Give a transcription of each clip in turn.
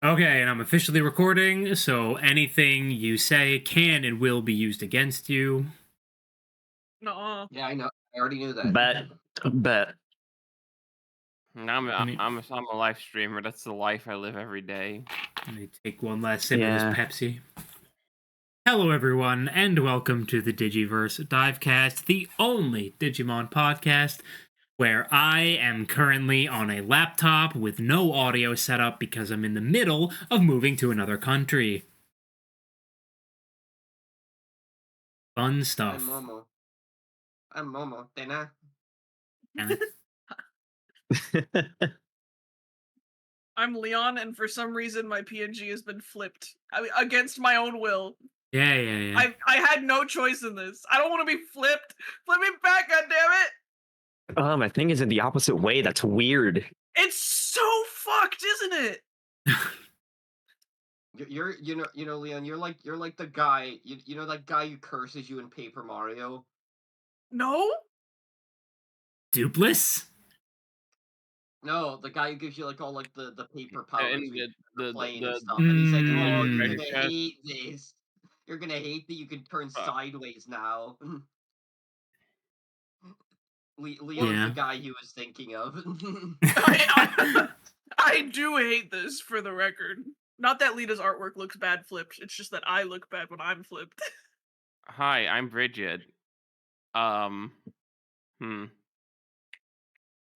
Okay, and I'm officially recording, so anything you say can and will be used against you. No. Yeah, I know. I already knew that. Bet. Bet. And I'm Let a, me, I'm a, I'm a live streamer. That's the life I live every day. let me take one last sip of this Yeah. Pepsi. Hello, everyone, and welcome to the Digiverse Divecast, the only Digimon podcast where I am currently on a laptop with no audio setup because I'm in the middle of moving to another country. Fun I'm stuff. Momo. I'm Momo. Tena. Damn it. I'm Leon, and for some reason my PNG has been flipped. I mean, against my own will. Yeah. I had no choice in this. I don't want to be flipped. Flip me back, goddammit! My thing is in the opposite way. That's weird. It's so fucked, isn't it? Leon. You're like the guy. You know that guy who curses you in Paper Mario. No? Dupless? No, the guy who gives you like all like the paper powers And when you're the playing and the stuff, and he's like, "Oh, you're Mm. gonna chest. hate this. You're gonna hate that you can turn Fuck. sideways now." Leon's the Yeah. guy he was thinking of. I do hate this, for the record. Not that Lita's artwork looks bad flipped. It's just that I look bad when I'm flipped. Hi, I'm Bridget. Um, hmm.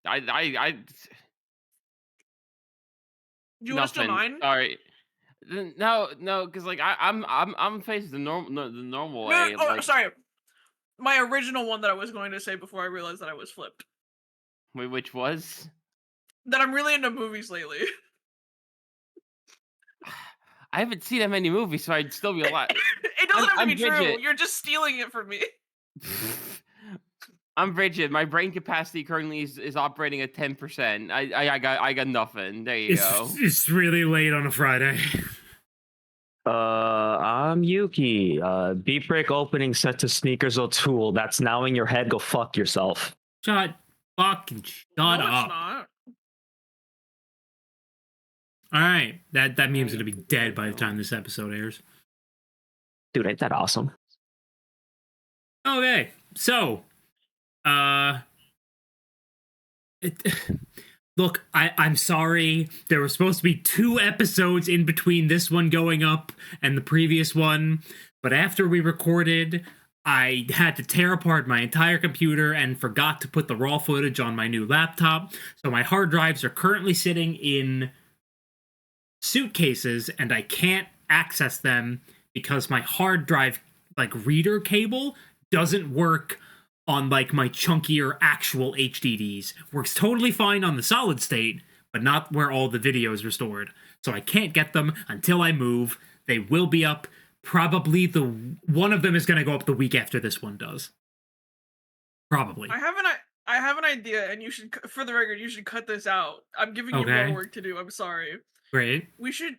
I Do you want to steal nothing. mine? Sorry. No, because like I'm facing the normal No, way. oh, Like, sorry. My original one that I was going to say before I realized that I was flipped. which was. That I'm really into movies lately. I haven't seen that many movies, so I'd still be alive. It doesn't have to I'm be true. Bridget. You're just stealing it from me. I'm Bridget. My brain capacity currently is operating at 10%. I got nothing. There you go. It's really late on a Friday. I'm Yuki. Beatbreak opening set to Sneakers O'Toole. That's now in your head. Go fuck yourself. Shut fucking shut No, up. it's not. Alright. That meme's gonna be dead by the time this episode airs. Dude, ain't that awesome? Okay. So look, I'm sorry. There were supposed to be 2 episodes in between this one going up and the previous one, but after we recorded, I had to tear apart my entire computer and forgot to put the raw footage on my new laptop. So my hard drives are currently sitting in suitcases and I can't access them because my hard drive like reader cable doesn't work on like my chunkier actual HDDs. Works totally fine on the solid state, but not where all the videos are stored. So I can't get them until I move. They will be up. Probably one of them is going to go up the week after this one does. Probably. I have an idea, and you should, for the record, you should cut this out. I'm giving you Okay. more work to do. I'm sorry. Great. We should.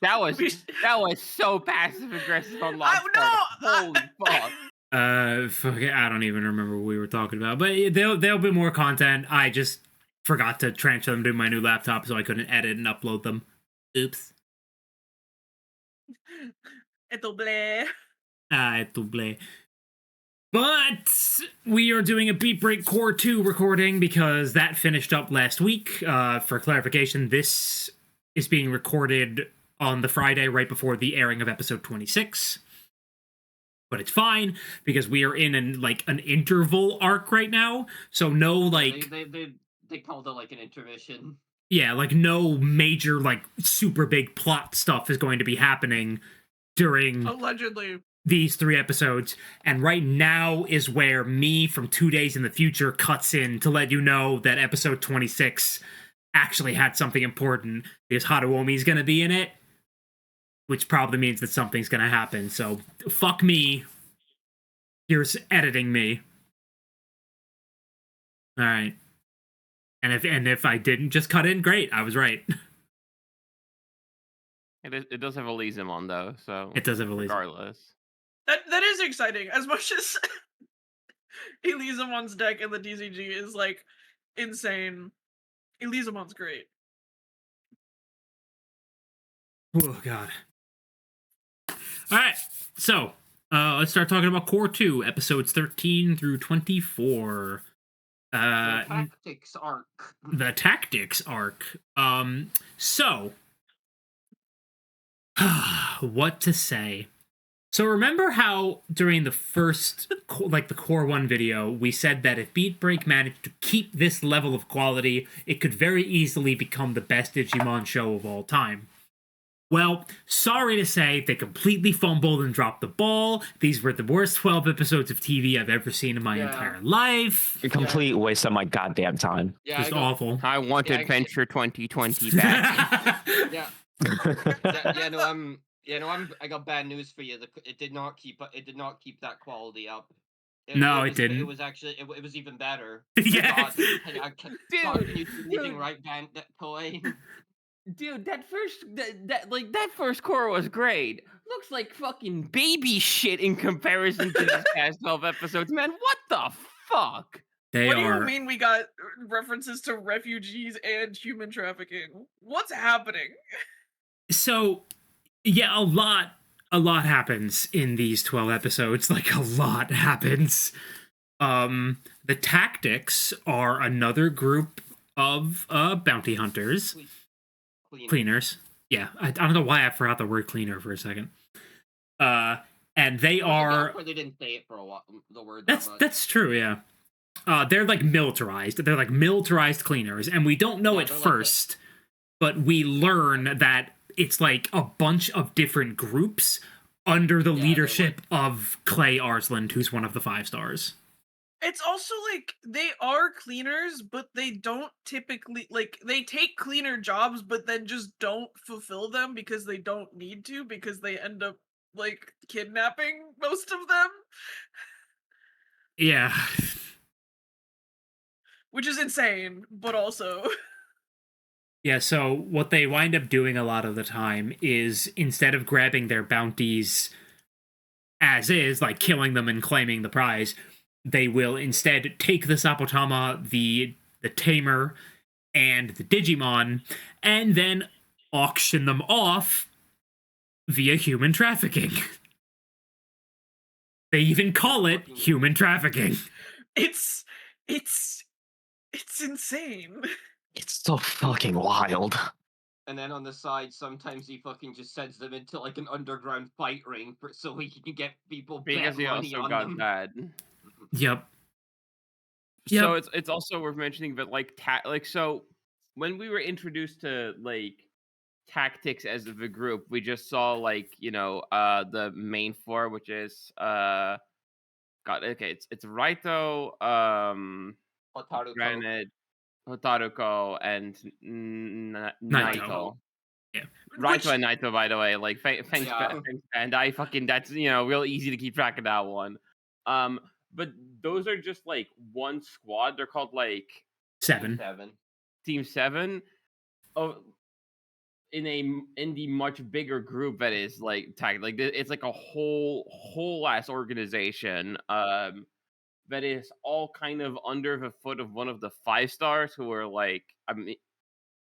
That was so passive aggressive on live. Holy fuck. Fuck it, I don't even remember what we were talking about, but there'll be more content. I just forgot to transfer them to my new laptop, so I couldn't edit and upload them. Oops. Eto Bleh. But we are doing a Beatbreak Core 2 recording because that finished up last week. For clarification, this is being recorded on the Friday right before the airing of episode 26. But it's fine because we are in an interval arc right now. So no like they called it like an intermission. Yeah, like no major like super big plot stuff is going to be happening during allegedly these 3 episodes. And right now is where me from 2 days in the future cuts in to let you know that episode 26 actually had something important because Haruomi's going to be in it, which probably means that something's going to happen. So fuck me. Here's editing me. All right. And if I didn't just cut in, great. I was right. It does have a Lizamon though, so It does have a Lizamon. regardless. that is exciting. As much as Elizamon's deck in the DCG is like insane, Elizamon's great. Oh god. All right, so let's start talking about Core 2, episodes 13 through 24. The tactics arc. The tactics arc. So what to say? So remember how during the first, like the Core 1 video, we said that if Beatbreak managed to keep this level of quality, it could very easily become the best Digimon show of all time. Well, sorry to say, they completely fumbled and dropped the ball. These were the worst 12 episodes of TV I've ever seen in my entire life. A complete waste of my goddamn time. Yeah, Just awful. I want Yeah, Adventure 2020 back. yeah. I got bad news for you. It did not keep that quality up. It didn't. It was actually it was even better. Yeah. God, can you do anything right, that toy? Dude, that first core was great. Looks like fucking baby shit in comparison to these past 12 episodes, man. What the fuck? They What do are. you mean we got references to refugees and human trafficking? What's happening? So, yeah, a lot happens in these 12 episodes. Like, a lot happens. The tactics are another group of bounty hunters. Cleaners. Yeah, I don't know why I forgot the word cleaner for a second. And they are. They didn't say it for a while. The word. That's true. Yeah. They're like militarized. They're like militarized cleaners, and we don't know at first, but we learn that it's like a bunch of different groups under the leadership of Clay Arsland, who's one of the 5 stars. It's also like they are cleaners, but they don't typically they take cleaner jobs, but then just don't fulfill them because they don't need to, because they end up like kidnapping most of them. Yeah. Which is insane, but also. Yeah, so what they wind up doing a lot of the time is instead of grabbing their bounties as is, like killing them and claiming the prize, they will instead take the Sapotama, the Tamer, and the Digimon, and then auction them off via human trafficking. They even call it human trafficking. It's insane. It's so fucking wild. And then on the side, sometimes he fucking just sends them into like an underground fight ring so he can get people Because bet he money also on got them. that. Yep. So it's also worth mentioning that so when we were introduced to like tactics as the group, we just saw the main 4, which is it's Raito, Granite, Hotaruko, and Naito. Yeah. Raito and Naito, by the way, like thanks, and I fucking that's real easy to keep track of that one. But those are just like one squad. They're called like 7. Team 7. Oh, in the much bigger group that is like tag, like it's like a whole ass organization. That is all kind of under the foot of one of the 5 stars who are like, I mean,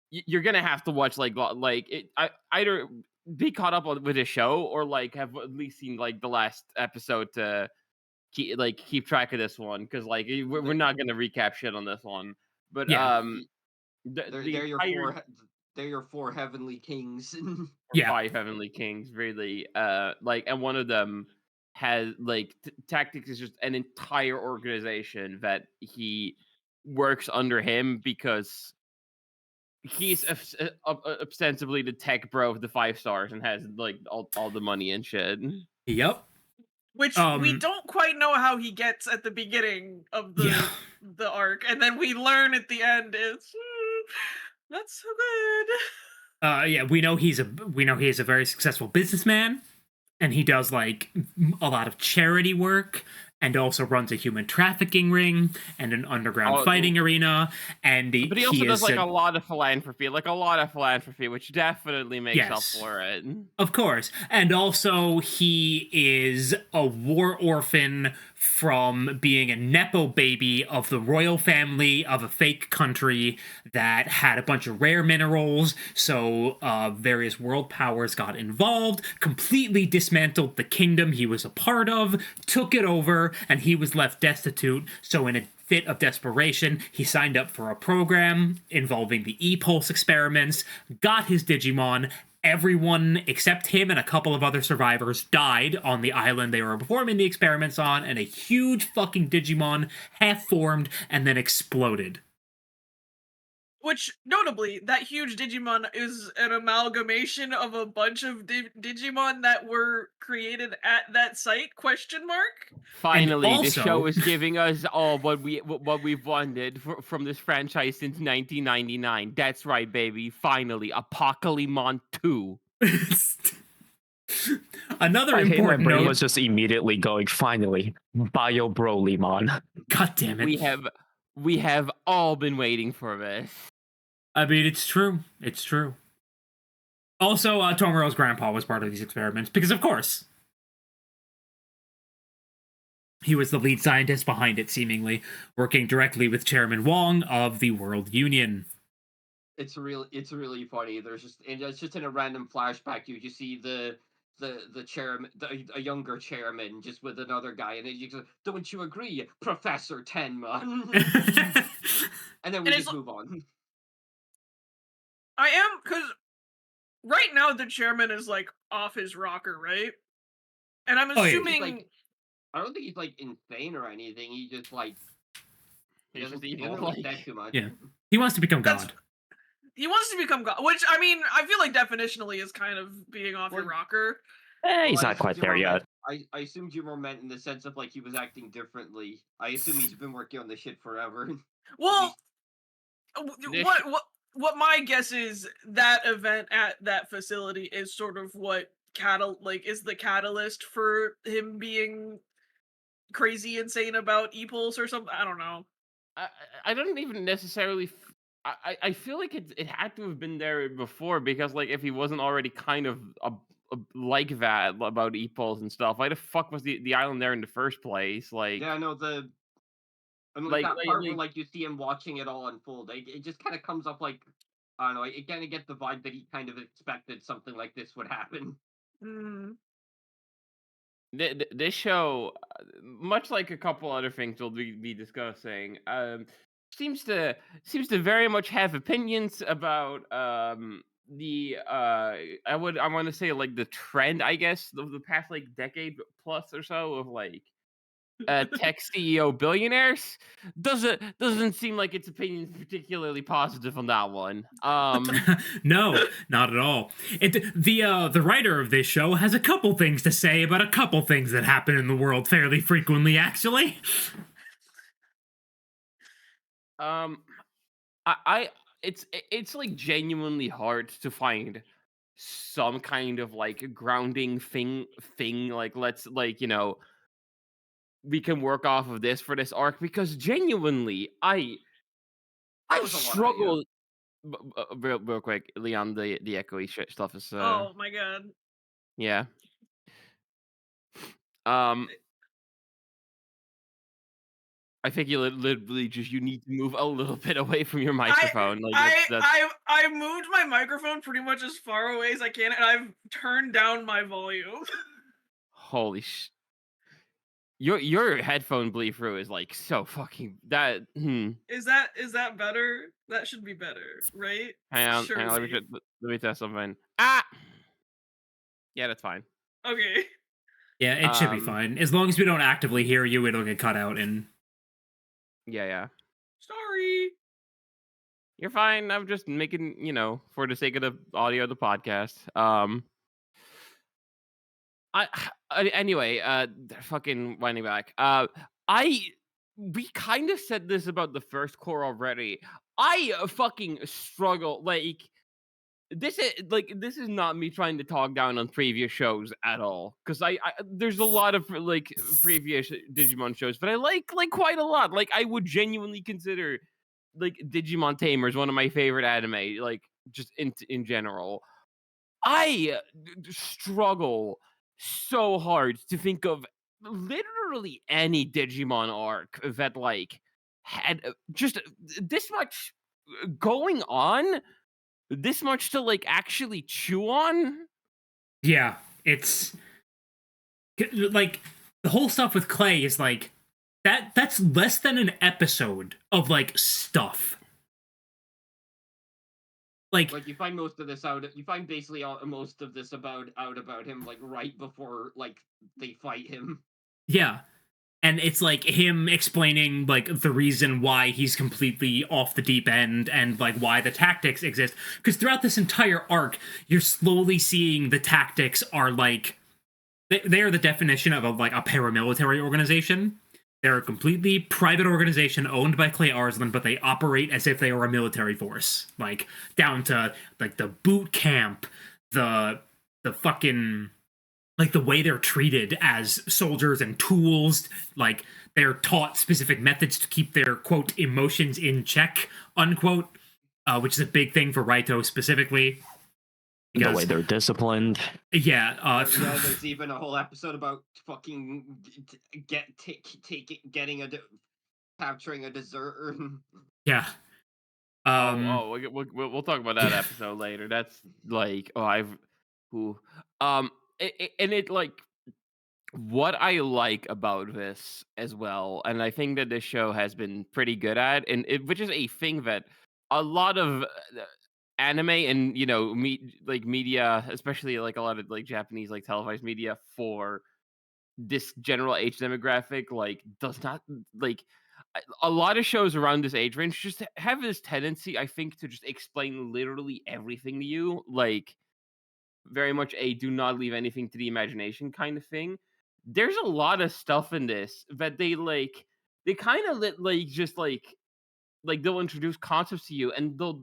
you're gonna have to watch either be caught up with a show or like have at least seen like the last episode to keep track of this one, because like we're not gonna recap shit on this one. But they're your 4 heavenly kings. Or 5 heavenly kings, really. And one of them has tactics is just an entire organization that he works under him, because he's ostensibly the tech bro of the 5 stars and has like all the money and shit. Yep. Which we don't quite know how he gets at the beginning of the arc, and then we learn at the end. It's that's so good. We know he is a very successful businessman, and he does like a lot of charity work, and also runs a human trafficking ring and an underground fighting arena. And but he also does a lot of philanthropy, which definitely makes up for it. Of course. And also he is a war orphan from being a nepo baby of the royal family of a fake country that had a bunch of rare minerals. So various world powers got involved, completely dismantled the kingdom he was a part of, took it over, and he was left destitute. So in a fit of desperation, he signed up for a program involving the E-Pulse experiments, got his Digimon. Everyone except him and a couple of other survivors died on the island they were performing the experiments on, and a huge fucking Digimon half formed and then exploded. Which, notably, that huge Digimon is an amalgamation of a bunch of Digimon that were created at that site, question mark? Finally, the also- show is giving us all what we've wanted from this franchise since 1999. That's right, baby. Finally, Apocalypse 2. Another I hate my important brain note. was just immediately going, finally, Bio Brolimon. God damn it. We have all been waiting for this. I mean, it's true. It's true. Also, Tomoro's grandpa was part of these experiments because, of course, he was the lead scientist behind it, seemingly working directly with Chairman Wong of the World Union. It's really funny. It's just in a random flashback you see the chairman, a younger chairman, just with another guy, and you go, "Don't you agree, Professor Tenma?" And then we And just move on. I am, because right now the chairman is, like, off his rocker, right? And I'm Oh, yeah. assuming... I don't think he's like insane or anything. He just like He's just he evil. doesn't really said too much. Yeah. He wants to become That's- God. He wants to become God, which, I mean, I feel like definitionally is kind of being off your Well, rocker. He's Well, I not quite assumed you there more yet. meant- I assumed you more meant in the sense of like he was acting differently. I assume he's been working on this shit forever. Well, This- what my guess is, that event at that facility is sort of what is the catalyst for him being crazy insane about E-Pulse or something. I don't know. I don't even necessarily. I feel like it had to have been there before, because like if he wasn't already kind of like that about E-Pulse and stuff, why the fuck was the island there in the first place? Like, Yeah, no, I mean, Like- that like- part where like- like you see him watching it all unfold, it just kind of comes up like I don't know. It kind of get the vibe that he kind of expected something like this would happen. Hmm. this show, much like a couple other things we'll be discussing, seems to very much have opinions about I want to say like the trend, I guess, of the past like decade plus or so of like tech CEO billionaires. Doesn't seem like its opinion particularly positive on that one. No, not at all. The writer of this show has a couple things to say about a couple things that happen in the world fairly frequently, actually. It's like genuinely hard to find some kind of like grounding thing like, let's like, we can work off of this for this arc, because genuinely I That was a lot of struggle. Real quick, Leon, the echoey stuff is Oh my god. yeah. I think you literally just need to move a little bit away from your microphone. That's I moved my microphone pretty much as far away as I can, and I've turned down my volume. holy sh. Your headphone bleed through is like so fucking that. Is that better? That should be better, right? Hang on, Surely. let me test something. Ah, yeah, that's fine. Okay. Yeah, it should be fine. As long as we don't actively hear you, it'll get cut out and... Yeah. Sorry. You're fine. I'm just making, for the sake of the audio of the podcast. Anyway, fucking winding back. We kind of said this about the first core already. I fucking struggle. Like, this is not me trying to talk down on previous shows at all, because I there's a lot of like previous Digimon shows, but I like quite a lot. Like, I would genuinely consider like Digimon Tamers one of my favorite anime, like just in general. I struggle so hard to think of literally any Digimon arc that like had just this much going on, this much to like actually chew on. Yeah, it's like the whole stuff with Clay is like that's less than an episode of like stuff. Like Like you find most of this out. You find basically most of this about him like right before like they fight him. yeah, and it's like him explaining like the reason why he's completely off the deep end and like why the tactics exist, because throughout this entire arc you're slowly seeing the tactics are like they are the definition of like a paramilitary organization. They're a completely private organization owned by Clay Arslan, but they operate as if they are a military force, like down to like the boot camp, the fucking like the way they're treated as soldiers and tools. Like they're taught specific methods to keep their quote emotions in check unquote, which is a big thing for Raito specifically. The way Because they're disciplined. yeah, Yeah, there's even a whole episode about fucking getting capturing a deserter. yeah. We'll talk about that episode later. That's like, who, and it like what I like about this as well, and I think that this show has been pretty good at, and which is a thing that a lot of anime and like media, especially like a lot of like Japanese like televised media for this general age demographic, like does not like a lot of shows around this age range just have this tendency, I think, to just explain literally everything to you, like very much a do not leave anything to the imagination kind of thing. There's a lot of stuff in this that they kind of like just like they'll introduce concepts to you and they'll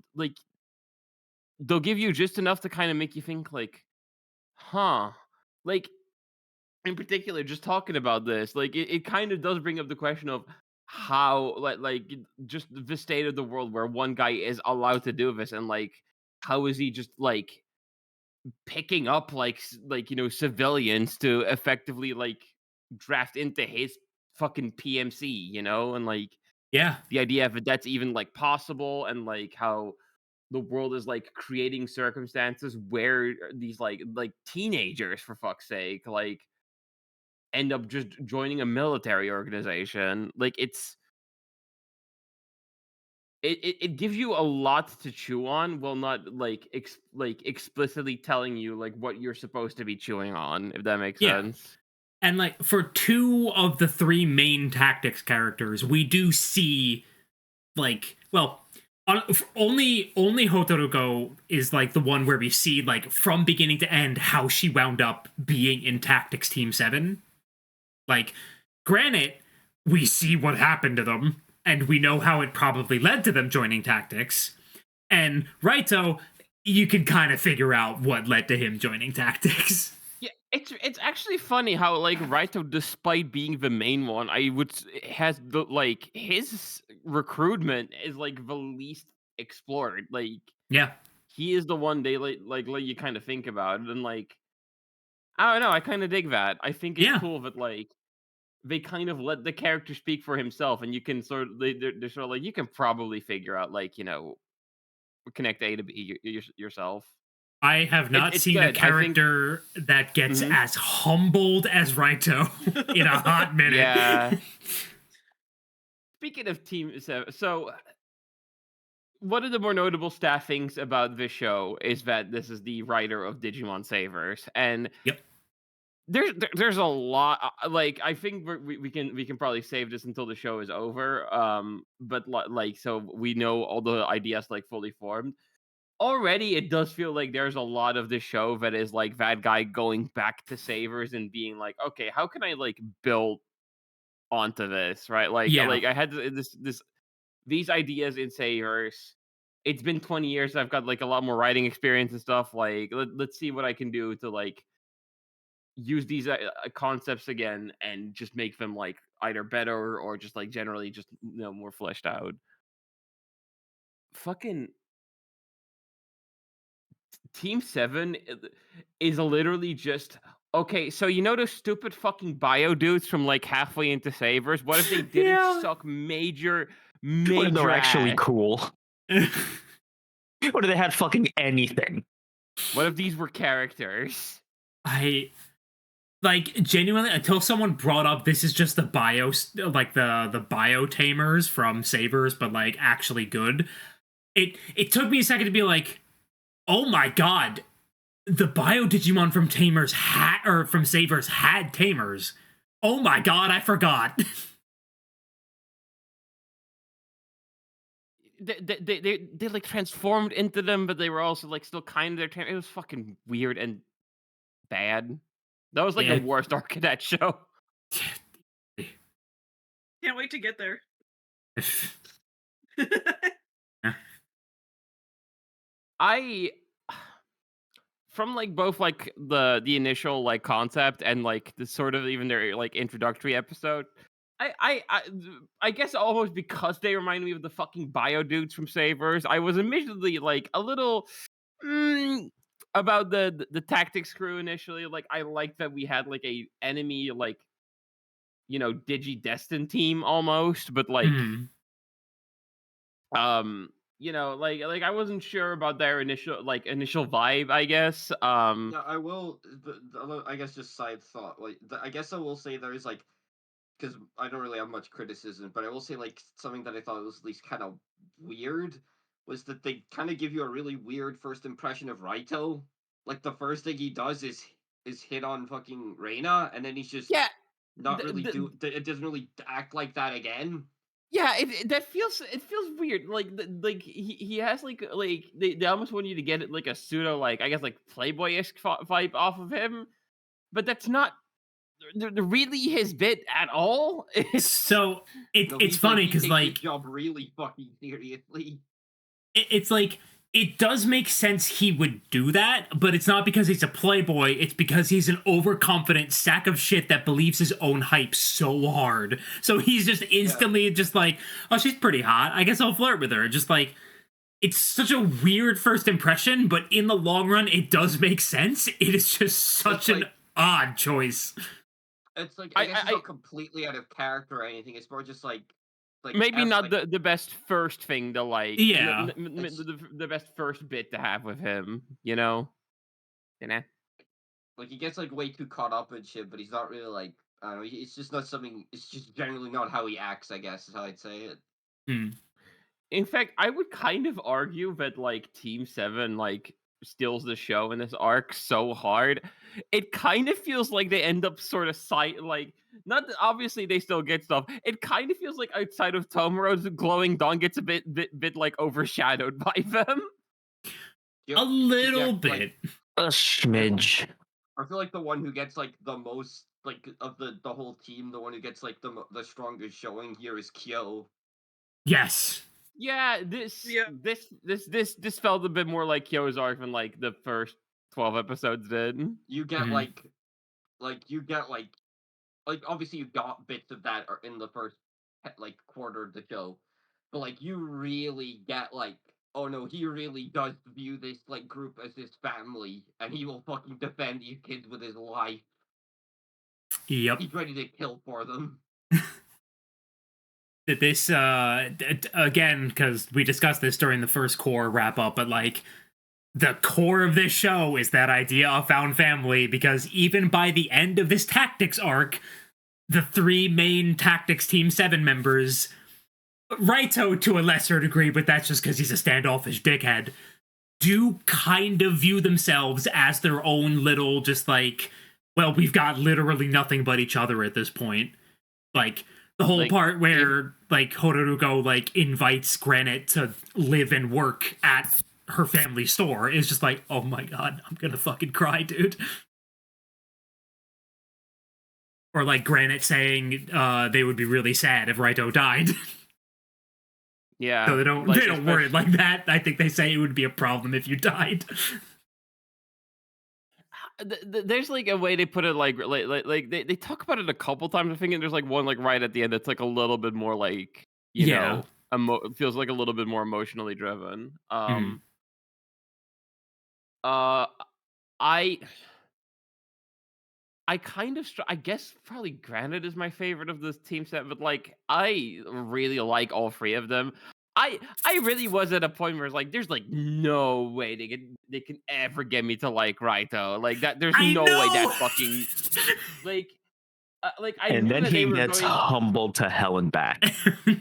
give you just enough to kind of make you think like, huh, like in particular, just talking about this, like it kind of does bring up the question of how just the state of the world where one guy is allowed to do this and like how is he just like picking up civilians to effectively like draft into his fucking PMC, and like yeah. the idea of it that's even like possible and like how the world is like creating circumstances where these like teenagers for fuck's sake like end up just joining a military organization. Like it gives you a lot to chew on while not like explicitly telling you like what you're supposed to be chewing on, if that makes Yeah. sense. And like for two of the three main tactics characters, we do see like only Hotoruko is like the one where we see like from beginning to end how she wound up being in Tactics Team 7. Like granted, we see what happened to them and we know how it probably led to them joining Tactics. And Raito, you can kind of figure out what led to him joining Tactics. Yeah, it's actually funny how like Raito, despite being the main one, has the like his recruitment is like the least explored. Like Yeah. he is the one they let you kind of think about, and like I don't know, I kind of dig that. I think it's Yeah. cool that like they kind of let the character speak for himself, and you can they're sort of like you can probably figure out like connect A to B yourself. I have not It's seen a good. I think. character that gets Mhm. as humbled as Raito in a hot minute. Yeah. Speaking of Team 7, so one of the more notable stat things about this show is that this is the writer of Digimon Savers, and Yep. there's a lot. Like I think we can probably save this until the show is over. But like so we know all the ideas like fully formed. Already, it does feel like there's a lot of the show that is like that guy going back to Savers and being like, okay, how can I like build onto this, right? Yeah. Like I had these ideas in Savers. It's been 20 years. I've got like a lot more writing experience and stuff. Like let's see what I can do to like use these concepts again and just make them like either better or just like generally just more fleshed out. Fucking Team 7 is literally just Okay, so you know those stupid fucking bio dudes from like halfway into Savers? What if they didn't Yeah. suck major What if they were actually ass? cool? What if they had fucking anything? What if these were characters? I like genuinely until someone brought up this is just the bio like the bio tamers from Sabers, but like actually good. It took me a second to be like, oh my god, the bio Digimon from Tamers had or from Savers had tamers. Oh my god, I forgot. They like transformed into them, but they were also like still kind of their. It was fucking weird and bad. That was like Yeah. the worst arc of that show. Can't wait to get there. I from like both like the initial like concept and like the sort of even their like introductory episode. I guess almost because they remind me of the fucking bio dudes from Savers, I was immediately like a little about the tactics crew initially. Like I liked that we had like a enemy like Digi Destin team almost, but like Hmm. like I wasn't sure about their initial vibe, I guess. Yeah, I will. I guess just side thought. Like, I guess I will say there is like, because I don't really have much criticism, but I will say like something that I thought was at least kind of weird was that they kind of give you a really weird first impression of Raito. Like the first thing he does is hit on fucking Reina, and then he's just Yeah, not the, really the, it doesn't really act like that again. yeah, that feels weird. Like like he has like they almost want you to get it like a pseudo like I guess like Playboy-esque vibe off of him, but that's not really his bit at all. It's So No, it's he's like funny he because takes his like job really fucking seriously. it's like it does make sense he would do that, but it's not because he's a playboy. It's because he's an overconfident sack of shit that believes his own hype so hard. So he's just instantly just like, oh, she's pretty hot. I guess I'll flirt with her. Just like it's such a weird first impression, but in the long run, it does make sense. It is just such an like odd choice. it's like I guess it's not completely out of character or anything. It's more just like maybe not the best first thing to like Yeah. the best first bit to have with him, you know. like he gets like way too caught up in shit, but he's not really like I don't know. It's just not something. It's just generally not how he acts. I guess is how I'd say it. Hmm. In fact, I would kind of argue that like Team 7 like steals the show in this arc so hard. It kind of feels like they end up sort of like not that obviously they still get stuff. It kind of feels like outside of Tomoro's glowing dawn gets a bit like overshadowed by them. A little Like, bit. A smidge. I feel like the one who gets like the most like of the whole team, the one who gets like the strongest showing here is Kyo. Yes. Yeah, Yeah. this felt a bit more like Kyo's arc than like the first 12 episodes did. You get Mhm. you get like obviously you got bits of that in the first like quarter of the show, but like you really get like oh no, he really does view this like group as his family, and he will fucking defend these kids with his life. Yep. He's ready to kill for them. This again, because we discussed this during the first core wrap up, but like the core of this show is that idea of found family, because even by the end of this tactics arc, the three main tactics team 7 members, Raito to a lesser degree, but that's just because he's a standoffish dickhead, do kind of view themselves as their own little, just like, well, we've got literally nothing but each other at this point. Like the whole Like, part where like Hodoruko like invites Granite to live and work at her family store is just like, oh my god, I'm gonna fucking cry, dude. Or like Granite saying they would be really sad if Raito died. Yeah. So they don't word it like that. I think they say it would be a problem if you died. There's like a way they put it like they talk about it a couple times. I think there's like one like right at the end that's like a little bit more like Yeah. feels like a little bit more emotionally driven. Mhm. I I guess probably Granite is my favorite of this team set, but like I really like all three of them. I really was at a point where it's like there's like no way they can ever get me to like Raito. Like that there's I no way that know. fucking like I And knew then that they he were gets going humbled to hell and back.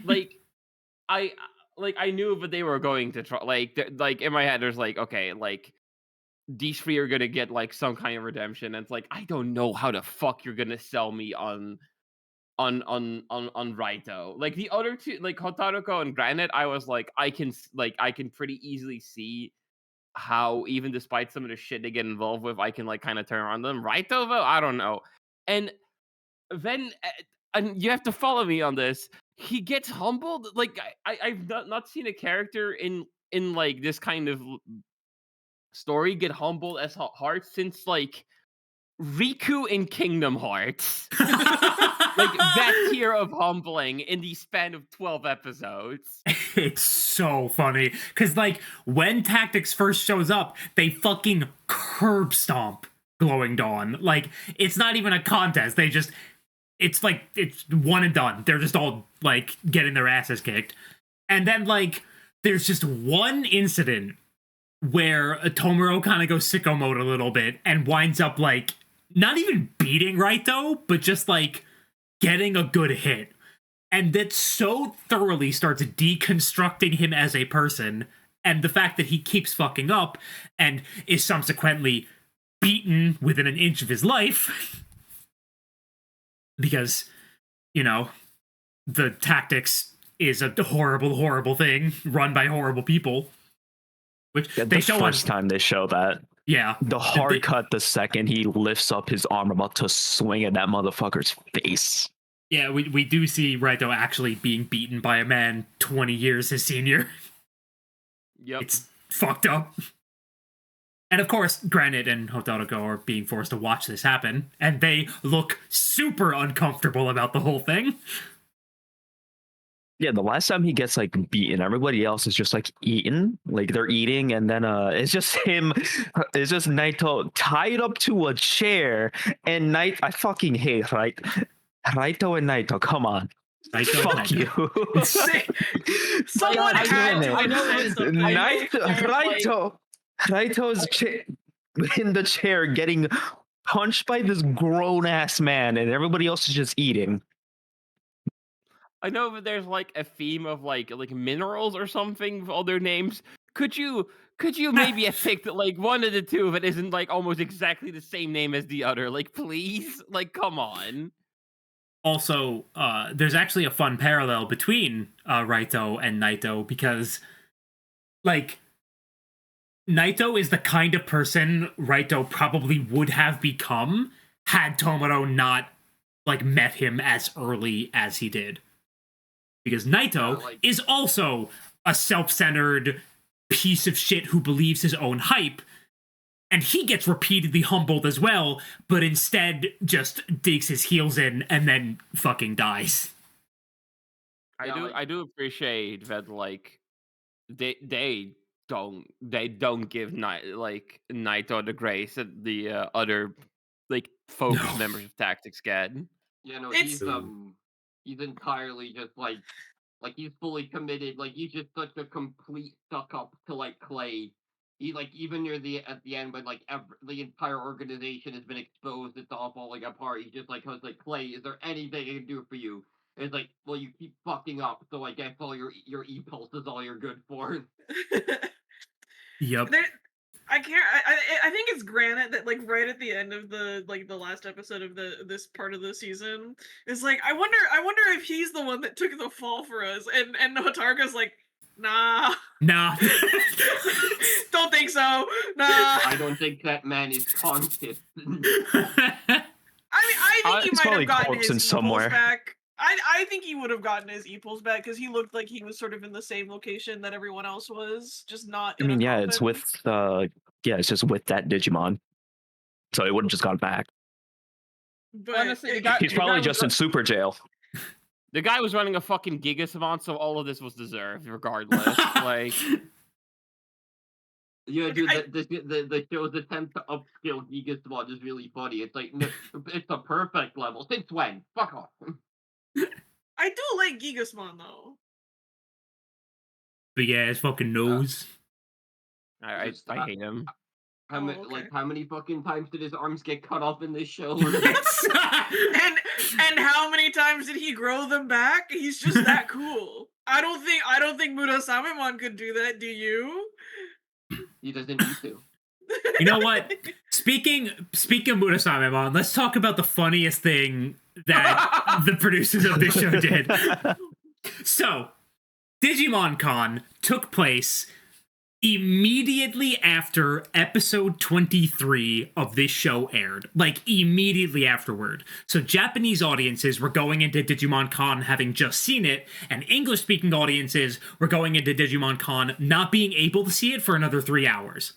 like I I knew that they were going to try like in my head there's like okay like these three are gonna get like some kind of redemption and it's like I don't know how the fuck you're gonna sell me on Raito. Like the other two like Hotaruko and Granite I was like I can pretty easily see how even despite some of the shit they get involved with I can like kind of turn around them. Raito though I don't know. And then and you have to follow me on this. He gets humbled. Like I've not seen a character in like this kind of story get humbled as hard since like Riku in Kingdom Hearts. Like that tier of humbling in the span of 12 episodes. It's so funny because like when Tactics first shows up, they fucking curb stomp Glowing Dawn. Like it's not even a contest. They just it's like it's one and done. They're just all like getting their asses kicked. And then like there's just one incident where Tomura kind of goes sicko mode a little bit and winds up like not even beating Raito, but just like getting a good hit. And that so thoroughly starts deconstructing him as a person, and the fact that he keeps fucking up and is subsequently beaten within an inch of his life because, you know, the Tactics is a horrible, horrible thing run by horrible people. Which they show first time they show that. Yeah. The hard cut the second he lifts up his arm about to swing at that motherfucker's face. Yeah, we do see Raito actually being beaten by a man 20 years his senior. Yep. It's fucked up. And of course, Granite and Hotaruko are being forced to watch this happen, and they look super uncomfortable about the whole thing. Yeah, the last time he gets like beaten, everybody else is just like eating, like they're eating, and then it's just him, it's just Naito tied up to a chair, and I fucking hate Raito and Naito, come on. Raito Fuck and you. Someone God had damn to it. have said something. Raito's in the chair getting punched by this grown ass man, and everybody else is just eating. I know that there's like a theme of like minerals or something with all their names. Could you maybe have picked like one of the two that isn't like almost exactly the same name as the other? Like please? Like come on. Also, there's actually a fun parallel between Raito and Naito because, like, Naito is the kind of person Raito probably would have become had Tomura not, like, met him as early as he did. Because Naito is also a self-centered piece of shit who believes his own hype, and he gets repeatedly humbled as well, but instead just digs his heels in and then fucking dies. I do appreciate that like they don't give Naito the grace that the other like focus members of Tactics get. Yeah, no, It's- he's entirely just like he's fully committed. Like he's just such a complete suck up to like Clay. He like even near at the end when like the entire organization has been exposed, it's all falling apart. He's just like Clay, is there anything I can do for you? And it's like, well, you keep fucking up, so I guess all your e-pulse is all you're good for. Yep. I can't. I think it's Granite that like right at the end of the last episode of this part of the season is like I wonder if he's the one that took the fall for us, and Hotaruka's like, nah, don't think so, nah. I don't think that man is conscious. I mean, I think he He's might probably have gotten corpsing his somewhere. e-pulse back. I think he would have gotten his e-pulse back because he looked like he was sort of in the same location that everyone else was, just not. I in mean, a yeah, coffin. it's with it's just with that Digimon. So it would have just gone back. But Honestly, He's probably just in super jail. The guy was running a fucking Giga Savant, so all of this was deserved, regardless. Like, Yeah, Okay, dude, the show's attempt to upskill Gigasquad is really funny. It's like, no, it's a perfect level. Since when? Fuck off. I do like Gigasmon though. But yeah, his fucking nose. Just, I hate him. How Oh, many, okay. like, how many fucking times did his arms get cut off in this show? Yes. And how many times did he grow them back? He's just that cool. I don't think Murasamemon could do that. Do you? He doesn't need to. You know what? Speaking of Murasamemon, let's talk about the funniest thing that the producers of this show did. So, Digimon Con took place immediately after episode 23 of this show aired. Like, immediately afterward. So, Japanese audiences were going into Digimon Con having just seen it, and English speaking audiences were going into Digimon Con not being able to see it for another 3 hours.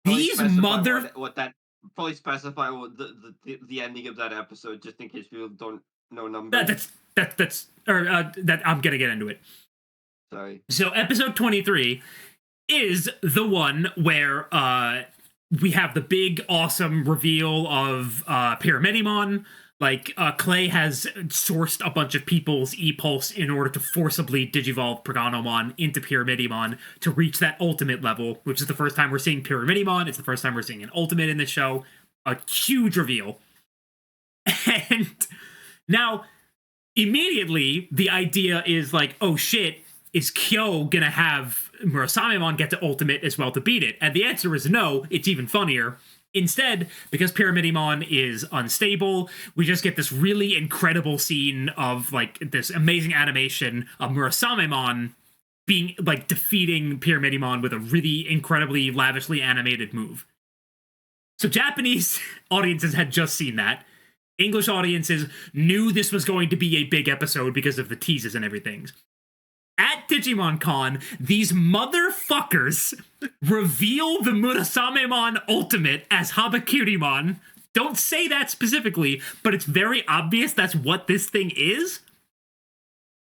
Probably These specify mother. what that probably specify what the ending of that episode, just in case people don't know numbers. That I'm gonna get into it. Sorry. So episode 23 is the one where we have the big awesome reveal of Pyramidimon. Like Clay has sourced a bunch of people's e-pulse in order to forcibly digivolve Proganomon into Pyramidimon to reach that ultimate level, which is the first time we're seeing Pyramidimon. It's the first time we're seeing an ultimate in this show. A huge reveal. And now, immediately, the idea is like, oh shit, is Kyo gonna have Murasamemon get to ultimate as well to beat it? And the answer is no. It's even funnier. Instead, because Pyramidimon is unstable, we just get this really incredible scene of like this amazing animation of Murasamemon being like defeating Pyramidimon with a really incredibly lavishly animated move. So Japanese audiences had just seen that. English audiences knew this was going to be a big episode because of the teases and everything. At Digimon Con, these motherfuckers reveal the Murasamemon Ultimate as Habakurimon. Don't say that specifically, but it's very obvious that's what this thing is.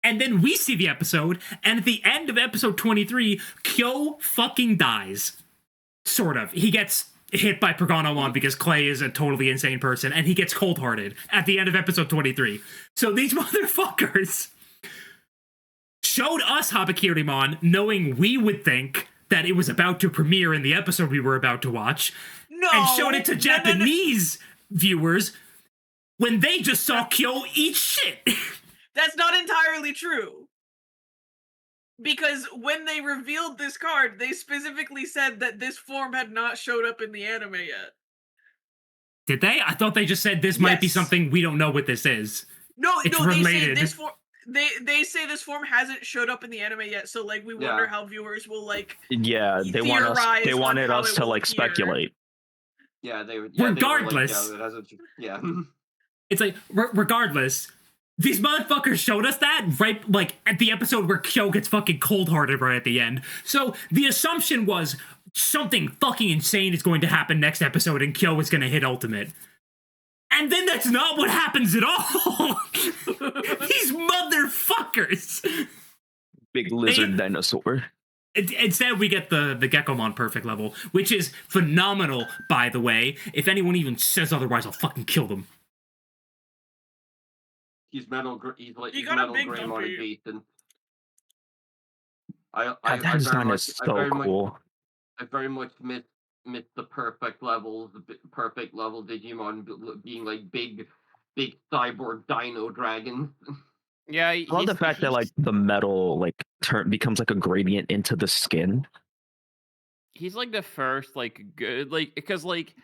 And then we see the episode, and at the end of episode 23, Kyo fucking dies. Sort of. He gets hit by Proganomon because Clay is a totally insane person, and he gets cold-hearted at the end of episode 23. So these motherfuckers showed us Habakurimon, knowing we would think that it was about to premiere in the episode we were about to watch, and showed it to Japanese viewers when they just saw Kyo eat shit. That's not entirely true. Because when they revealed this card, they specifically said that this form had not showed up in the anime yet. Did they? I thought they just said this might be Yes. something we don't know what this is. No, It's they related. say this form. They say this form hasn't showed up in the anime yet, so like we wonder Yeah. how viewers will like. Yeah, they Theorize wanted on how us it to will like appear. speculate. Yeah, they were. Regardless. They were like, yeah. It's like, regardless, these motherfuckers showed us that right, like, at the episode where Kyo gets fucking cold-hearted right at the end. So the assumption was something fucking insane is going to happen next episode and Kyo is going to hit ultimate. And then that's not what happens at all. These motherfuckers. Big lizard dinosaur. Instead, we get the Geckomon perfect level, which is phenomenal, by the way. If anyone even says otherwise, I'll fucking kill them. He's metal. He's like You he's got a metal big Greymon dumpy. adjacent. I That design is so cool. I very much miss the perfect levels, perfect level Digimon being like big cyborg dino dragons. Yeah, I love the fact that like the metal like becomes like a gradient into the skin. he's like the first like good like because like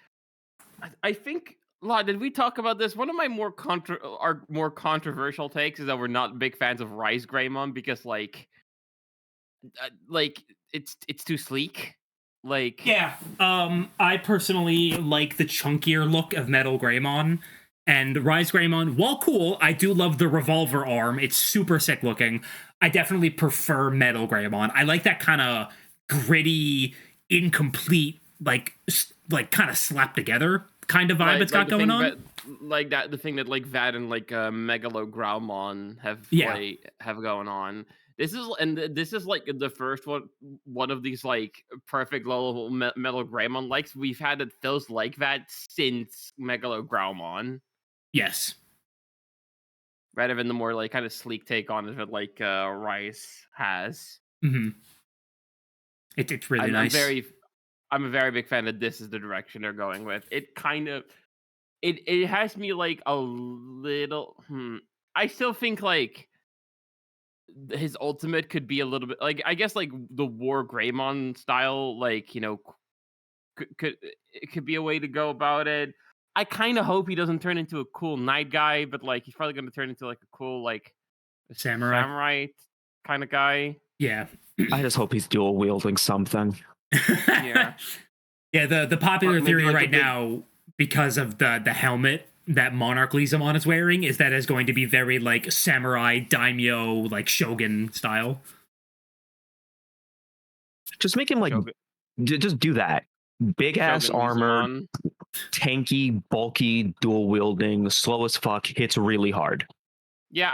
I think did we talk about this? One of my more controversial takes is that we're not big fans of Rise Greymon because like it's too sleek. Like Yeah, I personally like the chunkier look of Metal Greymon. And Rise Greymon, while cool, I do love the revolver arm. It's super sick looking. I definitely prefer Metal Greymon. I like that kind of gritty, incomplete, like kind of slapped together kind of vibe it's got going on. The thing that like Vad and like Megalo Growlmon have going on. this is like the first one of these like perfect level Metal Greymon likes we've had that feels like that since Megalograumon, Yes. rather than the more like kind of sleek take on it that like Rice has. Mm-hmm. It's really nice. I'm a very big fan that this is the direction they're going with. It kind of it has me like a little. I still think like his ultimate could be a little bit like I guess like the War Greymon style, like could it could be a way to go about it. I kind of hope he doesn't turn into a cool night guy, but like he's probably going to turn into like a cool like Samurai. kind of guy. Yeah. I just hope he's dual wielding something. Yeah. Yeah, the popular Or maybe theory like a right big- now, because of the helmet that Monarch Lizamon is wearing, is that is going to be very like samurai daimyo, like shogun style. Just make him like Shogun- just do that. Big ass Shogun armor, Lizamon. tanky, bulky, dual wielding, slow as fuck, hits really hard. Yeah,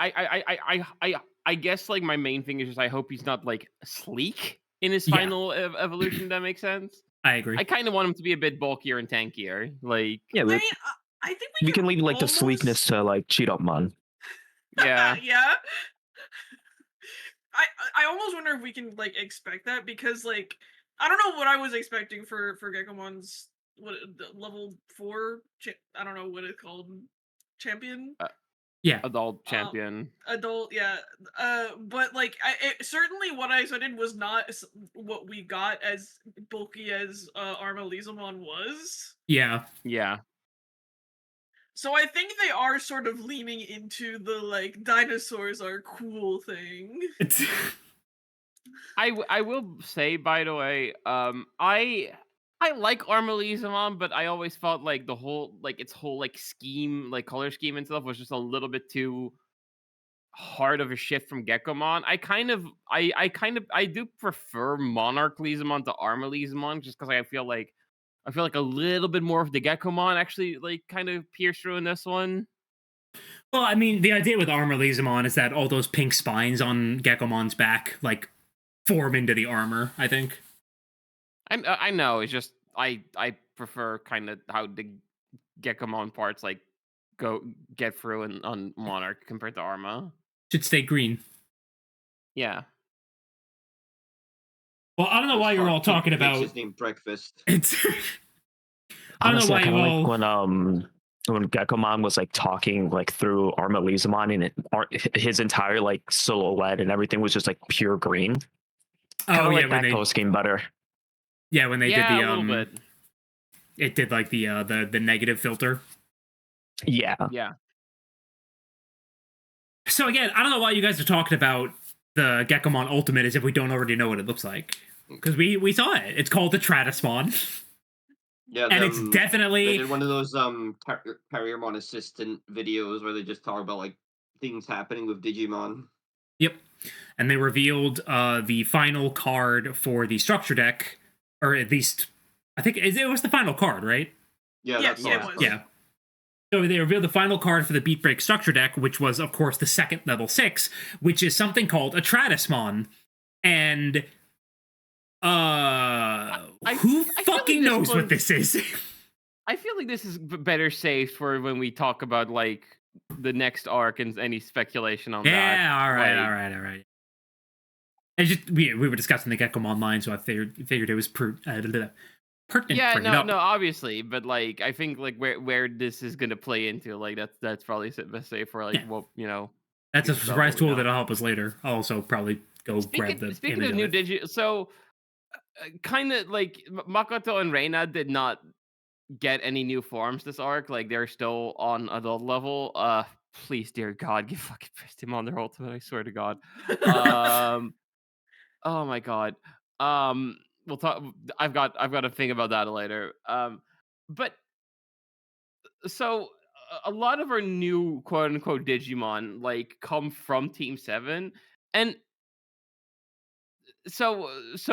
I guess like my main thing is just I hope he's not like sleek in his Yeah. final evolution. That makes sense. I agree. I kind of want him to be a bit bulkier and tankier. Like, Yeah, I but mean, I think we can leave like the almost- sleekness to like Cheetomon. yeah, yeah. I almost wonder if we can like expect that, because like I don't know what I was expecting for Geckomon's level 4 I don't know what it's called, champion, Yeah. adult champion. adult, yeah. But like certainly what I expected was not what we got, as bulky as Arma Lizamon was. Yeah. Yeah. So I think they are sort of leaning into the like dinosaurs are cool thing. It's I will say, by the way, I like Armalizamon, but I always felt like the whole like its whole like scheme, like color scheme and stuff was just a little bit too hard of a shift from Geckomon. I do prefer Monarch Lizamon to Armalizamon, just because I feel like a little bit more of the Geckomon actually like kind of pierced through in this one. well, I mean, the idea with Armor Lizamon is that all those pink spines on Geckomon's back like form into the armor, I think. I know, it's just I prefer kind of how the Geckomon parts like get through on Monarch compared to Arma. Should stay green. Yeah. Well, I don't know why you're all talking Makes about his name breakfast. it's I don't know Honestly, why I you kind of all like when Geckomon was like talking like through Arma Lizamon, and his entire like silhouette and everything was just like pure green. Kind oh of yeah, like that color scheme better. when they Yeah, did the a little bit. it did like the negative filter. Yeah. Yeah. So again, I don't know why you guys are talking about the Geckomon Ultimate as if we don't already know what it looks like. Because we saw it. It's called the Stratusmon. Yeah, And it's they definitely did one of those Carriermon assistant videos where they just talk about like things happening with Digimon. Yep. And they revealed the final card for the structure deck, or at least I think it was the final card, right? Yeah, Yeah, that's the yeah, it last was. one. Yeah. So they revealed the final card for the Beatbreak structure deck, which was, of course, the second level 6, which is something called a Stratusmon. And who I feel like fucking this knows what one- this is? I feel like this is better saved for when we talk about like the next arc and any speculation on that. Yeah, all right, Like, all right. And just we were discussing the Gecko Online, so I figured it was pertinent. yeah, to bring it up. no, obviously, but like I think like where this is gonna play into, like that's probably best say for like Yeah. what That's a Good stuff, surprise what we tool know. that'll help us later. I'll also probably go grab the Speaking image of new it. Digi, so kind of like Makoto and Reina did not get any new forms this arc. Like they're still on adult level. Please, dear God, give fucking pressed him on their ultimate. I swear to God. Oh my God. We'll talk. I've got a thing about that later. But so a lot of our new quote unquote Digimon like come from Team 7, and so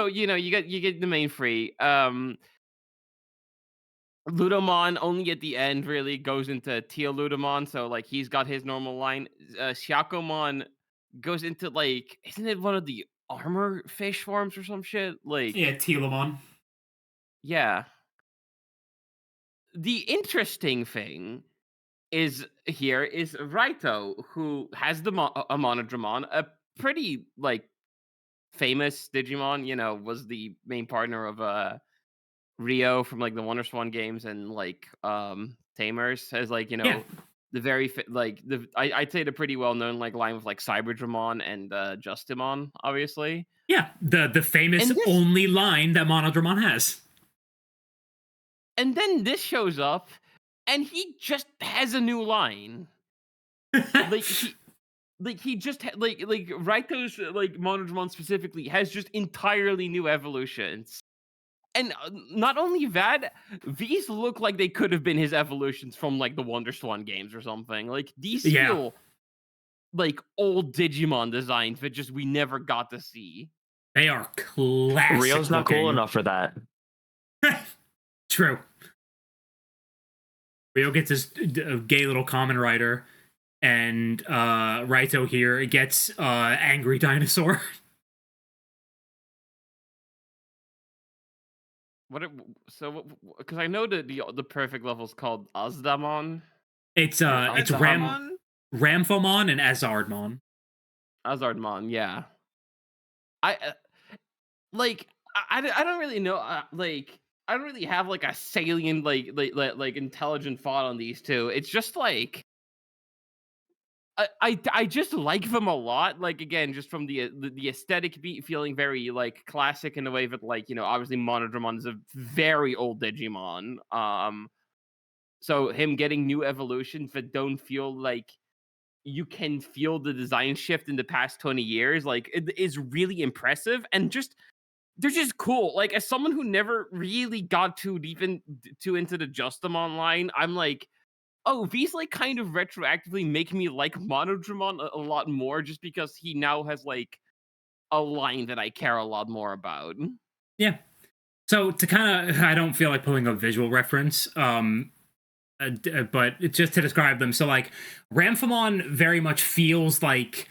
you get the main three. Ludomon only at the end really goes into Teal Ludomon, so like he's got his normal line. Shakomon goes into like, isn't it one of the armor fish forms or some shit? Like, Yeah, Telamon. yeah. The interesting thing is Raito, who has a Monodramon, a pretty like famous Digimon. Was the main partner of Rio from like the WonderSwan games and like Tamers. Has like Yeah. the very I'd say the pretty well known like line with like Cyberdramon and Justimon, obviously. Yeah, the famous And this only line that Monodramon has. and then this shows up, and he just has a new line. Like he just like Raito's like Monodramon specifically has just entirely new evolutions. And not only that, these look like they could have been his evolutions from like the WonderSwan games or something. Like these Yeah. feel like old Digimon designs that just we never got to see. They are classic. Rio's not cool looking. enough for that. True. Rio gets his gay little common rider, and Raito here gets angry dinosaur. Because I know that the perfect level is called Azdamon. It's Azamon? Ramphomon and Azardmon. Azardmon, yeah. I like I don't really know like I don't really have like a salient like intelligent thought on these two. It's just like I just like them a lot. Like again, just from the aesthetic beat feeling very like classic in the way that like obviously Monodramon is a very old Digimon. So him getting new evolutions that don't feel like you can feel the design shift in the past 20 years, like it is really impressive and just they're just cool. Like as someone who never really got too deep too into the Justimon line, I'm like, oh, these like kind of retroactively make me like Monodramon a lot more just because he now has like a line that I care a lot more about. Yeah. So to kind of, I don't feel like pulling a visual reference, but it's just to describe them. So like Ramphomon very much feels like,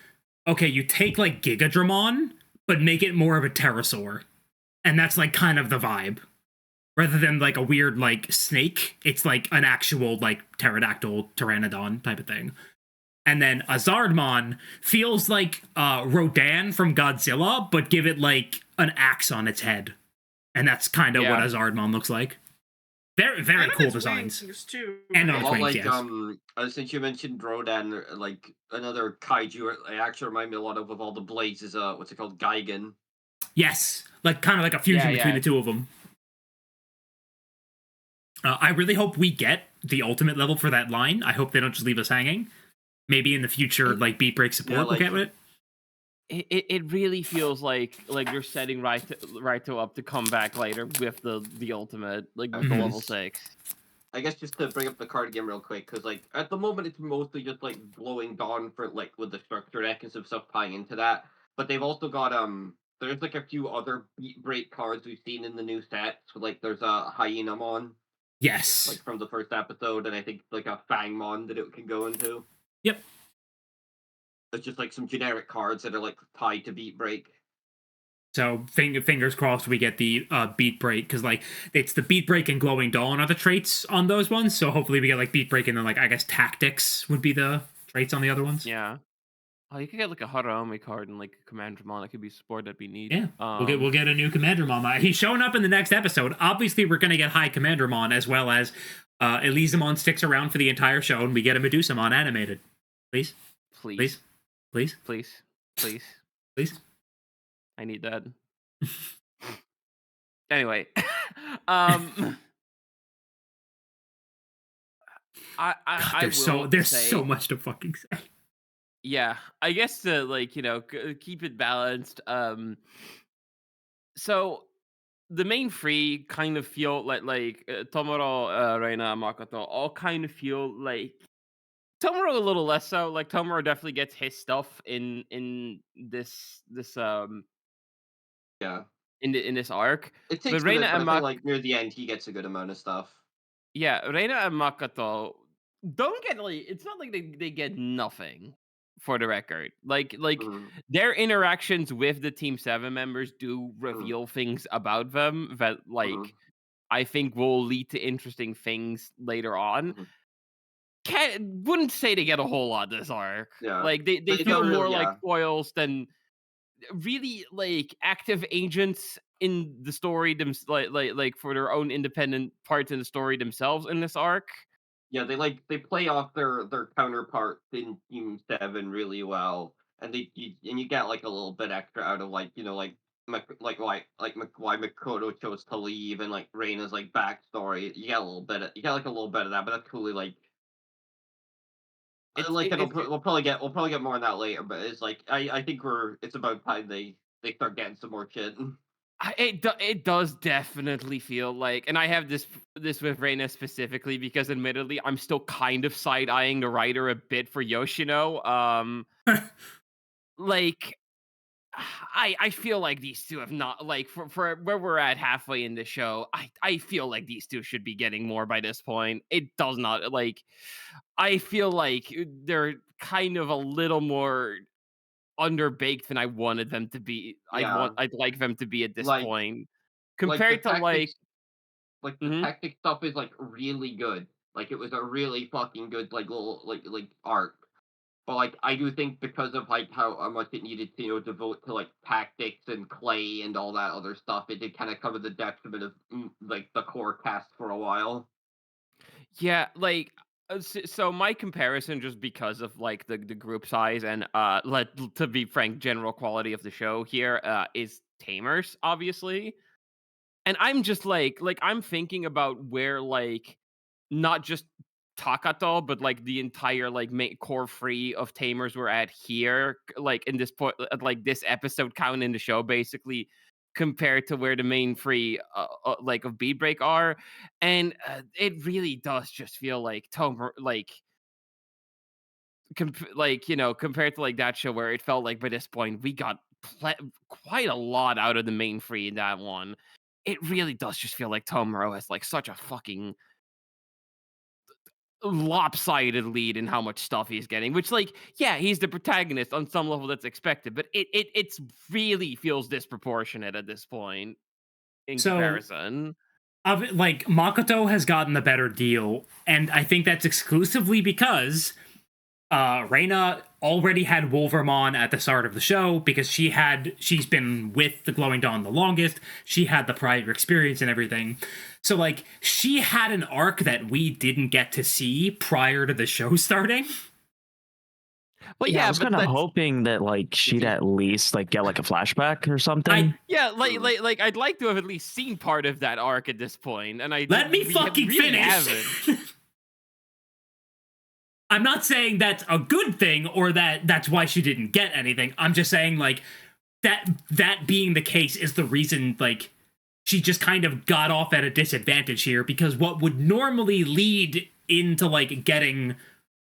okay, you take like Gigadramon, but make it more of a pterosaur. And that's like kind of the vibe. Rather than like a weird like snake, it's like an actual like pterodactyl pteranodon type of thing. And then Azardmon feels like Rodan from Godzilla, but give it like an axe on its head. And that's kind of what Azardmon looks like. Very, very And on cool its designs. wings, too. And on A its lot wings, like yes. since you mentioned Rodan, like another kaiju, it actually remind me a lot of with all the blades is what's it called, Gigan. Yes, like kind of like a fusion between the two of them. I really hope we get the ultimate level for that line. I hope they don't just leave us hanging. Maybe in the future, like Beatbreak support will get it. It really feels like they're setting Raito up to come back later with the ultimate, like with the level 6. I guess just to bring up the card game real quick, because like at the moment it's mostly just like Glowing Dawn for like with the structure deck and some stuff tying into that. But they've also got there's like a few other Beatbreak cards we've seen in the new sets. So, like there's a Hyeenamon. Yes. Like from the first episode, and I think like a Fangmon that it can go into. Yep. It's just like some generic cards that are like tied to Beatbreak. So fingers crossed we get the Beatbreak, because like it's the Beatbreak and Glowing Dawn are the traits on those ones. So hopefully we get like Beatbreak, and then like I guess Tactics would be the traits on the other ones. Yeah. Oh, you could get like a Haraomi card and like a Commandramon. That could be support that'd be neat. Yeah, we'll get a new Commandramon. He's showing up in the next episode. Obviously, we're gonna get High Commandramon, as well as Elisamon sticks around for the entire show, and we get a Medusamon animated. Please, please, please, please, please, please. I need that. Anyway, I God, there's so much to fucking say. Yeah, I guess to like keep it balanced. So the main three kind of feel like Tomoro, Reina, Makoto all kind of feel like Tomoro a little less so. Like Tomoro definitely gets his stuff in this yeah in this arc. It takes but Reina minutes, but and I feel like near the end he gets a good amount of stuff. Yeah, Reina and Makoto don't get like it's not like they get nothing. for the record. Like Mhm, their interactions with the Team 7 members do mhm, reveal things about them that mhm, like I think will lead to interesting things later on. mhm. Wouldn't say they get a whole lot this arc. Yeah. Like they They feel don't more really, like yeah. foils than really like active agents in the story like for their own independent parts in the story themselves in this arc. Yeah, they play off their counterparts in Team 7 really well, and you get, like, a little bit extra out of, like, like, why Makoto chose to leave and, like, Reina's, like, backstory. You get, like, a little bit of that, but that's coolly, It's like, it, it'll it's pro we'll probably get more on that later, but it's like, I think it's about time they start getting some more shit. it does definitely feel like, and I have this with Reina specifically because admittedly I'm still kind of side eyeing the writer a bit for Yoshino. Like I feel like these two have not like for where we're at halfway in the show. I feel like these two should be getting more by this point. It does not like. I feel like they're kind of a little more underbaked than I wanted them to be. Yeah, I'd like them to be at this like point the compared to tactics like. the Mhm. tactic stuff is, like, really good. Like, it was a really fucking good, like, little, like, arc. But, like, I do think because of, like, how much it needed to, devote to, like, tactics and clay and all that other stuff, it did kinda cover the detriment of, like, the core cast for a while. Yeah, like so my comparison just because of like the group size and to be frank general quality of the show here is Tamers obviously. And I'm just like I'm thinking about where like not just Takato but like the entire like core free of Tamers we're at here like in this point like this episode count in the show basically compared to where the main free like of Beatbreak are. And it really does just feel like Tomer like like compared to like that show where it felt like by this point we got quite a lot out of the main free in that one. It really does just feel like Tomoro has like such a fucking lopsided lead in how much stuff he's getting, which like yeah he's the protagonist on some level that's expected, but it's really feels disproportionate at this point in So comparison. of it, like Makoto has gotten the better deal, and I think that's exclusively because Reina already had Wolvermon at the start of the show because she's been with the Glowing Dawn the longest. She had the prior experience and everything. So like she had an arc that we didn't get to see prior to the show starting. But Yeah, I yeah, was but kind of that's hoping that like she'd See, at least like get like a flashback or I something. yeah, mm, like I'd like to have at least seen part of that arc at this point, and let me we fucking really finish. haven't. I'm not saying that's a good thing or that that's why she didn't get anything. I'm just saying like that being the case is the reason like she just kind of got off at a disadvantage here because what would normally lead into like getting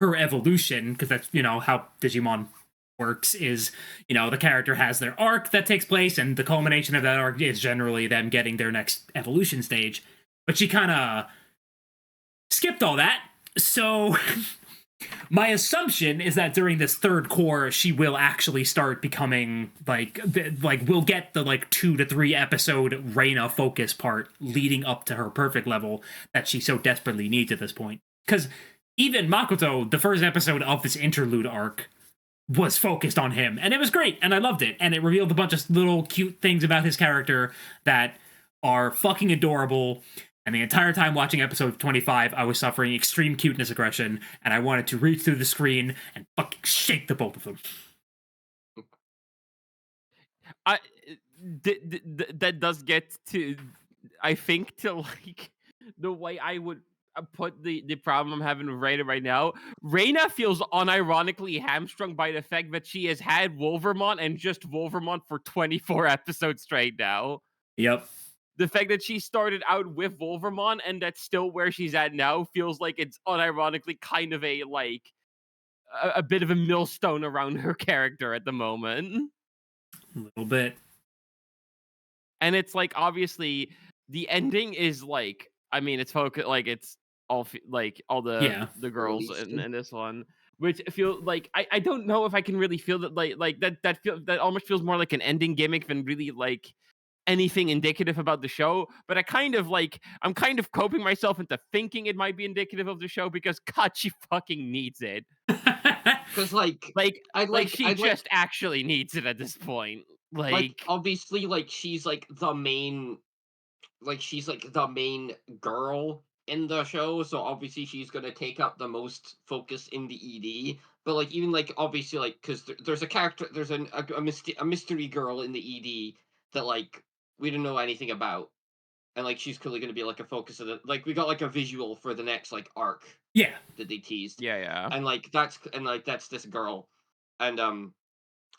her evolution because that's how Digimon works is the character has their arc that takes place and the culmination of that arc is generally them getting their next evolution stage, but she kind of skipped all that. So my assumption is that during this third core, she will actually start becoming like we'll get the like 2 to 3 episode Reina focus part leading up to her perfect level that she so desperately needs at this point. Because even Makoto, the first episode of this interlude arc, was focused on him, and it was great, and I loved it, and it revealed a bunch of little cute things about his character that are fucking adorable. And the entire time watching episode 25, I was suffering extreme cuteness aggression, and I wanted to reach through the screen and fucking shake the both of them. I that does get to I think to like the way I would put the problem I'm having with Reina right now. Reina feels unironically hamstrung by the fact that she has had Wolvermon and just Wolvermon for 24 episodes straight now. Yep. The fact that she started out with Wolvermon and that's still where she's at now feels like it's unironically kind of a like a bit of a millstone around her character at the moment. A little bit. And it's like obviously the ending is like I mean it's focused like it's all like all Yeah. the girls released. in this one. which feel like I don't know if I can really feel that like that almost feels more like an ending gimmick than really like anything indicative about the show. But I'm kind of coping myself into thinking it might be indicative of the show because God, she fucking needs it. Because like Like she I'd like just actually needs it at this point. obviously like she's like the main she's like the main girl in the show, so obviously she's gonna take up the most focus in the ED. But like even like obviously like because there's a character, there's a mystery girl in the ED that like we don't know anything about, and like she's clearly gonna be like a focus of the like we got like a visual for the next like arc Yeah. that they teased, yeah. and like that's this girl, and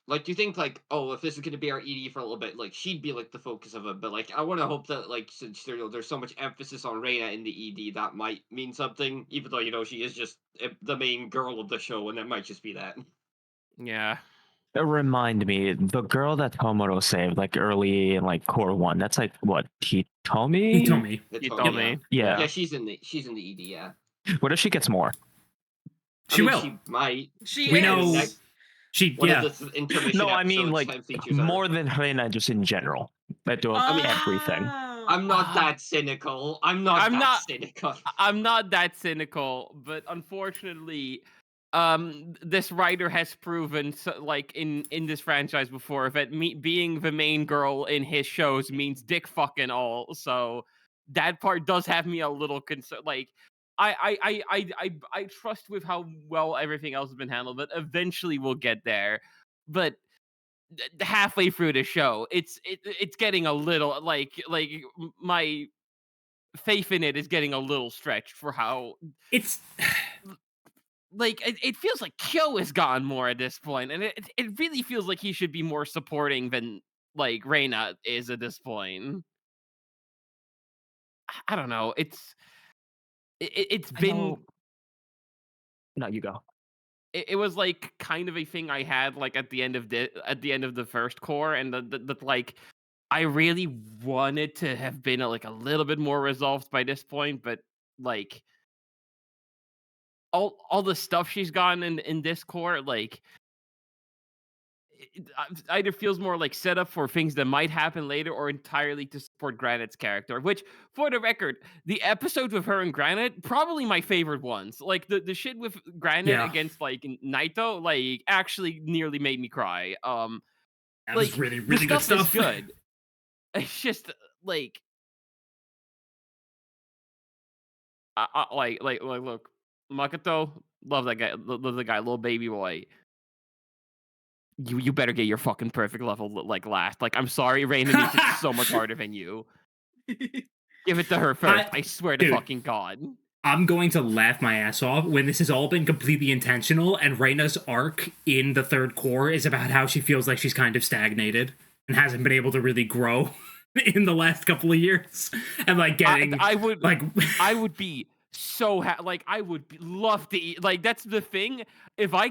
like, do you think like, oh, if this is gonna be our ED for a little bit, like she'd be like the focus of it? But like, I want to hope that like since there's so much emphasis on Reina in the ED, that might mean something. Even though she is just the main girl of the show, and that might just be that. Yeah. Remind me, the girl that Tomoro saved, like early in like core one, that's like what, Hitomi? He told me. The You Tomi, told yeah. me. Yeah. Yeah, she's in the ED. Yeah, What if she gets more? She will. She might. She We is. know she. One Yeah. of the intermission No, I mean episodes like time features her. more than Reina just in general. That do I mean, everything. I'm not that cynical. I'm not cynical. I'm not that cynical, but unfortunately, this writer has proven like in this franchise before that being the main girl in his shows means dick fucking all. So that part does have me a little concerned. Like I trust with how well everything else has been handled, but eventually we'll get there. But halfway through the show, it's getting a little like my faith in it is getting a little stretched for how It's like it feels like Kyo is gone more at this point, and it really feels like he should be more supporting than like Reina is at this point. I don't know. It's I been know- No, you go. it was like kind of a thing I had like at the end of the first core, and the like I really wanted to have been like a little bit more resolved by this point, but like all the stuff she's gotten in this core, like either feels more like setup for things that might happen later or entirely to support Granite's character, which for the record, the episodes with her and Granite, probably my favorite ones. Like the shit with Granite Yeah. against like Naito, like actually nearly made me cry. that Like was really the really good stuff is stuff. good. It's just like like look, Makoto, love that guy, love the guy, little baby boy. You better get your fucking perfect level like last. Like I'm sorry, Reina needs it so much harder than you. Give it to her first. I swear to dude. fucking God. I'm going to laugh my ass off when this has all been completely intentional and Reina's arc in the third core is about how she feels like she's kind of stagnated and hasn't been able to really grow in the last couple of years. And like getting I would like I would be so like I would love to eat, like that's the thing. If I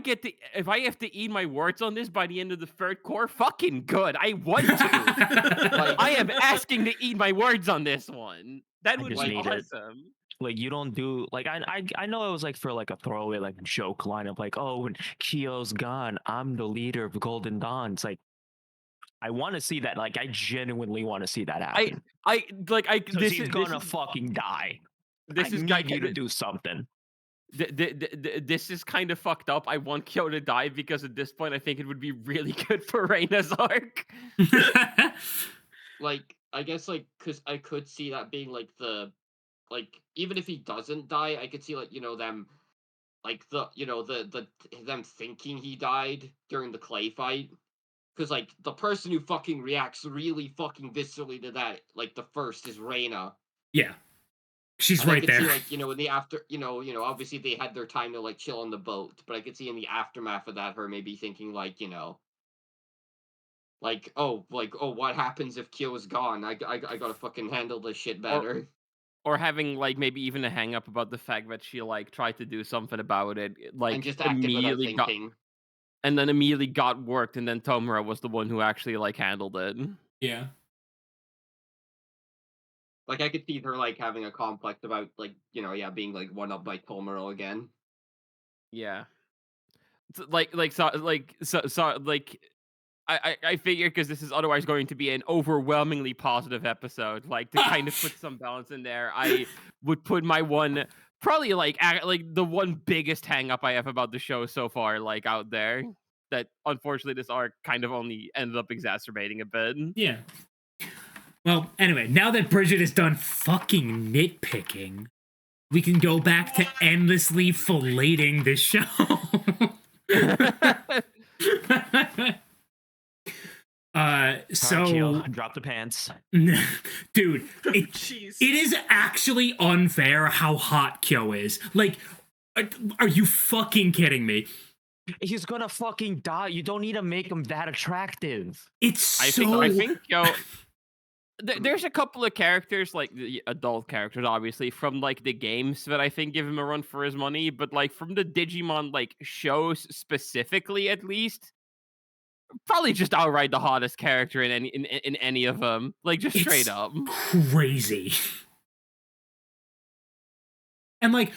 have to eat my words on this by the end of the third core, fucking good. I want to. Like I am asking to eat my words on this one. That I would just be need it. awesome. Like you don't do like I know it was like for like a throwaway like joke line of like, oh, when Kyo's gone, I'm the leader of Golden Dawn. It's like I want to see that. Like I genuinely want to see that happen. So Because he's gonna fucking die. This I is need you to do something. This is kind of fucked up. I want Kyo to die because at this point I think it would be really good for Reina's arc. Like I guess like because I could see that being like the like even if he doesn't die, I could see like them like the them thinking he died during the clay fight. Because like the person who fucking reacts really fucking viscerally to that, like the first is Reina. yeah. She's And I right could there. see like in the after obviously they had their time to like chill on the boat, but I could see in the aftermath of that her maybe thinking like like oh what happens if Kyo's gone? I gotta fucking handle this shit better. Or having like maybe even a hang up about the fact that she like tried to do something about it, like and just acted without immediately got thinking. and then immediately got worked, and then Tomura was the one who actually like handled it. Yeah. Like I could see her like having a complex about like being like one up by Tomoro again. Yeah. I figure because this is otherwise going to be an overwhelmingly positive episode, like to kind of put some balance in there, I would put my one probably like the one biggest hang up I have about the show so far, like out there. That unfortunately this arc kind of only ended up exacerbating a bit. Yeah. Well, anyway, now that Bridget is done fucking nitpicking, we can go back to endlessly filleting this show. So Kyo, drop the pants. dude, Jeez. it is actually unfair how hot Kyo is. Like, are you fucking kidding me? He's gonna fucking die. You don't need to make him that attractive. It's I think yo, there's a couple of characters, like the adult characters, obviously, from like the games that I think give him a run for his money, but like from the Digimon like shows specifically, at least, probably just outright the hottest character in any of them, like just straight It's up. crazy. And like,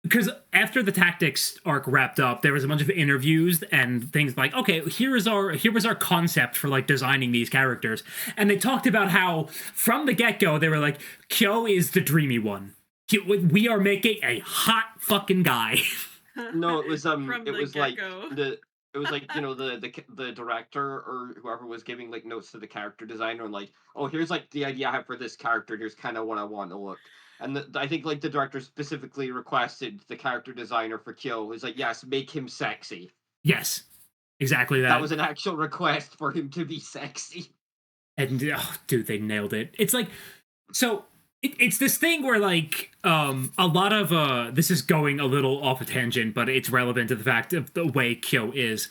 because after the tactics arc wrapped up, there was a bunch of interviews and things like, okay, here was our concept for like designing these characters, and they talked about how from the get-go they were like, Kyo is the dreamy one. We are making a hot fucking guy. No, it was From it the was like get-go. it was like, you know, the director or whoever was giving like notes to the character designer and like, oh, here's like the idea I have for this character. Here's kind of what I want to look. And I think like the director specifically requested the character designer for Kyo is like, yes, make him sexy. Yes, exactly that. That was an actual request for him to be sexy. And oh, dude, they nailed it. It's like, so it's this thing where like a lot of this is going a little off a tangent, but it's relevant to the fact of the way Kyo is.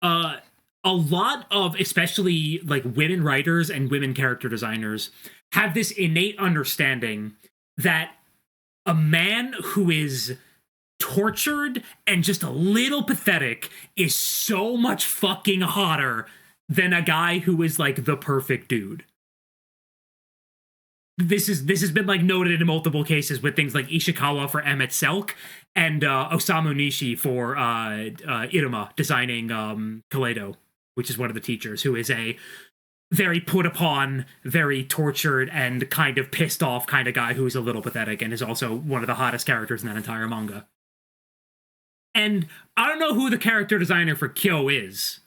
A lot of especially like women writers and women character designers have this innate understanding that a man who is tortured and just a little pathetic is so much fucking hotter than a guy who is like the perfect dude. This has been like noted in multiple cases with things like Ishikawa for Emmet Selk and Osamu Nishi for Iruma designing Kaleido, which is one of the teachers, who is a very put upon, very tortured, and kind of pissed off kind of guy who is a little pathetic and is also one of the hottest characters in that entire manga. And I don't know who the character designer for Kyo is,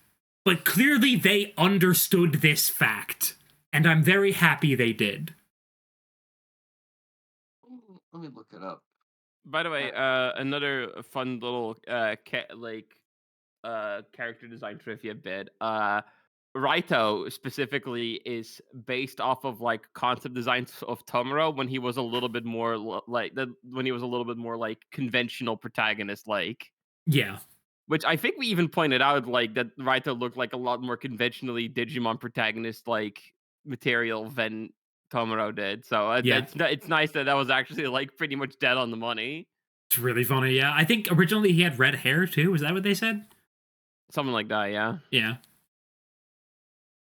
but clearly they understood this fact, and I'm very happy they did. Let me look it up. By the way, another fun little character design trivia bit. Raito specifically is based off of like concept designs of Tomura when he was a little bit more like conventional protagonist like. Yeah. Which I think we even pointed out like that Raito looked like a lot more conventionally Digimon protagonist like material than Tomura did. So Yeah. it's nice that was actually like pretty much dead on the money. It's really funny, yeah. I think originally he had red hair too. Was that what they said? Something like that, yeah. Yeah.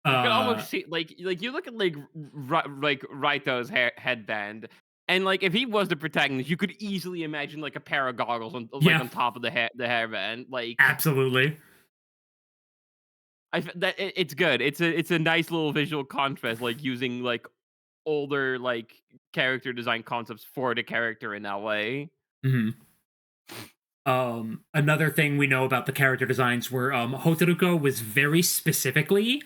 You can almost see like you look at like Raito's headband, and like if he was the protagonist, you could easily imagine like a pair of goggles on on top of the hairband. Like absolutely. It's good. It's a nice little visual contrast, like using like older like character design concepts for the character in that way. Mm-hmm. Another thing we know about the character designs were Hotaruko was very specifically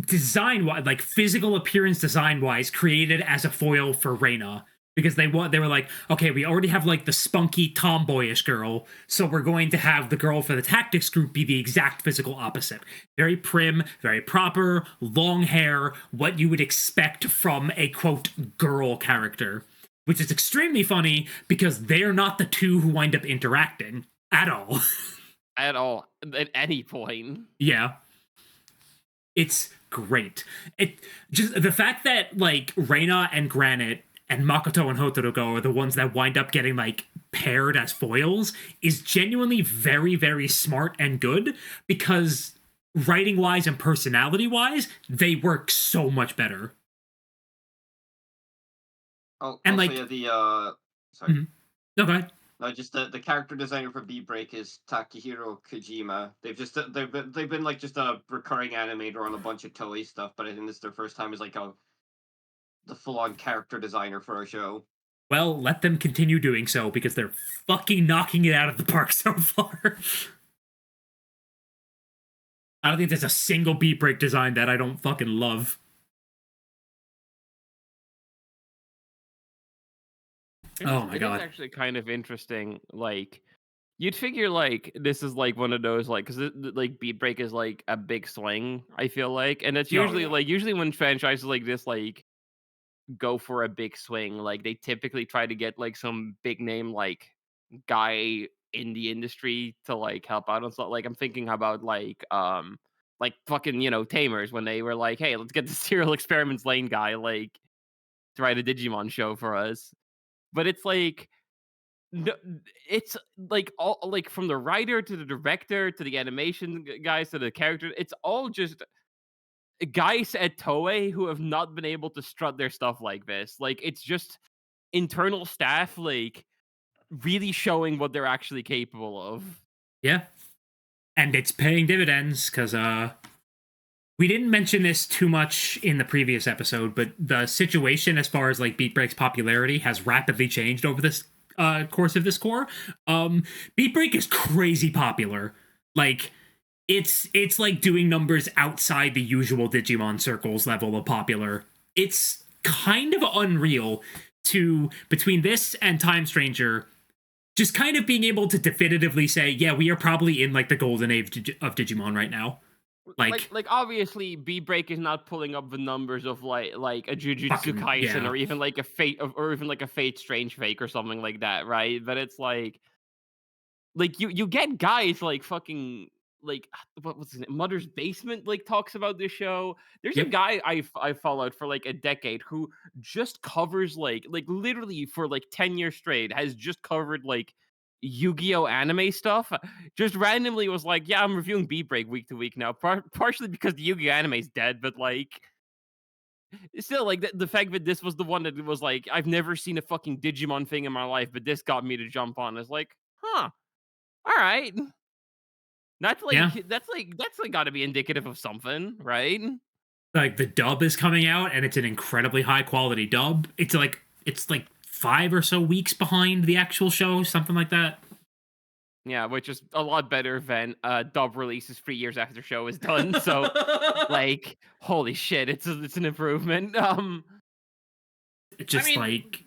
design wise, like physical appearance design wise, created as a foil for Reina, because they were like, okay, we already have like the spunky tomboyish girl, so we're going to have the girl for the tactics group be the exact physical opposite. Very prim, very proper, long hair, what you would expect from a quote girl character, which is extremely funny because they're not the two who wind up interacting at all. At all, at any point. Yeah. It's great. It just the fact that like Reina and Granite and Makoto and Hotaruko are the ones that wind up getting like paired as foils is genuinely very, very smart and good, because writing wise and personality wise, they work so much better. Oh, and also, like yeah, the sorry. No, go ahead. No, just the character designer for Beatbreak is Takahiro Kojima. They've been like just a recurring animator on a bunch of Toei stuff, but I think this is their first time as like the full on character designer for a show. Well, let them continue doing so because they're fucking knocking it out of the park so far. I don't think there's a single Beatbreak design that I don't fucking love. Oh my god. It's actually kind of interesting. Like, you'd figure like this is like one of those like because like Beatbreak is like a big swing. I feel like, and it's Oh, usually yeah. like usually when franchises like this like go for a big swing, like they typically try to get like some big name like guy in the industry to like help out on stuff. Like I'm thinking about like fucking Tamers when they were like, hey, let's get the Serial Experiments Lane guy like to write a Digimon show for us. But it's like no, it's like all like from the writer to the director to the animation guys to the character, it's all just guys at Toei who have not been able to strut their stuff like this. Like it's just internal staff like really showing what they're actually capable of. Yeah. And it's paying dividends because we didn't mention this too much in the previous episode, but the situation as far as like Beatbreak's popularity has rapidly changed over this course of this core. Beatbreak is crazy popular. Like it's like doing numbers outside the usual Digimon circles level of popular. It's kind of unreal to between this and Time Stranger just kind of being able to definitively say, yeah, we are probably in like the golden age of Digimon right now. Like obviously Beatbreak is not pulling up the numbers of like a Jujutsu Kaisen or even like a Fate Strange Fake or something like that, right? But it's like you get guys like fucking like what's his name? Mother's Basement like talks about this show. There's a guy I followed for like a decade who just covers like literally for like 10 years straight has just covered like Yu-Gi-Oh anime stuff. Just randomly was like, yeah, I'm reviewing Beatbreak week to week now. Partially because the Yu-Gi-Oh anime is dead, but like still like the fact that this was the one that was like I've never seen a fucking Digimon thing in my life, but this got me to jump on. Is like, huh. All right. That's like got to be indicative of something, right? Like the dub is coming out and it's an incredibly high quality dub. It's like 5 or so weeks behind the actual show, something like that. Yeah, which is a lot better than dub releases 3 years after show is done. So like holy shit, it's an improvement. It's just like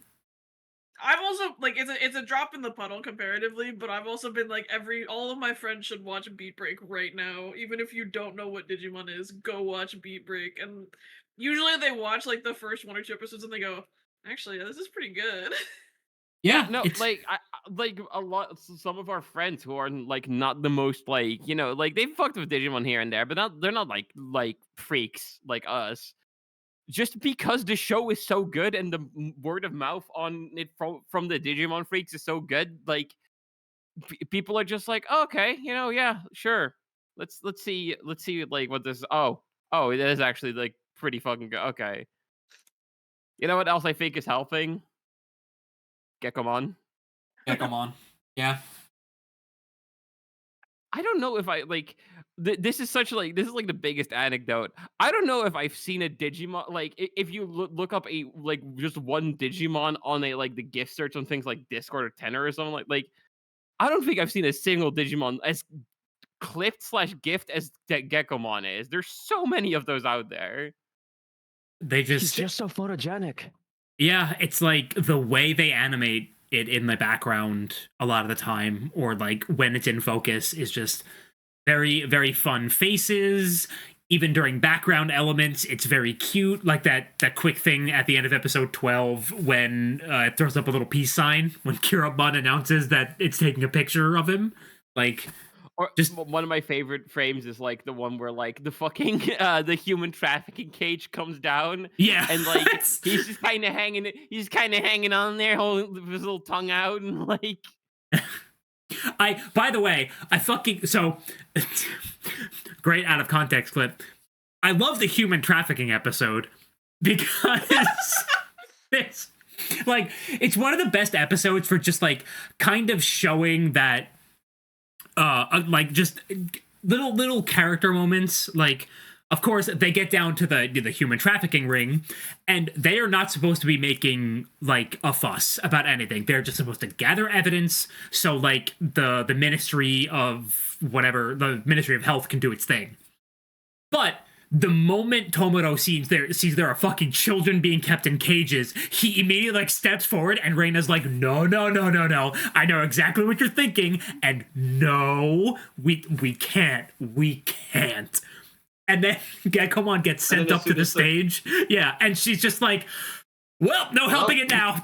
I've also like it's a drop in the puddle comparatively, but I've also been like all of my friends should watch Beatbreak right now. Even if you don't know what Digimon is, go watch Beatbreak. And usually they watch like the first 1 or 2 episodes and they go, actually, this is pretty good. yeah, no, like like a lot some of our friends who are like not the most like, like they've fucked with Digimon here and there, but they're not like freaks like us. Just because the show is so good and the word of mouth on it from the Digimon freaks is so good, like people are just like, oh, okay, yeah, sure. Let's see like what this. Oh, it is actually like pretty fucking good. Okay, you know what else I think is helping? Gekomon. Gekomon. Yeah. I don't know if I like this is such like this is like the biggest anecdote. I don't know if I've seen a Digimon like if you look up a like just one Digimon on a like the gift search on things like Discord or Tenor or something like I don't think I've seen a single Digimon as clipped / gift as Gekomon is. There's so many of those out there. He's just so photogenic. Yeah, it's like the way they animate it in the background a lot of the time, or like when it's in focus, is just very, very fun faces. Even during background elements, it's very cute. Like that quick thing at the end of episode 12 when it throws up a little peace sign when Kirabun announces that it's taking a picture of him. Like, or just one of my favorite frames is like the one where like the fucking the human trafficking cage comes down. Yeah, and like he's just kind of hanging on there, holding his little tongue out, and like. By the way, so great out of context clip. I love the human trafficking episode because Like, it's one of the best episodes for just like kind of showing that like just little character moments. Like, of course they get down to the human trafficking ring, and they are not supposed to be making like a fuss about anything. They're just supposed to gather evidence so like the ministry of whatever, the Ministry of Health, can do its thing. But the moment Tomoro sees there are fucking children being kept in cages, he immediately like steps forward, and Reina's like, no, no, no, no, no. I know exactly what you're thinking, and no, we can't. We can't. And then Gekkomon gets sent up to the stage. Yeah, and she's just like, well, no helping it now.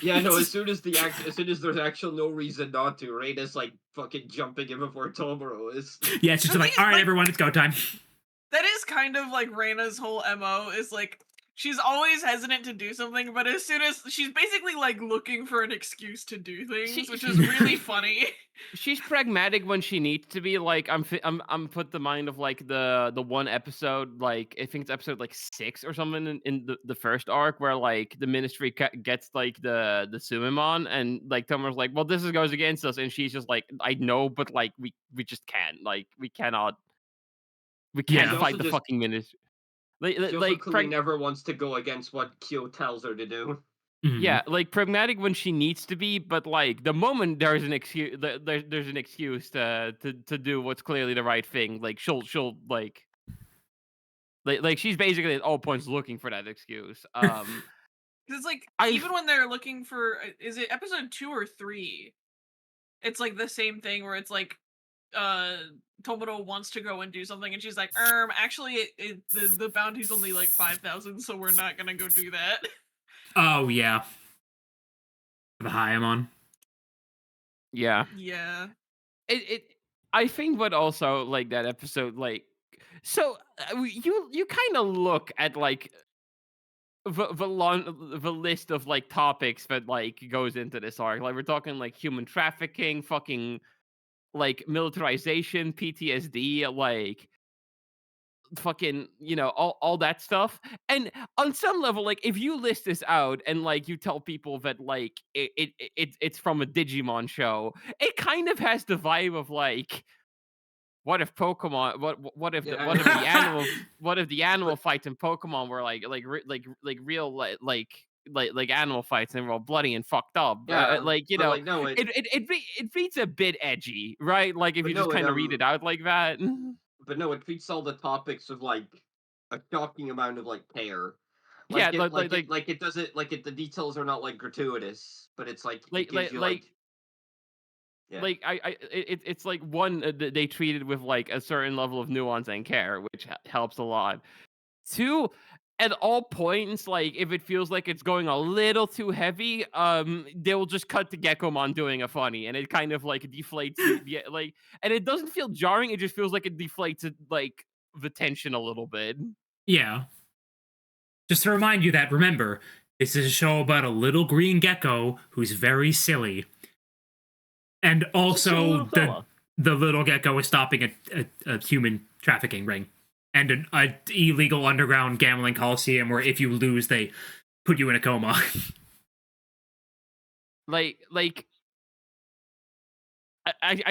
Yeah, no, as soon as there's actual no reason not to, Reina's like fucking jumping in before Tomoro is. Yeah, it's just like, all right, everyone, it's go time. That is kind of like Reina's whole MO, is like she's always hesitant to do something, but as soon as she's basically like looking for an excuse to do things, which is really funny. She's pragmatic when she needs to be. Like, I'm put the mind of like the one episode, like I think it's episode like 6 or something in the first arc, where like the ministry gets like the Sumimon, and like Tomoro's like, well, this goes against us, and she's just like, I know, but like we just can't, like we can't fight the fucking ministry. Like clearly never wants to go against what Kyo tells her to do. Yeah, like pragmatic when she needs to be, but like the moment there's an excuse, there's an excuse to do what's clearly the right thing. Like she'll like she's basically at all points looking for that excuse. Because it's like even when they're looking for, is it episode 2 or 3? It's like the same thing where it's like Tomoro wants to go and do something, and she's like, actually the bounty's only like 5,000, so we're not gonna go do that. Oh yeah, the high I'm on. Yeah. I think, but also like that episode, like, so you kind of look at like the list of like topics that like goes into this arc. Like we're talking like human trafficking, fucking like militarization, PTSD, like fucking, all that stuff. And on some level, like if you list this out and like you tell people that like it's from a Digimon show, it kind of has the vibe of like, what if Pokemon? What if the animal fights in Pokemon were like real like animal fights, and were all bloody and fucked up? Yeah, no, it feels a bit edgy, right? Like if you just kind of read it out like that. But no, it treats all the topics with like a shocking amount of like care. Yeah, it doesn't the details are not like gratuitous, but it's like it gives you like. Yeah. Like it's like one, they treated with like a certain level of nuance and care, which helps a lot. 2, at all points, like if it feels like it's going a little too heavy, they will just cut to Gekkomon doing a funny, and it kind of like deflates like, and it doesn't feel jarring. It just feels like it deflates it, like the tension a little bit. Yeah. Just to remind you that, remember, this is a show about a little green gecko who's very silly. And also, the little gecko is stopping a human trafficking ring and an illegal underground gambling coliseum where if you lose, they put you in a coma. I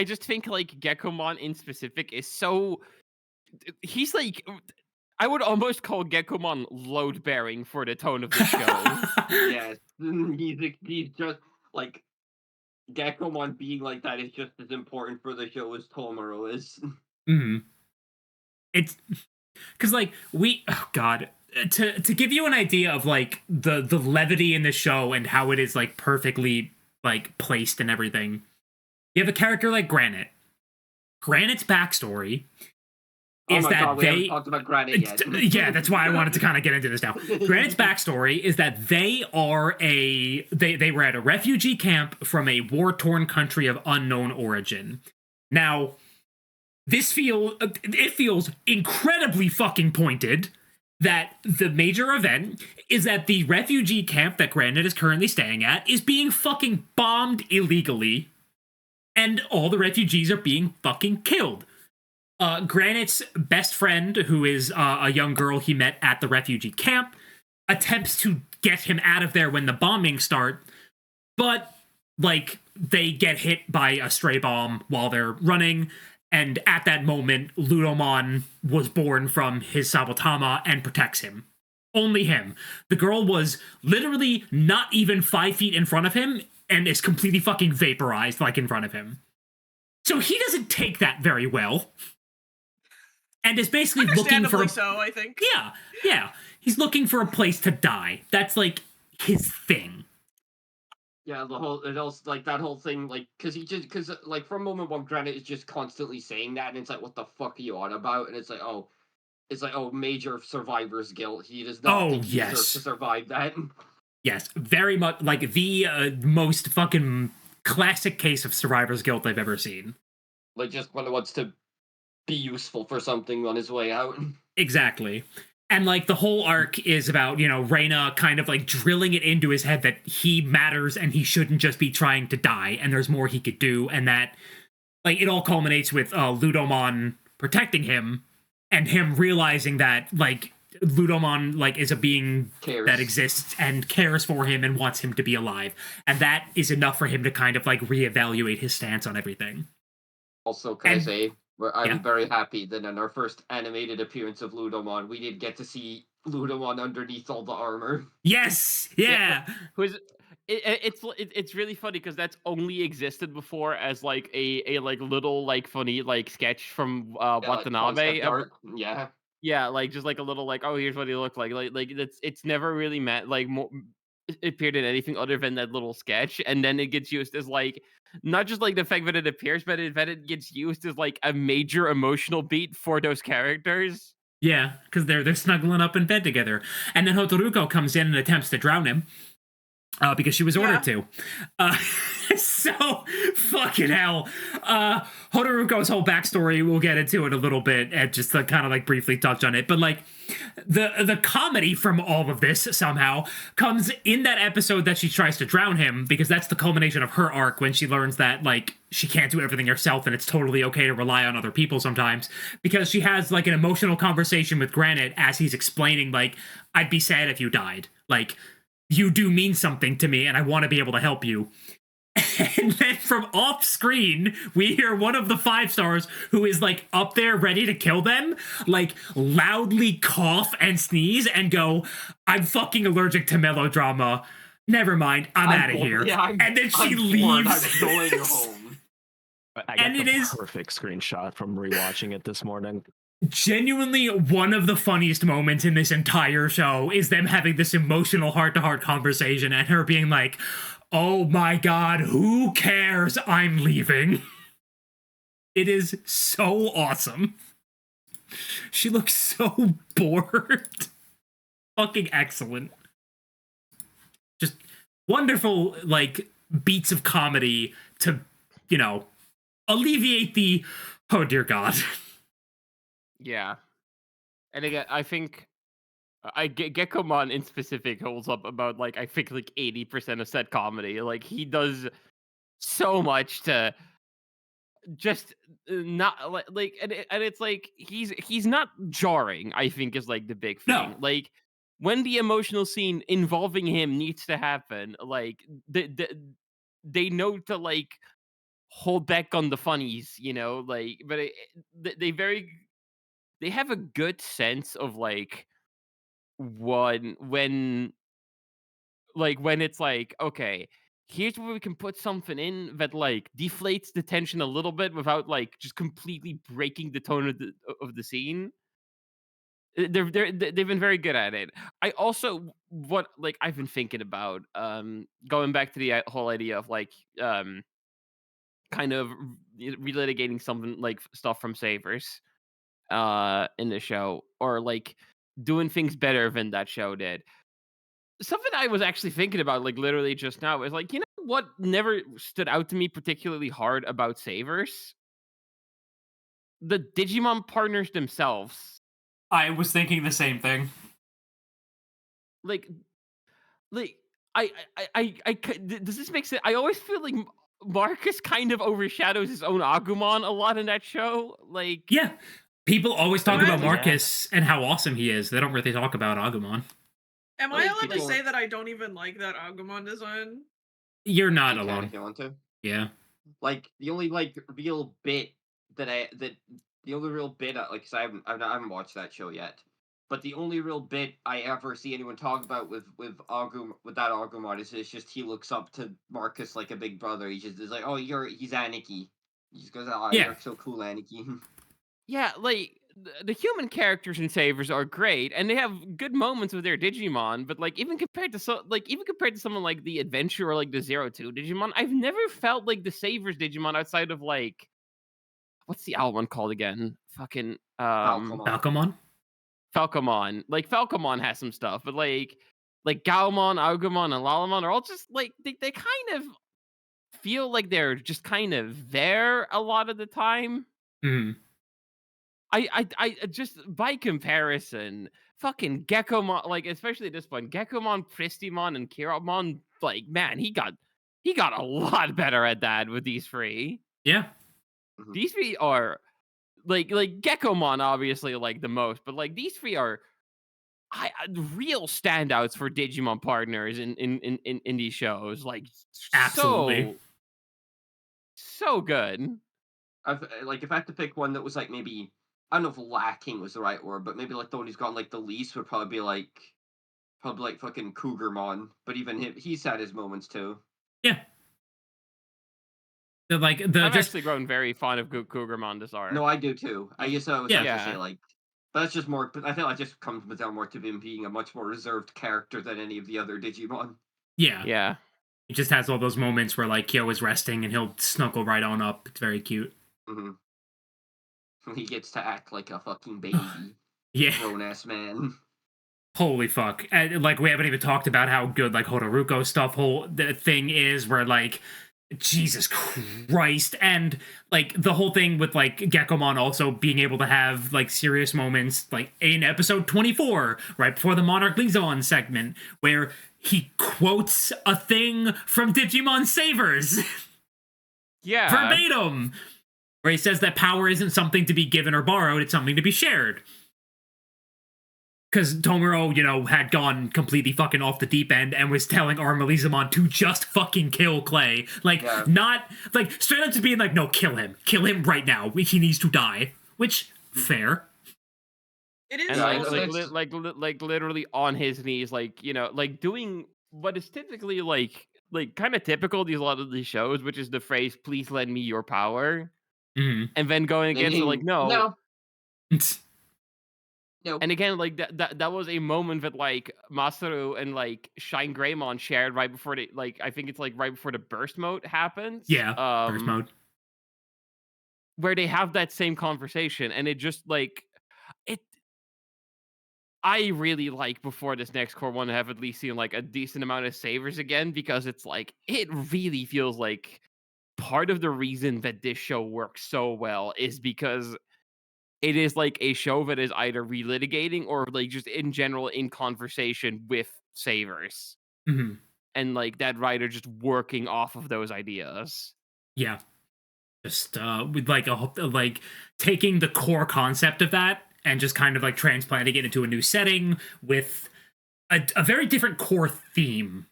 just think like Gekkomon in specific is so, he's like, I would almost call Gekkomon load bearing for the tone of the show. Yes, he's just like. Gekkomon being like that is just as important for the show as Tomoro is. It's because like to give you an idea of like the levity in the show and how it is like perfectly like placed and everything. You have a character like Granite. Granite's backstory is that we haven't talked about Granite yet. Yeah, that's why I wanted to kind of get into this now. Granite's backstory is that they are they were at a refugee camp from a war-torn country of unknown origin. Now, it feels incredibly fucking pointed that the major event is that the refugee camp that Granite is currently staying at is being fucking bombed illegally, and all the refugees are being fucking killed. Granite's best friend, who is a young girl he met at the refugee camp, attempts to get him out of there when the bombing start, but like they get hit by a stray bomb while they're running. And at that moment, Ludomon was born from his Sabatama and protects him. Only him. The girl was literally not even 5 feet in front of him and is completely fucking vaporized like in front of him. So he doesn't take that very well. And is basically looking for Understandably so, I think. Yeah. He's looking for a place to die. That's like his thing. Yeah, it also like that whole thing, like, because like for a moment when Granite is just constantly saying that, and it's like, what the fuck are you on about? And it's like, oh, major survivor's guilt. He does not think he deserves to survive that. Yes, very much like the most fucking classic case of survivor's guilt I've ever seen. Like, just when he wants to be useful for something on his way out. Exactly. And like the whole arc is about, Reina kind of like drilling it into his head that he matters and he shouldn't just be trying to die and there's more he could do, and that like it all culminates with Ludomon protecting him and him realizing that like Ludomon like is a being that exists and cares for him and wants him to be alive. And that is enough for him to kind of like reevaluate his stance on everything. Also, I say, I'm very happy that in our first animated appearance of Ludomon, we did get to see Ludomon underneath all the armor. Yes, yeah. It's really funny because that's only existed before as like a like little like funny like sketch from Watanabe. Yeah, like just like a little like, oh, here's what he looked like it's never really meant like more appeared in anything other than that little sketch, and then it gets used as like not just like the fact that it appears, but that it gets used as like a major emotional beat for those characters. Yeah, because they're snuggling up in bed together, and then Hotaruko comes in and attempts to drown him. Because she was ordered to. So, fucking hell. Hotaruko's whole backstory, we'll get into it a little bit, and just to kind of like briefly touch on it. But like, the comedy from all of this somehow comes in that episode that she tries to drown him, because that's the culmination of her arc when she learns that like she can't do everything herself and it's totally okay to rely on other people sometimes. Because she has like an emotional conversation with Granite as he's explaining like, I'd be sad if you died. Like, you do mean something to me and I want to be able to help you. And then from off screen, we hear one of the 5 stars who is like up there ready to kill them, like loudly cough and sneeze and go, I'm fucking allergic to melodrama. Never mind, I'm out of here. And then she leaves. I'm going home. I got the perfect screenshot from rewatching it this morning. Genuinely, one of the funniest moments in this entire show is them having this emotional heart-to-heart conversation and her being like, oh my god, who cares? I'm leaving. It is so awesome. She looks so bored. Fucking excellent. Just wonderful, like, beats of comedy to, alleviate the, oh dear god. Yeah. And again, I think Gekkomon in specific holds up about like I think like 80% of said comedy. Like he does so much to just not like and it's like he's not jarring, I think is like the big thing. No. Like when the emotional scene involving him needs to happen, like they know to like hold back on the funnies, like but they have a good sense of like when it's like, okay, here's where we can put something in that like deflates the tension a little bit without like just completely breaking the tone of the scene. They've been very good at it. I also what like I've been thinking about going back to the whole idea of like kind of relitigating something like stuff from Savers in the show, or like doing things better than that show did. Something I was actually thinking about like literally just now is like, what never stood out to me particularly hard about Savers? The Digimon partners themselves. I was thinking the same thing. Like I does this make sense? I always feel like Marcus kind of overshadows his own Agumon a lot in that show. Like, yeah, people always talk about Marcus and how awesome he is. They don't really talk about Agumon. Am I Like, allowed to people- say that I don't even like that Agumon design? You're not You can alone. if you want to. Yeah. Like the only real bit the only real bit like 'cause I haven't watched that show yet, but the only real bit I ever see anyone talk about with that Agumon is just he looks up to Marcus like a big brother. He just is like, oh, he's Aniki. He just goes, oh, Yeah. you're so cool, Aniki. Yeah, like the human characters in Savers are great, and they have good moments with their Digimon. But like even compared to someone like the Adventure or like the 02 Digimon, I've never felt like the Savers Digimon outside of like what's the owl one called again? Fucking Falcomon. Falcomon? Falcomon. Like Falcomon has some stuff, but like Gaomon, Agumon, and Lalamon are all just like they kind of feel like they're just kind of there a lot of the time. Mhm. I just by comparison, fucking Gekomon, like especially at this point, Gekomon, Pristimon, and Kiramon, like man, he got a lot better at that with these three. Yeah. These three are like Gekomon obviously like the most, but like these three are real standouts for Digimon partners in these shows. Like Absolutely. so good. Like if I had to pick one that was like maybe I don't know if lacking was the right word, but maybe like the one he's got like the least would probably be like fucking Cougarmon. But even he's had his moments too. Yeah. Like the I've just actually grown very fond of Cougarmon this arc. No, I do too. I guess I was Yeah. trying to say like, but that's just more. But I feel like it just comes down more to him being a much more reserved character than any of the other Digimon. yeah. Yeah. He just has all those moments where like Kyo is resting and he'll snuggle right on up. It's very cute. Mm-hmm. He gets to act like a fucking baby, Yeah. grown ass man. Holy fuck. And, like we haven't even talked about how good like Hotaruko stuff whole the thing is where like Jesus Christ. And like the whole thing with like Gekomon also being able to have like serious moments like in episode 24, right before the Monarch Lizon segment, where he quotes a thing from Digimon Savers. Yeah. Verbatim. Where he says that power isn't something to be given or borrowed, it's something to be shared. Because Tomuro, you know, had gone completely fucking off the deep end and was telling Armalizamon to just fucking kill Clay. Like, not, like, straight up just being like, no, kill him. Kill him right now. He needs to die. Which, fair. It is And Yeah, also like literally on his knees, like, you know, like doing what is typically like kind of typical of a lot of these shows, which is the phrase, please lend me your power. Mm. And then going against it, like, no. Nope. And again, like that was a moment that like Masaru and like Shine Greymon shared right before they like I think it's like right before the burst mode happens. Yeah, burst mode. Where they have that same conversation, and it just like it. I really like before this next core one to have at least seen like a decent amount of savers again, because it's like it really feels like part of the reason that this show works so well is because it is like a show that is either relitigating or like just in general in conversation with savers. Mm-hmm. And like that writer just working off of those ideas. Yeah. Just with like like taking the core concept of that and just kind of like transplanting it into a new setting with a very different core theme.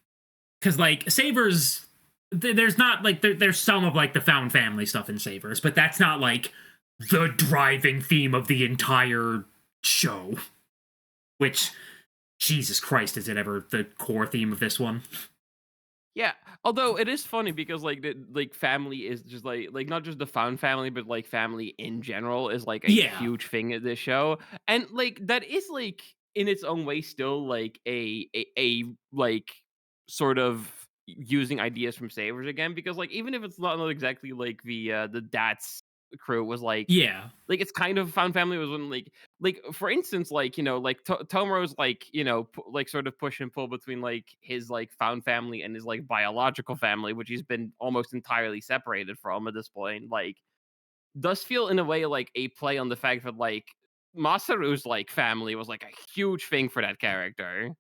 Because like Savers, there's not like there's some of like the found family stuff in Savers, but that's not like the driving theme of the entire show. Which, Jesus Christ, is it ever the core theme of this one? Yeah, although it is funny because like like family is just like not just the found family, but like family in general is like a huge thing in this show, and like that is like in its own way still like a like sort of using ideas from Savers again, because like even if it's not exactly like the Dats crew was like it's kind of found family was when like for instance like you know like Tomo's like you know like sort of push and pull between like his like found family and his like biological family, which he's been almost entirely separated from at this point, like does feel in a way like a play on the fact that like Masaru's like family was like a huge thing for that character.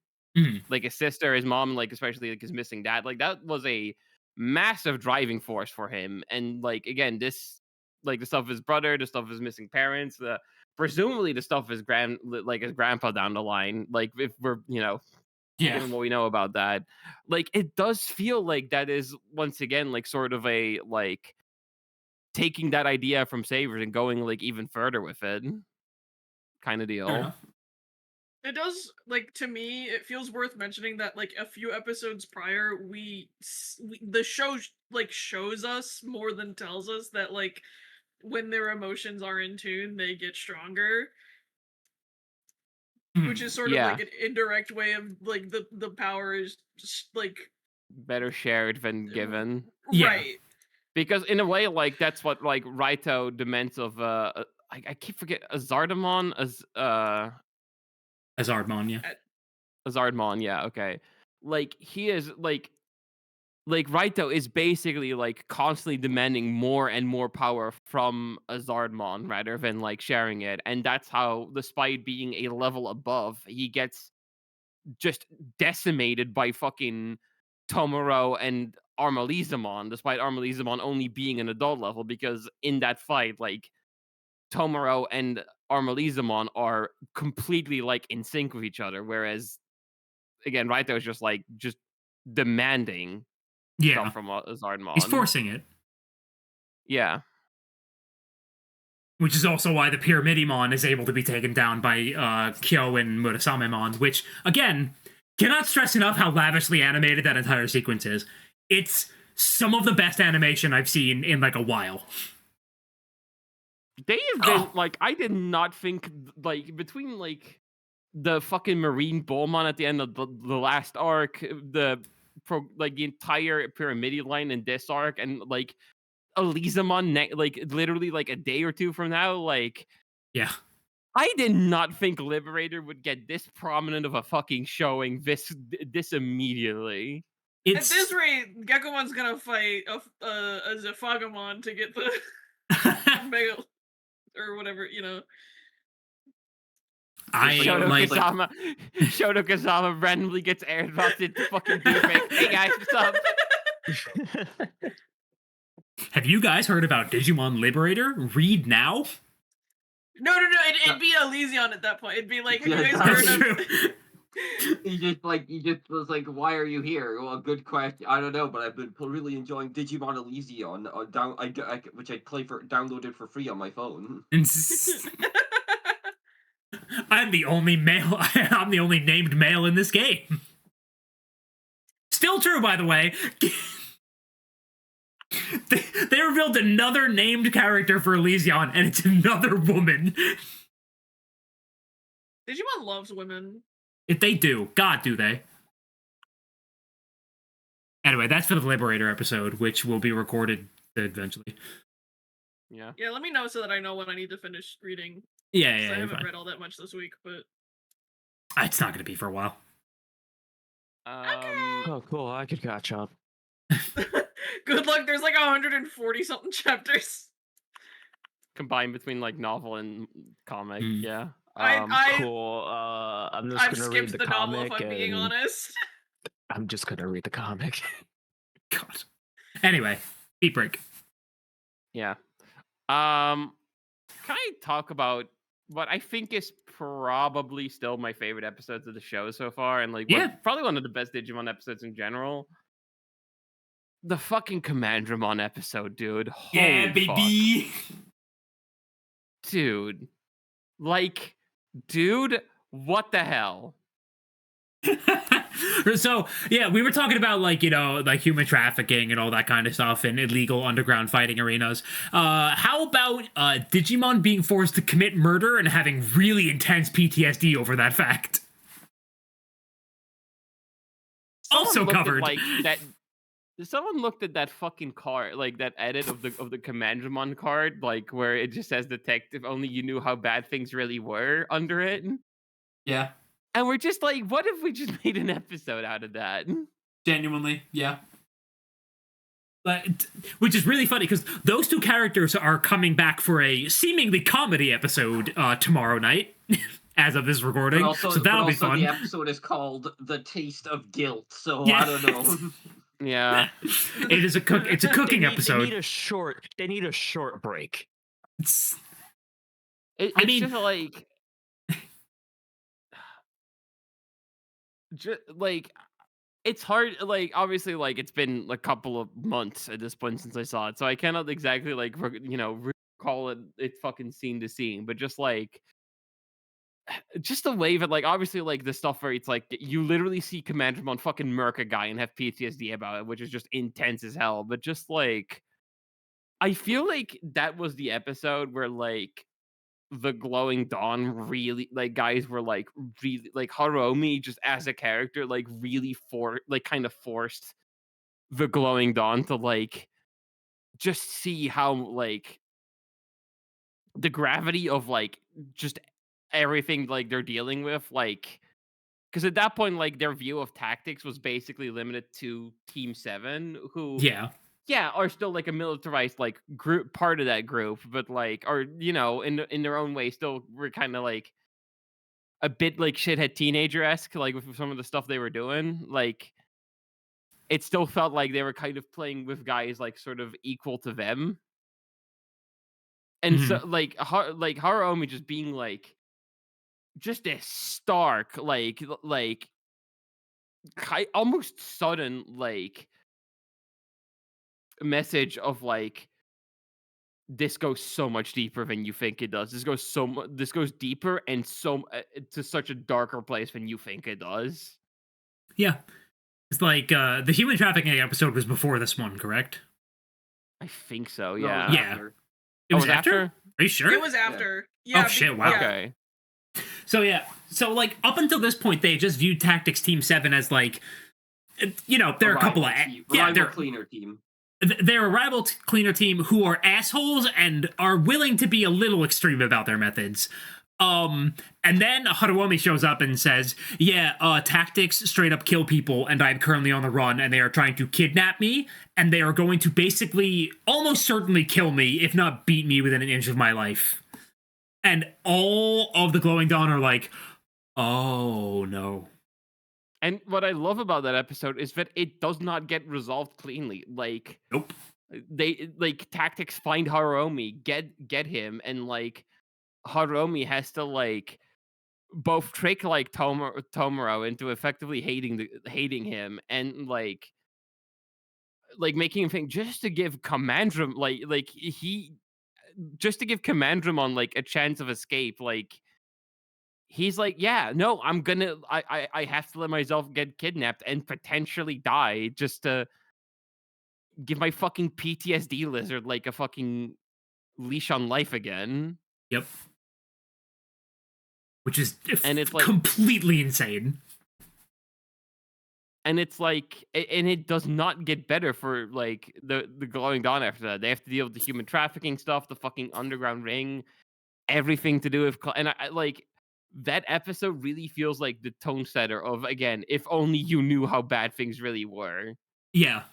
Like his sister, his mom, like especially like his missing dad, like that was a massive driving force for him. And like again, this like the stuff of his brother, the stuff of his missing parents, presumably the stuff of his his grandpa down the line. Like if we're given what we know about that. Like, it does feel like that is once again like sort of a like taking that idea from Savers and going like even further with it kind of Fair deal. enough. It does, like, to me, it feels worth mentioning that, like, a few episodes prior, the show, like, shows us more than tells us that, like, when their emotions are in tune, they get stronger. Which is sort of Yeah. like an indirect way of, like, the power is just, like... Better shared than given. Yeah. Right. Because in a way, like, that's what, like, Raito demands of, I keep forgetting, Azardamon, Azardmon, yeah. Azardmon, yeah, okay. Like, he is, like, Raito is basically, like, constantly demanding more and more power from Azardmon rather than, like, sharing it. And that's how, despite being a level above, he gets just decimated by fucking Tomoro and Armalizamon, despite Armalizamon only being an adult level, because in that fight, like, Tomoro and Armalizamon are completely, like, in sync with each other, whereas, again, Raito is just demanding Yeah. stuff from Zardmon. He's forcing it. Yeah. Which is also why the Pyramidimon is able to be taken down by Kyo and Murasamemon, which, again, cannot stress enough how lavishly animated that entire sequence is. It's some of the best animation I've seen in, like, a while. They have been, like, I did not think, like, between, like, the fucking Marine Bullmon at the end of the last arc, the entire Pyramidion line in this arc, and, like, Elizamon, like, literally, like, a day or two from now, like... Yeah. I did not think Liberator would get this prominent of a fucking showing this immediately. At this rate, Geckomon's gonna fight a Zafagamon to get the male or whatever, you know. Shoto Kazama randomly gets airdropped into fucking Beatbreak. Hey guys, what's up? Have you guys heard about Digimon Liberator? Read now? No, it'd be Elysion at that point. It'd be like, have you guys That's heard true. He just was like, why are you here? Well, good question. I don't know, but I've been really enjoying Digimon Elysion, which I downloaded for free on my phone. I'm the only male. I'm the only named male in this game. Still true, by the way. They revealed another named character for Elysion, and it's another woman. Digimon loves women. If they do, God, do they? Anyway, that's for the Liberator episode, which will be recorded eventually. Yeah. Yeah, let me know so that I know when I need to finish reading. Yeah, I haven't read all that much this week, but it's not going to be for a while. Oh, cool. I could catch up. good luck. There's like 140 something chapters combined between like novel and comic. Yeah. Cool. I'm just gonna read the novel, comic. if I'm being honest. I'm just gonna read the comic. God. Anyway, Beatbreak. Yeah. Can I talk about what I think is probably still my favorite episodes of the show so far, and like probably one of the best Digimon episodes in general? The fucking Commandramon episode, dude. Yeah, baby. Fuck. Dude. Like, dude, what the hell? So, yeah, we were talking about, like, you know, like human trafficking and all that kind of stuff in illegal underground fighting arenas. How about Digimon being forced to commit murder and having really intense PTSD over that fact? Also covered. Like that. Someone looked at that fucking card, like that edit of the Commandramon card, like where it just says "Detective." Only you knew how bad things really were under it. Yeah. And we're just like, what if we just made an episode out of that? Genuinely, yeah. But, which is really funny because those two characters are coming back for a seemingly comedy episode tomorrow night, as of this recording. Also, so that'll be fun. The episode is called "The Taste of Guilt," so I don't know. Yeah, it's a cooking episode. They need a short break. It's just like like it's hard. Like obviously, like it's been a couple of months at this point since I saw it, so I cannot exactly like recall it fucking scene to scene, but just the way that like obviously like the stuff where it's like you literally see Commandramon fucking murk a guy and have PTSD about it, which is just intense as hell. But just like I feel like that was the episode where like the Glowing Dawn really like guys were like really like Haruomi just as a character like really kind of forced the Glowing Dawn to like just see how like the gravity of like just everything like they're dealing with, like because at that point like their view of tactics was basically limited to Team 7, who Yeah. are still like a militarized like group, part of that group, but like are in their own way still were kind of like a bit like shithead teenager-esque, like with some of the stuff they were doing. Like it still felt like they were kind of playing with guys like sort of equal to them. And so Mhm. like Haruomi just being like just a stark almost sudden like message of like this goes so much deeper than you think it does. This goes deeper and to such a darker place than you think it does. Yeah. It's like the human trafficking episode was before this one, correct? I think so, No, yeah. Yeah. after. It was after? Are you sure? It was after. Yeah. Oh, shit, wow. Okay. So yeah, so like up until this point, they just viewed Tactics Team 7 as like, they're a couple of rival cleaner team. They're a rival cleaner team who are assholes and are willing to be a little extreme about their methods. And then Haruomi shows up and says, "Yeah, Tactics straight up kill people, and I'm currently on the run, and they are trying to kidnap me, and they are going to basically almost certainly kill me, if not beat me within an inch of my life." And all of the Glowing Dawn are like, "Oh no." And what I love about that episode is that it does not get resolved cleanly. Like, Nope. They like Tactics find Haruomi, get him, and like Haruomi has to like both trick like Tomoro into effectively hating him, and like making him think just to give Commandrum just to give Commandramon like a chance of escape. Like he's like, yeah, no, I have to let myself get kidnapped and potentially die just to give my fucking PTSD lizard like a fucking leash on life again. Yep. Which is And it's like completely insane. And it's like, and it does not get better for like the Glowing Dawn after that. They have to deal with the human trafficking stuff, the fucking underground ring, everything to do with, and I like that episode really feels like the tone setter of, again, if only you knew how bad things really were. Yeah.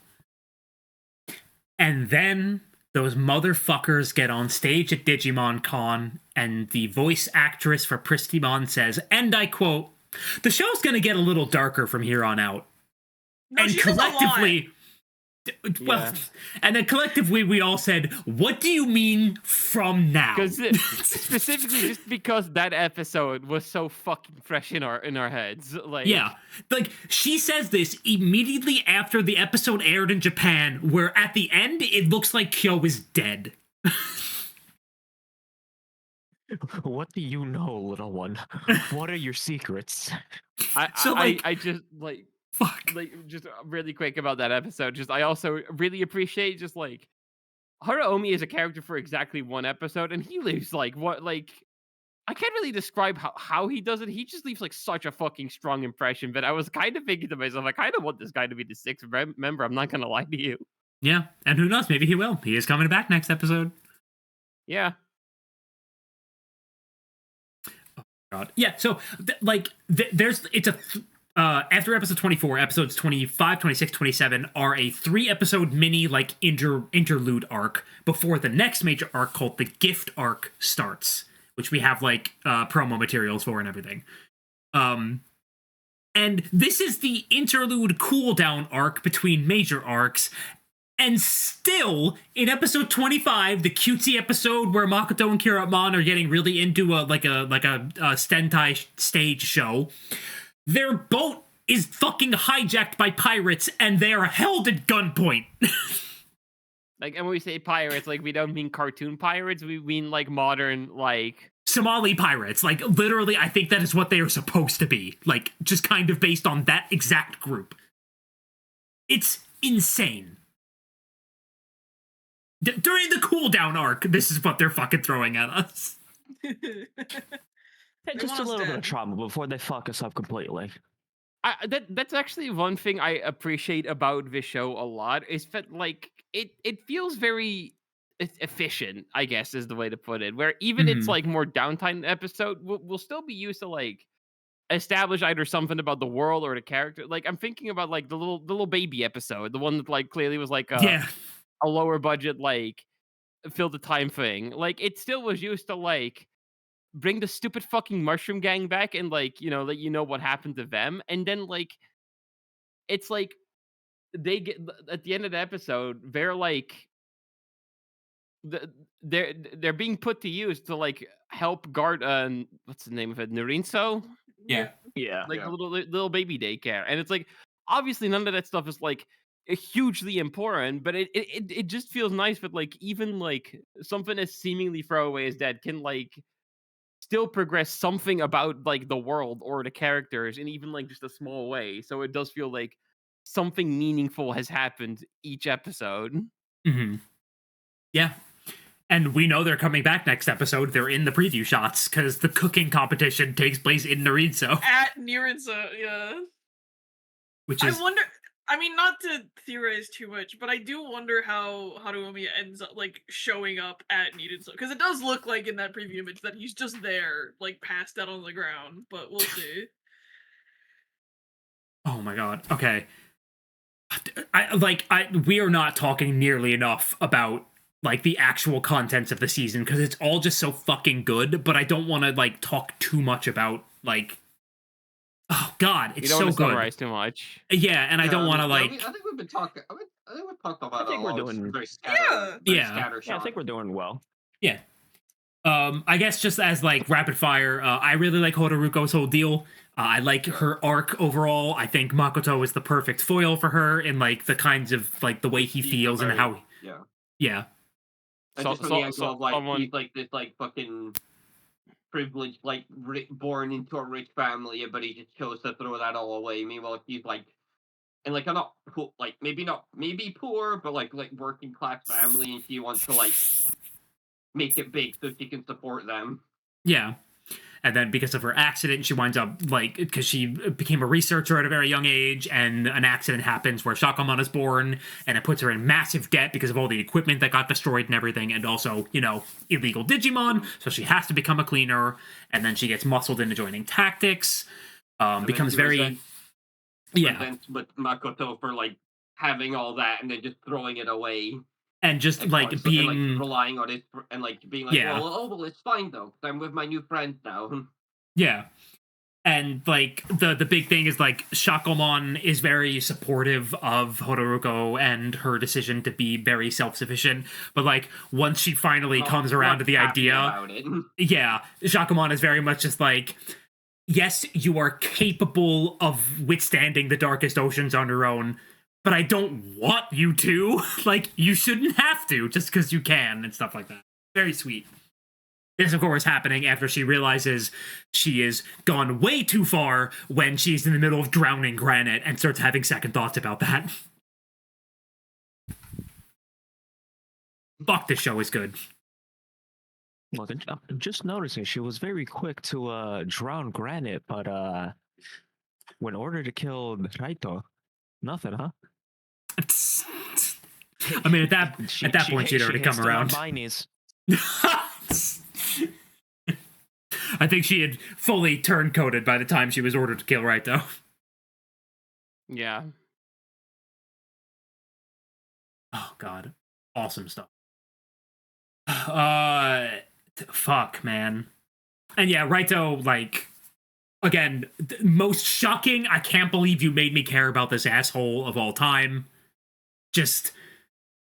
And then those motherfuckers get on stage at Digimon Con, and the voice actress for Pristimon says, and I quote, "The show's gonna get a little darker from here on out." No, And she says a lot. collectively, well, Yeah. and then collectively we all said, "What do you mean from now?" Because specifically just because that episode was so fucking fresh in our heads. Like, Yeah, like she says this immediately after the episode aired in Japan, where at the end it looks like Kyo is dead. What do you know, little one? What are your secrets? I just like. Fuck. Like, just really quick about that episode. Just, I also really appreciate just like Haruomi is a character for exactly one episode, and he leaves like what, like, I can't really describe how he does it. He just leaves like such a fucking strong impression. But I was kind of thinking to myself, I kind of want this guy to be the sixth member. I'm not gonna lie to you. Yeah, and who knows? Maybe he will. He is coming back next episode. Yeah. God. Yeah. So it's a. After episode 24, episodes 25, 26, 27 are a 3-episode mini like interlude arc before the next major arc called the Gift arc starts, which we have like promo materials for and everything. And this is the interlude cooldown arc between major arcs. And still, in episode 25, the cutesy episode where Makoto and Kiramon are getting really into a Stentai stage show, their boat is fucking hijacked by pirates and they are held at gunpoint. Like, and when we say pirates, like, we don't mean cartoon pirates. We mean like modern, like Somali pirates. Like, literally, I think that is what they are supposed to be. Like, just kind of based on that exact group. It's insane. During the cooldown arc, this is what they're fucking throwing at us. Just a want us little bit of dead. trauma before they fuck us up completely. that's actually one thing I appreciate about this show a lot is that like it feels very efficient, I guess is the way to put it. Where even it's Mhm. like more downtime episode, we'll still be used to like establish either something about the world or the character. Like I'm thinking about like the little baby episode, the one that like clearly was like Yeah. a lower budget like fill the time thing. Like it still was used to like bring the stupid fucking mushroom gang back and like let you know what happened to them, and then like it's like they get at the end of the episode they're like they're being put to use to like help guard what's the name of it, Narinso, Yeah. Yeah. like Yeah. the little baby daycare, and it's like obviously none of that stuff is like hugely important, but it just feels nice that like even like something as seemingly throwaway as that can like still progress something about like the world or the characters in even like just a small way. So it does feel like something meaningful has happened each episode. Mm-hmm. Yeah. And we know they're coming back next episode. They're in the preview shots because the cooking competition takes place in Narinso, At Nirinsa, yeah. which is I wonder. I mean, not to theorize too much, but I do wonder how Haruomi ends up like showing up at Nirinsa, because it does look like in that preview image that he's just there, like passed out on the ground. But we'll see. oh my god. Okay. We are not talking nearly enough about like the actual contents of the season because it's all just so fucking good, but I don't want to like talk too much about like oh god, You it's don't so want to good. summarize too much. Yeah, and I don't want to I like think we've been talking. I think we've talked about I think it we're a lot. doing- Very Yeah. Yeah. Yeah, I think we're doing well. yeah. I guess just as like rapid fire, I really like Hotaruko's whole deal. I like her arc overall. I think Makoto is the perfect foil for her in like the kinds of like the way he feels and how Yeah. yeah. And So- just from so- the angle so of like someone- he's like this like fucking privileged, like born into a rich family, but he just chose to throw that all away. Meanwhile, he's like, and like I'm not like maybe poor, but like working class family, and she wants to like make it big so she can support them. Yeah. And then because of her accident, she winds up like because she became a researcher at a very young age, and an accident happens where Shakamon is born, and it puts her in massive debt because of all the equipment that got destroyed and everything, and also illegal Digimon. So she has to become a cleaner, and then she gets muscled into joining tactics. And Becomes then she very yeah, resents with Makoto for like having all that and then just throwing it away. and just And like constantly, being and, like, relying on it and like being like, Yeah. well, it's fine though, 'cause I'm with my new friends now. yeah. And like the big thing is like Shakomon is very supportive of Hotaruko and her decision to be very self-sufficient. But like once she finally comes around to the Happy idea, about it. yeah, Shakomon is very much just like, yes, you are capable of withstanding the darkest oceans on your own, but I don't want you to. Like you shouldn't have to just because you can and stuff like that. Very sweet. This, of course, happening after she realizes she has gone way too far when she's in the middle of drowning Granite and starts having second thoughts about that. Fuck, this show is good. Well, I'm just noticing she was very quick to drown Granite, but when ordered to kill Raito, nothing, huh? I mean, at that point, she'd already hits come them on around. binies. I think she had fully turncoated by the time she was ordered to kill Raito. Yeah. Oh god, awesome stuff. Fuck, man. And yeah, Raito, like, again, most shocking. I can't believe you made me care about this asshole of all time. Just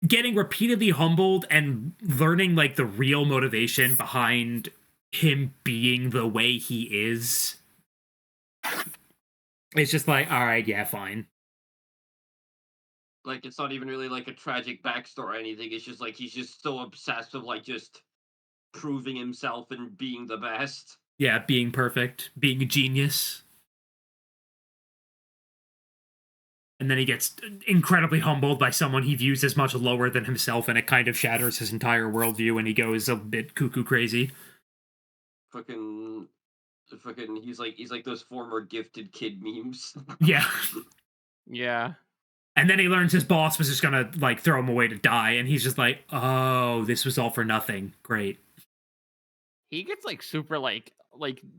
getting repeatedly humbled and learning like the real motivation behind him being the way he is. It's just like, all right, yeah, fine. Like, it's not even really like a tragic backstory or anything. It's just like he's just so obsessed with like just proving himself and being the best. Yeah, being perfect, being a genius. And then he gets incredibly humbled by someone he views as much lower than himself, and it kind of shatters his entire worldview, and he goes a bit cuckoo crazy. Fucking he's like those former gifted kid memes. Yeah. Yeah. And then he learns his boss was just gonna like throw him away to die, and he's just like, "Oh, this was all for nothing. Great." He gets like super like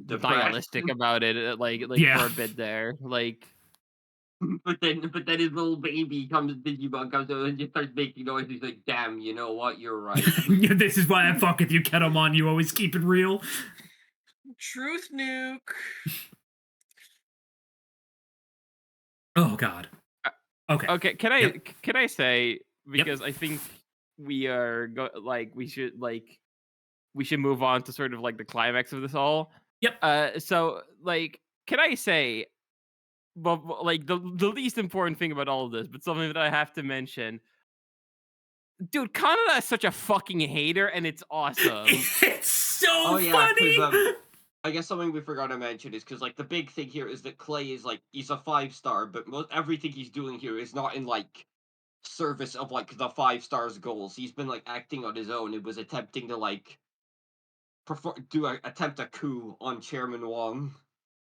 Depressed. nihilistic about it, Yeah. for a bit there. Like, but then his little baby Digimon comes over and just starts making noise. He's like, "Damn, you know what? You're right." This is why I fuck with you, Ketomon. You always keep it real. Truth nuke. Oh God. Okay. okay, can I Yep. can I say, because I think we are we should move on to sort of like the climax of this all. Yep. So like, can I say, but like the least important thing about all of this, but something that I have to mention, dude, Kanada is such a fucking hater, and it's awesome. It's so Oh yeah, funny. because I guess something we forgot to mention is because like the big thing here is that Clay is like he's a 5-star, but everything he's doing here is not in like service of like the 5 stars goals. He's been like acting on his own. It was attempting to like attempt a coup on Chairman Wong.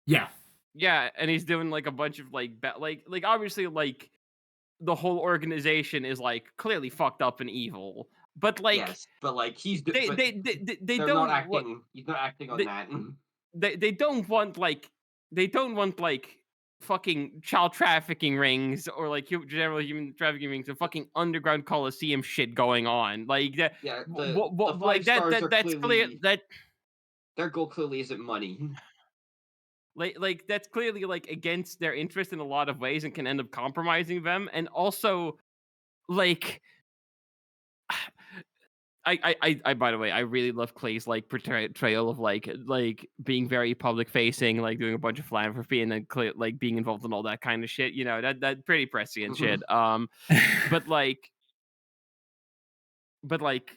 Yeah. Yeah, and he's doing like a bunch of like like obviously like the whole organization is like clearly fucked up and evil, but like Yes, but like they they're don't not acting. He's not acting on they, that. they don't want like fucking child trafficking rings or like general human trafficking rings and fucking underground coliseum shit going on like that. Yeah, the Like 5 stars are that's clear clearly that their goal clearly isn't money. like that's clearly like against their interest in a lot of ways and can end up compromising them. And also like I by the way, I really love Clay's like portrayal of like being very public facing, like doing a bunch of philanthropy and then like being involved in all that kind of shit. You know, that pretty prescient shit. But like but like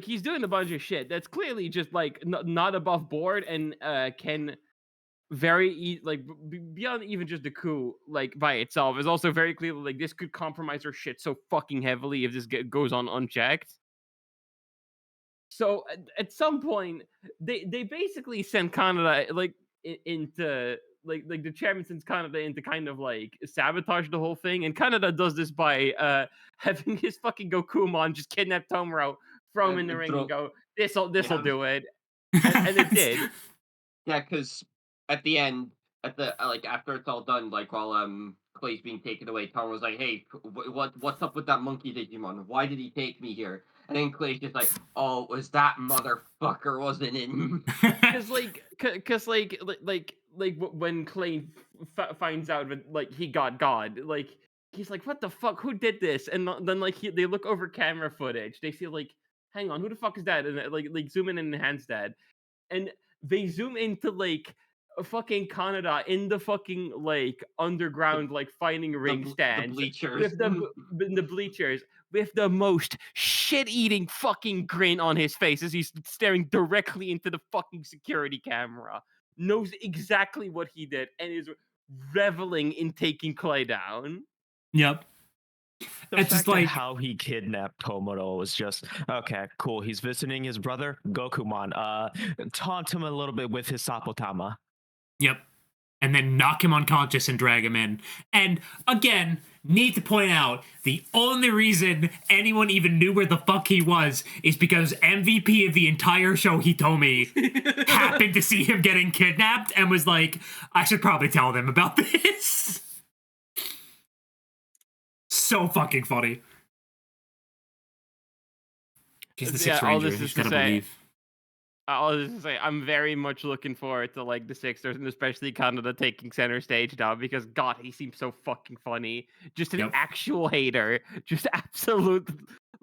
he's doing a bunch of shit that's clearly just like not above board and can like beyond even just the coup like by itself is also very clearly like this could compromise our shit so fucking heavily if this goes on unchecked. So at some point, they basically send Canada like into like the chairman sends Canada into kind of like sabotage the whole thing, and Canada does this by having his fucking Gokumon just kidnap Tomura, throw him in the ring, and go, this'll do it, and it did. Yeah, because at the end, at the like after it's all done, like while Clay's being taken away, Tom was like, "Hey, what's up with that monkey Digimon? Why did he take me here?" And then Clay's just like, "Oh, it was that motherfucker, wasn't it?" When Clay finds out that like he got God, like he's like, "What the fuck? Who did this?" And then like they look over camera footage, they see like, "Hang on, who the fuck is that?" And like zoom in and enhance that, and they zoom into like a fucking Canada in the fucking like underground like fighting ring stands the bleachers with the bleachers with the most shit-eating fucking grin on his face as he's staring directly into the fucking security camera, knows exactly what he did and is reveling in taking Clay down. Yep. The It's just fact that like how he kidnapped Tomoro was just okay, cool. He's visiting his brother, Gokumon. Taunt him a little bit with his Sapotama. Yep. And then knock him unconscious and drag him in. And again, need to point out the only reason anyone even knew where the fuck he was is because MVP of the entire show, Hitomi, happened to see him getting kidnapped and was like, I should probably tell them about this. So fucking funny. He's the Sixth Ranger. You just gotta believe. I'll just say I'm very much looking forward to like the Sixers and especially Canada taking center stage now because God, he seems so fucking funny. Just an actual hater, just absolute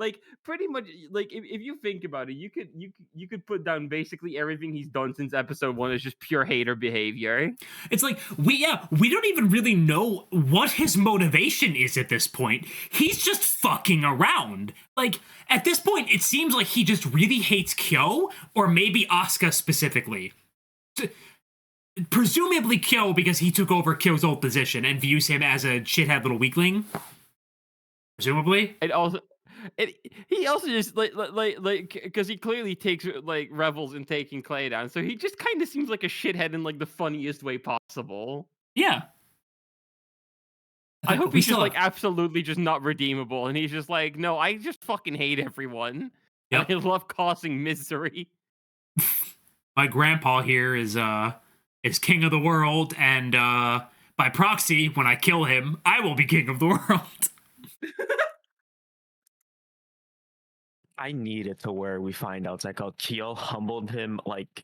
like pretty much like if you think about it, you could put down basically everything he's done since episode 1 as just pure hater behavior. It's like we don't even really know what his motivation is at this point. He's just fucking around. Like at this point, it seems like he just really hates Kyo, or maybe Asuka specifically. Presumably Kyo, because he took over Kyo's old position and views him as a shithead little weakling. Presumably. And also, he also just like because he clearly takes like revels in taking Clay down, so he just kind of seems like a shithead in like the funniest way possible. Yeah. I hope he's just like absolutely just not redeemable, and he's just like, no, I just fucking hate everyone. Yep. And I love causing misery. My grandpa here is king of the world, and by proxy, when I kill him, I will be king of the world. I need it to where we find out it's like, oh, Kyo humbled him, like,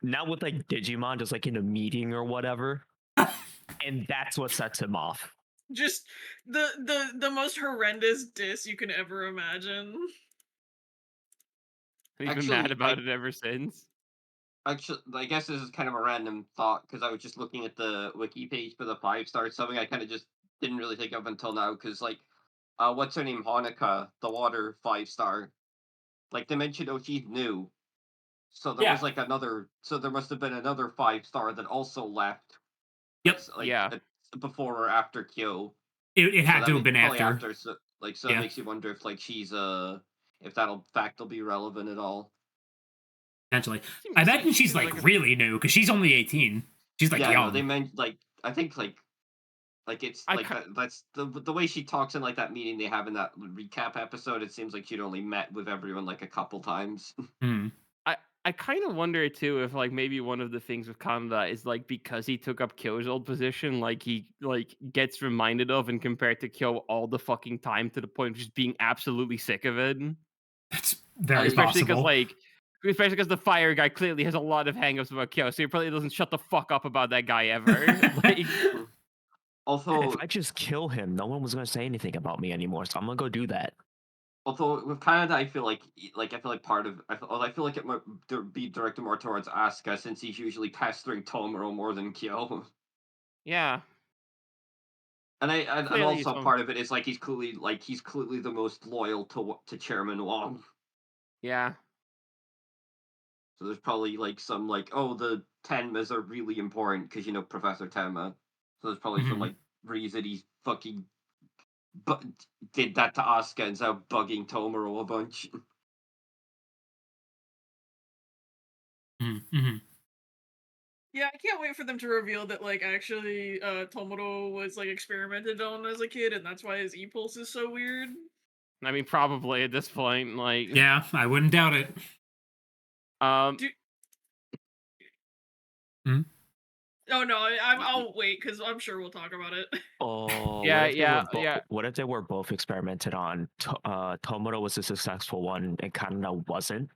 not with like Digimon, just like in a meeting or whatever. And that's what sets him off. Just the most horrendous diss you can ever imagine. He's been mad about it ever since. Actually, I guess this is kind of a random thought because I was just looking at the wiki page for the 5-star, something I kind of just didn't really think of until now. Because like, what's her name, Hanukkah, the water 5-star, like they mentioned, oh, she's new, so there was like another, so there must have been another 5-star that also left. Yep. Like, before or after Kyo. It had to have been after. So it makes you wonder if like she's if that'll fact will be relevant at all. Potentially. I imagine she's like really new because she's only 18. She's like young. No, they meant like I think like it's like that's the way she talks in like that meeting they have in that recap episode. It seems like she'd only met with everyone like a couple times. I kind of wonder too if like maybe one of the things with Kaneda is like because he took up Kyo's old position, like he like gets reminded of and compared to Kyo all the fucking time to the point of just being absolutely sick of it. That's very possible. Especially because the fire guy clearly has a lot of hangups about Kyo, so he probably doesn't shut the fuck up about that guy ever. Like, although if I just kill him, no one was gonna say anything about me anymore, so I'm gonna go do that. Although with Canada, I feel like part of I feel like it might be directed more towards Asuka since he's usually pestering Tomoro more than Kyo. Yeah. And also part of it is like he's clearly the most loyal to Chairman Wong. Yeah. So there's probably like some like, oh, the Tenmas are really important because Professor Tenma. So there's probably some like reason he's fucking did that to Asuka instead of bugging Tomoro a bunch. Mm-hmm. Yeah, I can't wait for them to reveal that like actually Tomoro was like experimented on as a kid and that's why his e-pulse is so weird. I mean, probably at this point, like, yeah, I wouldn't doubt it. Oh no, I'll wait because I'm sure we'll talk about it. Oh, yeah. What if they were both experimented on? Tomoro was a successful one, and Kaneda wasn't,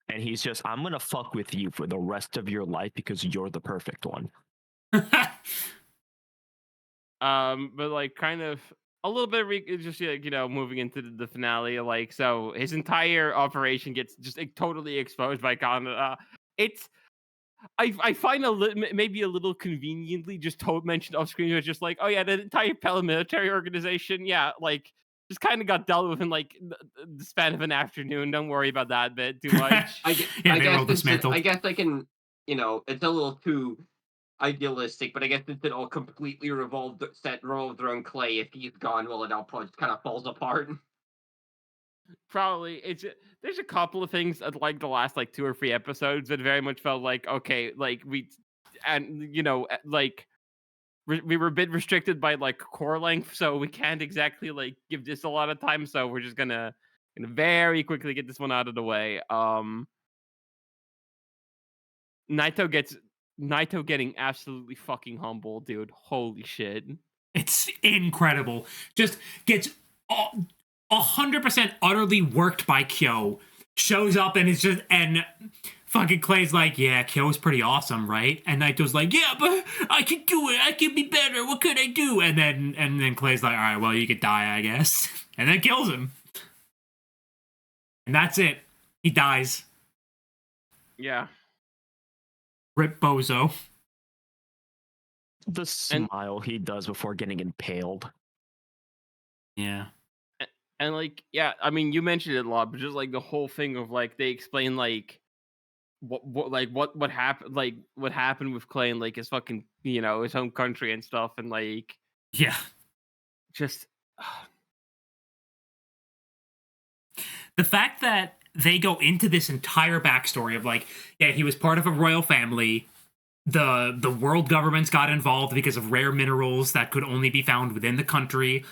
and he's just, I'm gonna fuck with you for the rest of your life because you're the perfect one. But like, kind of a little bit just like, moving into the finale, like, so his entire operation gets just like, totally exposed by Kaneda. I find maybe a little conveniently just mentioned off screen. It's just like, oh yeah, the entire paramilitary organization, like just kind of got dealt with in like the span of an afternoon. Don't worry about that bit too much. I guess I can, it's a little too idealistic, but I guess since it all completely revolved around Clay, if he's gone, well, it all probably just kind of falls apart. Probably there's a couple of things at like the last like 2 or 3 episodes that very much felt like, okay, like we were a bit restricted by like core length, so we can't exactly like give this a lot of time, so we're just gonna very quickly get this one out of the way. Naito getting absolutely fucking humble, dude. Holy shit. It's incredible. Just gets 100% utterly worked by Kyo. Shows up and it's just, and fucking Clay's like, yeah, Kyo's pretty awesome, right? And Naito's like, yeah, but I can do it. I can be better. What could I do? And then Clay's like, all right, well, you could die, I guess. And then kills him. And that's it. He dies. Yeah. Rip Bozo. The smile he does before getting impaled. Yeah. And like, yeah, I mean, you mentioned it a lot, but just like the whole thing of like they explain like what happened, like what happened with Clay and like his fucking, you know, his home country and stuff, and like Yeah. just The fact that they go into this entire backstory of like, yeah, he was part of a royal family. The world governments got involved because of rare minerals that could only be found within the country.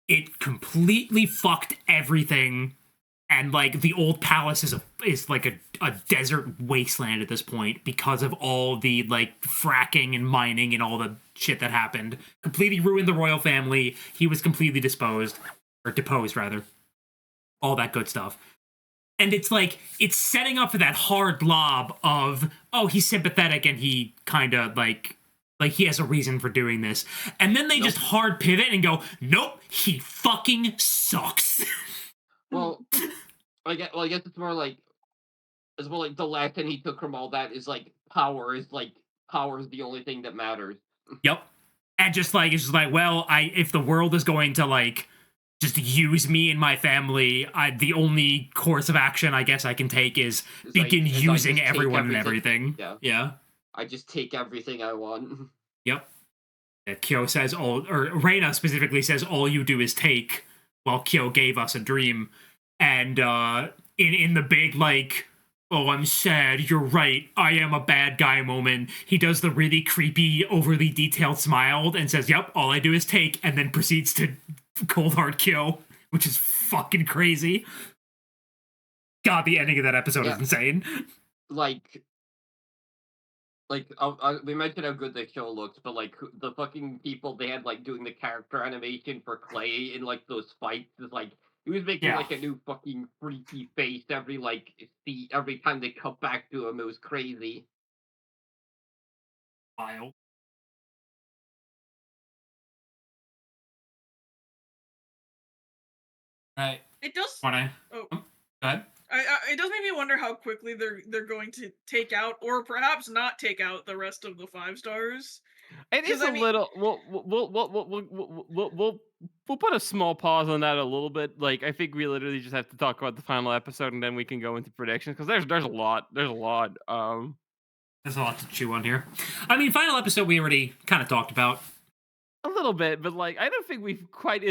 It completely fucked everything. And like the old palace is like a desert wasteland at this point because of all the like fracking and mining and all the shit that happened. Completely ruined the royal family. He was completely deposed rather. All that good stuff. And it's like it's setting up for that hard lob of, oh, he's sympathetic and he kind of like he has a reason for doing this. And then they just hard pivot and go, nope, he fucking sucks. Well, I guess it's more like the lesson he took from all that is like power is the only thing that matters. Yep. And just like it's just like, well, if the world is going to like just use me and my family, the only course of action I guess I can take is begin using everyone and everything. Yeah. I just take everything I want. Yep. Kyo says Reina specifically says all you do is take, while Kyo gave us a dream. And in the big like, oh, I'm sad, you're right, I am a bad guy moment, he does the really creepy, overly detailed smile and says, yep, all I do is take, and then proceeds to cold hard kill, which is fucking crazy. God, the ending of that episode is insane. We mentioned how good the show looks, but like the fucking people they had like doing the character animation for Clay in like those fights is like he was making like a new fucking freaky face every time they cut back to him. It was crazy. Wild. Right. It does. Go ahead. It does make me wonder how quickly they're going to take out, or perhaps not take out, the rest of the 5 stars. It is little. We'll put a small pause on that a little bit. Like I think we literally just have to talk about the final episode, and then we can go into predictions because there's a lot. There's a lot. There's a lot to chew on here. I mean, final episode we already kind of talked about. A little bit, but like I don't think we've quite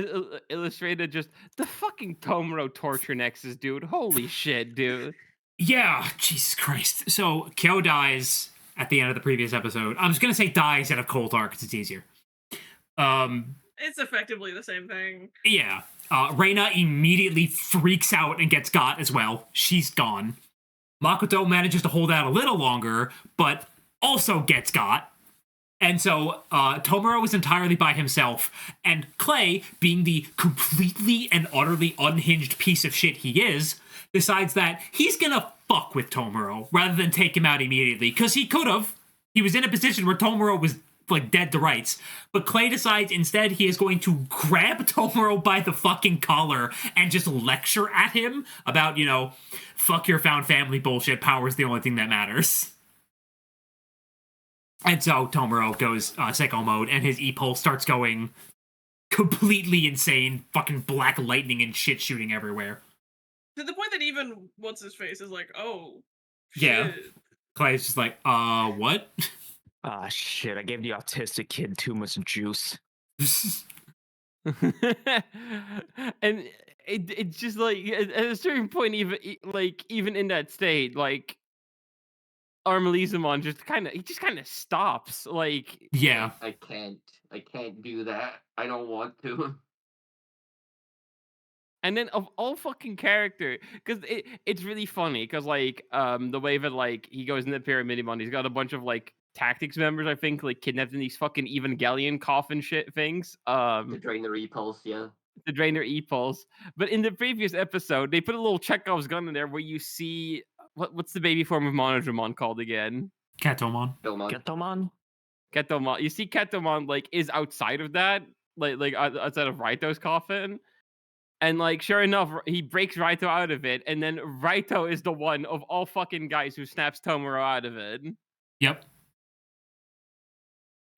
illustrated just the fucking Tomoro torture nexus, dude. Holy shit, dude. Yeah, Jesus Christ. So Kyo dies at the end of the previous episode. I was gonna say dies out of cold heart because it's easier. It's effectively the same thing. Yeah. Reina immediately freaks out and gets got as well. She's gone. Makoto manages to hold out a little longer, but also gets got. And so Tomoro is entirely by himself, and Clay, being the completely and utterly unhinged piece of shit he is, decides that he's gonna fuck with Tomoro rather than take him out immediately, because he could have. He was in a position where Tomoro was like dead to rights, but Clay decides instead he is going to grab Tomoro by the fucking collar and just lecture at him about, you know, fuck your found family bullshit, power's the only thing that matters. And so Tomoro goes sicko mode, and his E-pulse starts going completely insane, fucking black lightning and shit shooting everywhere. To the point that even what's-his-face is like, oh, shit. Yeah. Clay's just like, what? Ah, shit, I gave the autistic kid too much juice. And it's just like, at a certain point, even in that state, like, Armelizamon just kind of stops. Like, yeah, I can't do that. I don't want to. And then of all fucking character, because it's really funny, because like the way that like he goes in the Pyramidimon, he's got a bunch of like tactics members, I think, like kidnapped in these fucking Evangelion coffin shit things. To drain their E-pulse, yeah. To drain their E-pulse. But in the previous episode, they put a little Chekhov's gun in there where you see what's the baby form of Monodramon called again? Ketomon. Ketomon? You see Ketomon like is outside of that, like outside of Raito's coffin. And like, sure enough, he breaks Raito out of it, and then Raito is the one of all fucking guys who snaps Tomura out of it. Yep.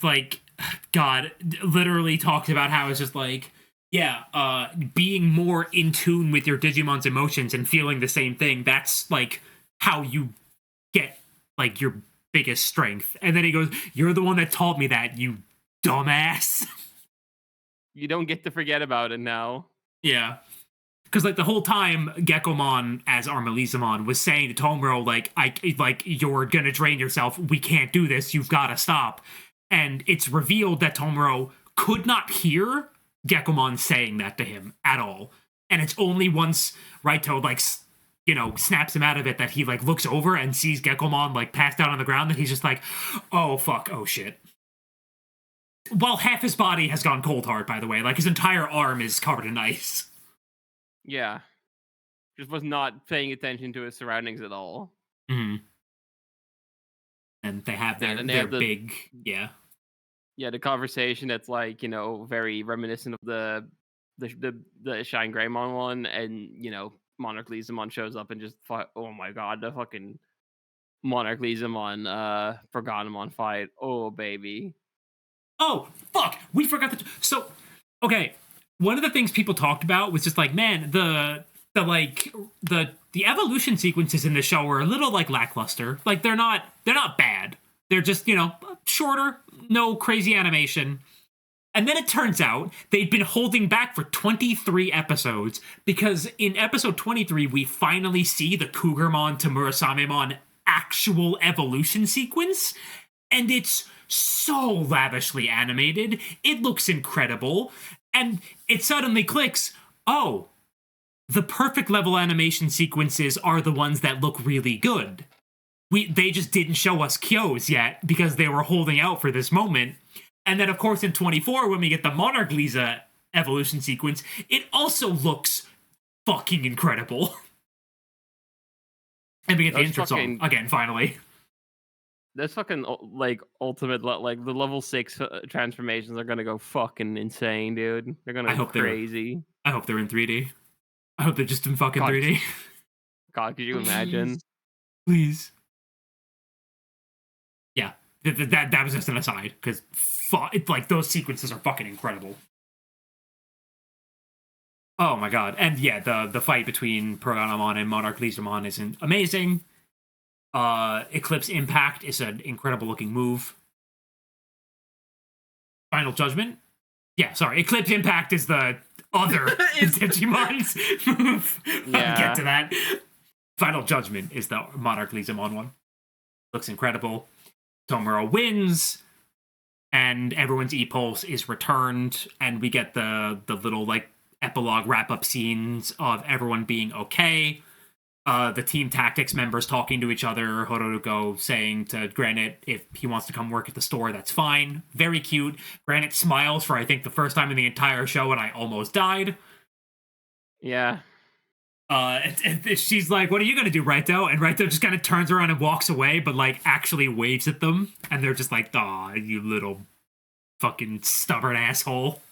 Like, God literally talks about how it's just like, yeah, being more in tune with your Digimon's emotions and feeling the same thing, that's like how you get like your biggest strength. And then he goes, "You're the one that taught me that, you dumbass." You don't get to forget about it now. Yeah. Because like the whole time, Gekkomon as Armalizamon was saying to Tomura, like you're gonna drain yourself. We can't do this. You've got to stop. And it's revealed that Tomura could not hear Gekkomon saying that to him at all. And it's only once Raito like snaps him out of it that he like looks over and sees Gekkomon like passed out on the ground that he's just like, oh fuck, oh shit. Well, half his body has gone cold hard, by the way. Like his entire arm is covered in ice. Yeah. Just was not paying attention to his surroundings at all. Mm-hmm. And they have their, and they their have the, big, yeah. Yeah, the conversation that's like, very reminiscent of the Shine Greymon one, and Monarch Lizamon shows up and just oh my god, the fucking Monarch Lizamon Proganamon fight. Oh baby. Oh, fuck! We forgot that. So, okay, one of the things people talked about was just like, man, the evolution sequences in the show are a little like lackluster. Like they're not bad. They're just shorter, no crazy animation. And then it turns out they'd been holding back for 23 episodes because in episode 23 we finally see the Cougarmon to Murasamemon actual evolution sequence, and it's so lavishly animated. It looks incredible, and it suddenly clicks. Oh, the perfect level animation sequences are the ones that look really good. They just didn't show us Kyo's yet because they were holding out for this moment. And then, of course, in 24, when we get the Monarch Lisa evolution sequence, it also looks fucking incredible. And we get the intro song again, finally. Those fucking like ultimate like the level 6 transformations are gonna go fucking insane, dude. They're gonna go crazy. I hope they're in 3D. I hope they're just in fucking 3D. God, could you imagine? Please. Yeah, that was just an aside because like those sequences are fucking incredible. Oh my god, and yeah, the fight between Proganamon and Monarch Lizamon isn't amazing. Eclipse Impact is an incredible looking move. Final Judgment? Yeah, sorry. Eclipse Impact is the other Digimon's move. Yeah. I'll get to that. Final Judgment is the Monarch Lizamon one. Looks incredible. Tomura wins, and everyone's E-Pulse is returned, and we get the little like epilogue wrap-up scenes of everyone being okay. The Team Tactics members talking to each other, Hororuko saying to Granite if he wants to come work at the store, that's fine. Very cute. Granite smiles for, I think, the first time in the entire show, and I almost died. Yeah. And she's like, what are you going to do, Raito? And Raito just kind of turns around and walks away, but, like, actually waves at them. And they're just like, aw, you little fucking stubborn asshole.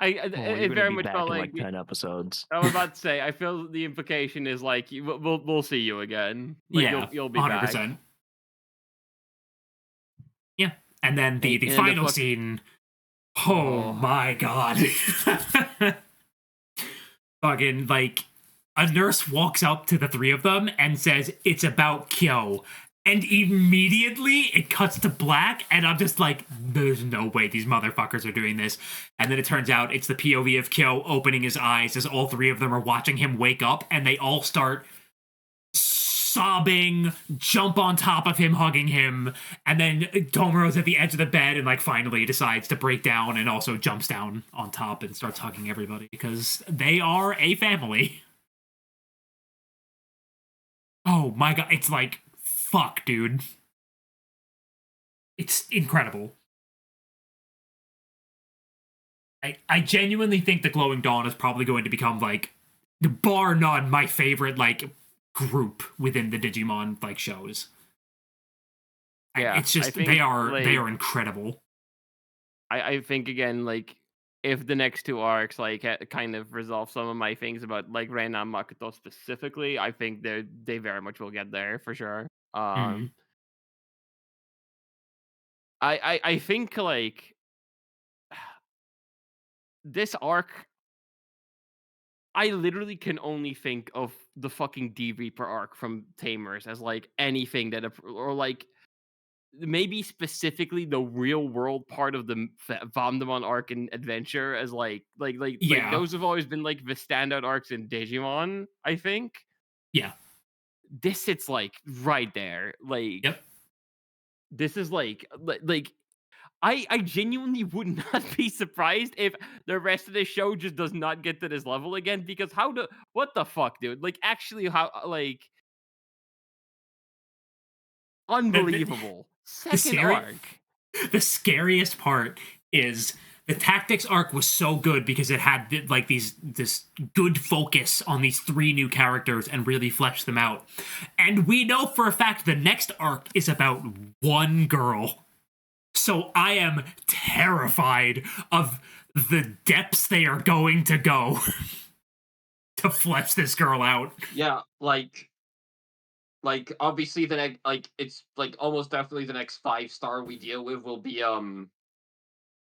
It very much felt like 10 episodes. I was about to say, I feel the implication is like we'll see you again. Like, yeah, you'll be 100%. back. Yeah, and then the final scene. Oh my god! Fucking like a nurse walks up to the three of them and says, "It's about Kyo." And immediately it cuts to black, and I'm just like, there's no way these motherfuckers are doing this. And then it turns out it's the POV of Kyo opening his eyes as all three of them are watching him wake up, and they all start sobbing, jump on top of him, hugging him, and then Tomura's at the edge of the bed and like finally decides to break down and also jumps down on top and starts hugging everybody because they are a family. Oh my god, it's like, fuck, dude. It's incredible. I genuinely think the Glowing Dawn is probably going to become, like, bar none, my favorite, like, group within the Digimon, like, shows. Yeah, it's just, they are incredible. I think, again, like, if the next two arcs like kind of resolve some of my things about like Reina and Makoto specifically, I think they very much will get there for sure. Mhm. I think like this arc, I literally can only think of the fucking D Reaper arc from Tamers as like anything that or like maybe specifically the real world part of the Vamdemon arc and adventure as like Yeah. those have always been like the standout arcs in Digimon, I think. Yeah. This sits like right there. Like Yep. this is like I genuinely would not be surprised if the rest of the show just does not get to this level again, because what the fuck, dude? Like actually how like unbelievable. Second scary- arc. The scariest part is the tactics arc was so good because it had like this good focus on these 3 new characters and really fleshed them out. And we know for a fact the next arc is about one girl. So I am terrified of the depths they are going to go to flesh this girl out. Yeah, like obviously the next, like it's like almost definitely the next 5-star we deal with will be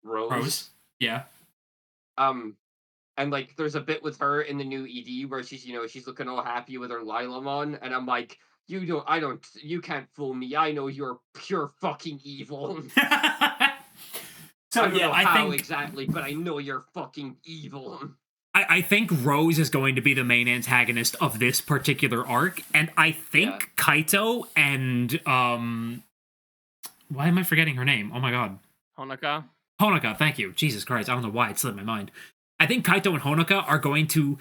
Rose. Yeah. And like there's a bit with her in the new ED where she's looking all happy with her Lilamon, and I'm like, you can't fool me. I know you're pure fucking evil. So I don't know how think exactly, but I know you're fucking evil. I think Rose is going to be the main antagonist of this particular arc, and I think Kaito and why am I forgetting her name? Oh my god. Honoka, thank you. Jesus Christ, I don't know why it slipped my mind. I think Kaito and Honoka are going to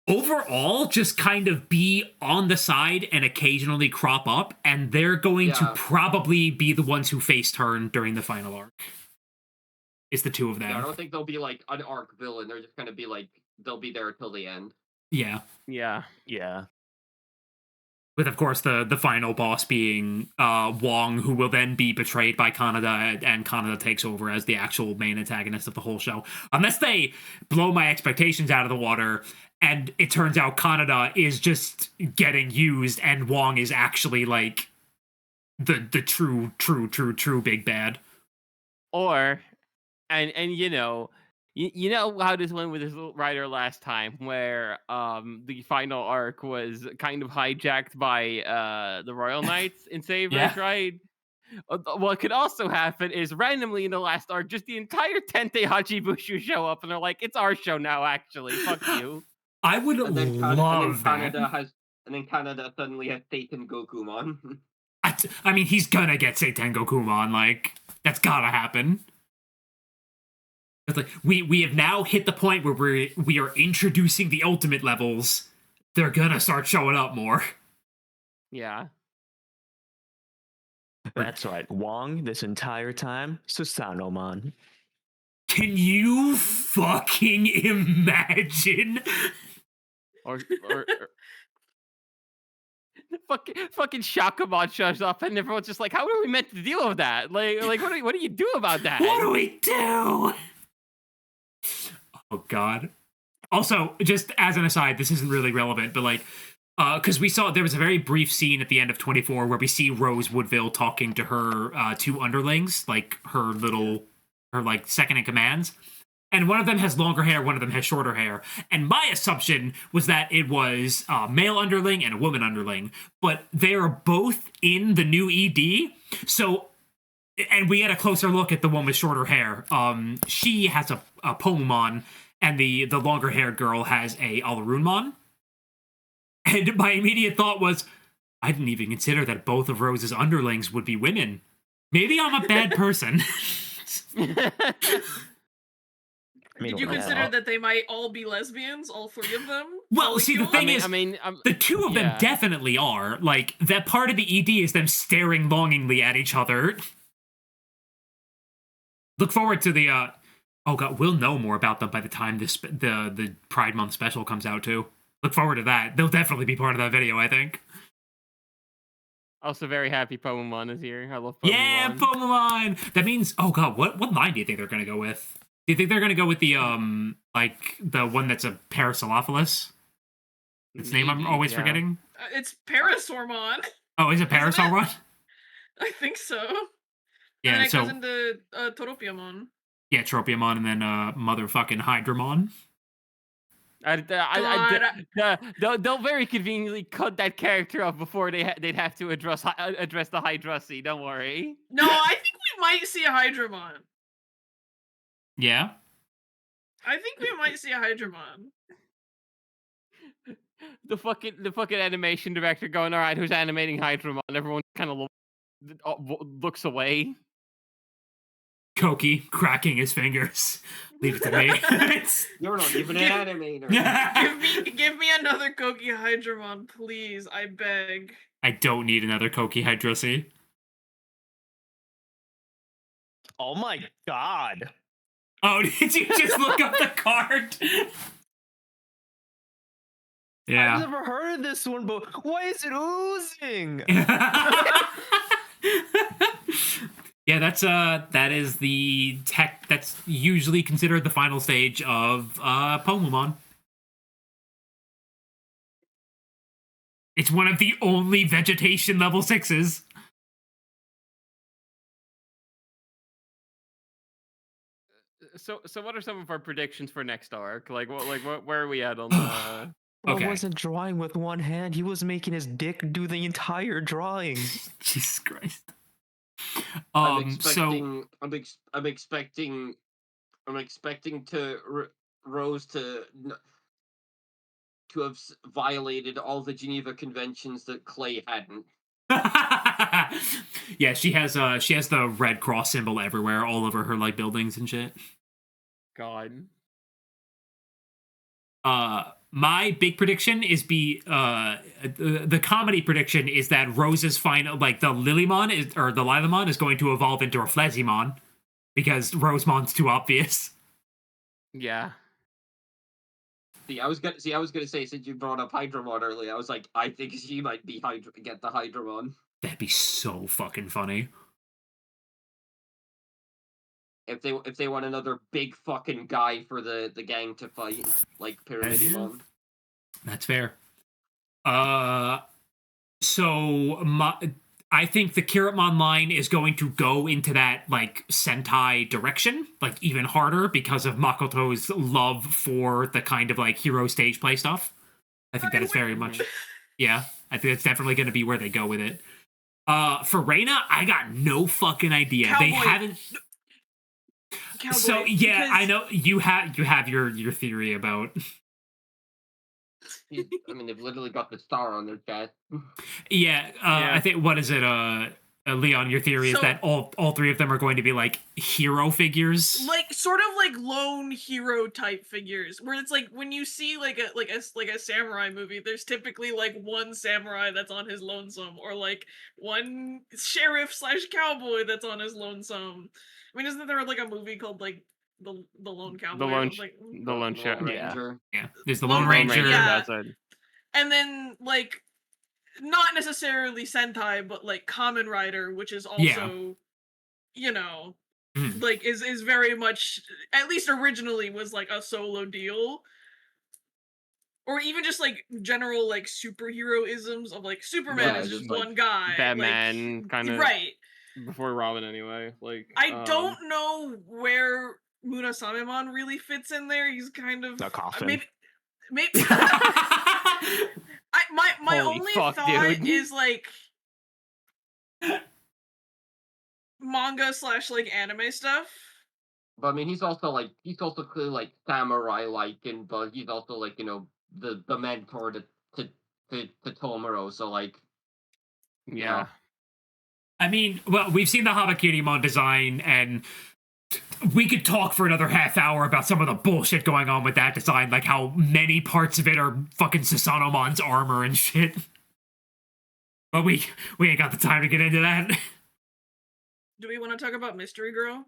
overall just kind of be on the side and occasionally crop up, and they're going to probably be the ones who face turn during the final arc. It's the 2 of them. Yeah, I don't think they'll be like an arc villain. They're just gonna be like, they'll be there till the end. Yeah. Yeah. With, of course, the final boss being Wong, who will then be betrayed by Kaneda, and Kaneda takes over as the actual main antagonist of the whole show. Unless they blow my expectations out of the water, and it turns out Kaneda is just getting used, and Wong is actually, like, the true big bad. Or, and you know how this went with this writer last time, where the final arc was kind of hijacked by the Royal Knights in Savers, right? What could also happen is randomly in the last arc, just the entire Tente Hachibushu show up and they're like, it's our show now, actually. Fuck you. I would love that. And then Kaneda suddenly has Satan Gokumon. I mean, he's gonna get Satan Gokumon. Like, that's gotta happen. It's like we have now hit the point where we are introducing the ultimate levels. They're gonna start showing up more. Yeah. That's right. Wong this entire time, Susanomon. Can you fucking imagine? Or fucking Shakamon shows up and everyone's just like, how are we meant to deal with that? Like what do you do about that? What do we do? Oh god. Also, just as an aside, this isn't really relevant, but like, because we saw there was a very brief scene at the end of 24 where we see Rose Woodville talking to her 2 underlings, like her like second in commands. And one of them has longer hair, one of them has shorter hair. And my assumption was that it was a male underling and a woman underling. But they are both in the new ED. So, and we had a closer look at the one with shorter hair. She has a Pomomon, and the longer-haired girl has a Alarunmon. And my immediate thought was, I didn't even consider that both of Rose's underlings would be women. Maybe I'm a bad person. Did you consider that they might all be lesbians, all 3 of them? Well, see, the thing is, the 2 of them definitely are. Like, that part of the ED is them staring longingly at each other. Look forward to the, oh god, we'll know more about them by the time the Pride Month special comes out, too. Look forward to that. They'll definitely be part of that video, I think. Also very happy Pomomon is here. I love Pomomon. Yeah, Pomomon! That means, oh god, what line do you think they're gonna go with? Do you think they're gonna go with the like the one that's a Parasaurolophus? Its name I'm Maybe, always yeah. forgetting. It's Parasaurmon. Oh, is it Isn't it? Parasaurmon? I think so. And Yeah, then it so goes into Toropiamon. yeah, Tropiamon and then motherfucking Hydramon. They'll very conveniently cut that character off before they'd have to address the Hydrassi. Don't worry. No, I think we might see a Hydramon. Yeah. I think we might see a Hydramon. The fucking animation director going, all right, who's animating Hydramon? Everyone kind of looks away. Koki cracking his fingers. Leave it to me. You're not even an animator. Give me another Koki Hydramon, please. I beg. I don't need another Koki Hydrassi. Oh my god. Oh, did you just look up the card? I've Yeah. never heard of this one, but why is it oozing? Yeah, that is the tech that's usually considered the final stage of Pomamon. It's one of the only vegetation level 6s. So what are some of our predictions for next arc? Like where are we at on the? Well, Okay. wasn't drawing with one hand. He was making his dick do the entire drawing. Jesus Christ. I'm So expecting Rose to have violated all the Geneva Conventions that Clay hadn't. yeah, she has the Red Cross symbol everywhere, all over her like buildings and shit. God. My big prediction is the comedy prediction is that Rose's final, like the Lilimon is going to evolve into a Flezimon because Rosemon's too obvious. Yeah. I was gonna say, since you brought up Hydramon earlier, I was like, I think she might be get the Hydramon. That'd be so fucking funny. If they want another big fucking guy for the gang to fight, like Pyramidimon. That's fair. So I think the Kiritmon line is going to go into that like Sentai direction, like even harder because of Makoto's love for the kind of like hero stage play stuff. I think that is very much, yeah. I think it's definitely going to be where they go with it. For Reina, I got no fucking idea. Cowboy. They haven't. Cowboy, So yeah, because I know you have your theory about. I mean, they've literally got the star on their chest. Yeah, I think what is it? Leon, your theory is So- that all three of them are going to be like hero figures. like sort of like lone hero type figures where it's like when you see like a samurai movie, there's typically like one samurai that's on his lonesome, or like one sheriff / cowboy that's on his lonesome. I mean, isn't there like a movie called like the Lone Cowboy? Lone or something? The Lone Sheriff. Ranger. Yeah, there's the Lone Lone Ranger, Ranger. yeah. That's it. And then like not necessarily Sentai, but like Kamen Rider, which is also Yeah. you know, Mhm. like is very much, at least originally, was like a solo deal. Or even just like general like superhero isms of like Superman Yeah, is just, just like, one guy. Batman like, kind of right. before Robin anyway. Like I don't know where Munasamemon really fits in there. He's kind of A coffin. maybe my Holy only fuck, thought dude. is like manga / like anime stuff. But I mean, he's also clearly like samurai like, but he's also like, you know, the mentor to Tomoro. So like, Yeah. I mean, well, we've seen the Habakirimon design, and we could talk for another half hour about some of the bullshit going on with that design, like how many parts of it are fucking Susanomon's armor and shit. But we ain't got the time to get into that. Do we want to talk about Mystery Girl?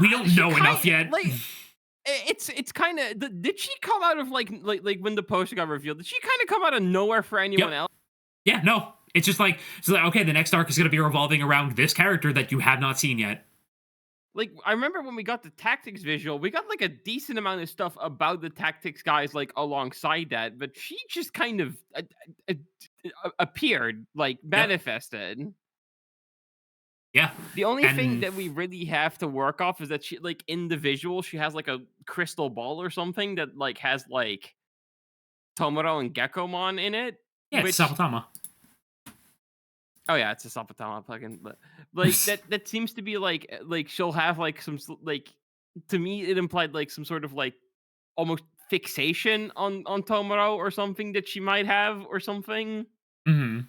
We don't she know kinda, enough yet. Like, it's kind of. Did she come out of like when the poster got revealed? Did she kind of come out of nowhere for anyone else? Yeah, no. It's like okay, the next arc is going to be revolving around this character that you have not seen yet. like I remember when we got the tactics visual, we got like a decent amount of stuff about the tactics guys like alongside that, but she just kind of appeared, like manifested. Yeah. The only thing And that we really have to work off is that she, like, in the visual, she has like a crystal ball or something that like has like Tomoro and Gekomon in it. yeah, it's Which, Sabatama. oh yeah, it's a Sapatama plugin, but like that seems to be like she'll have like some like, to me it implied like some sort of like almost fixation on Tomoro or something that she might have or something, Hmm.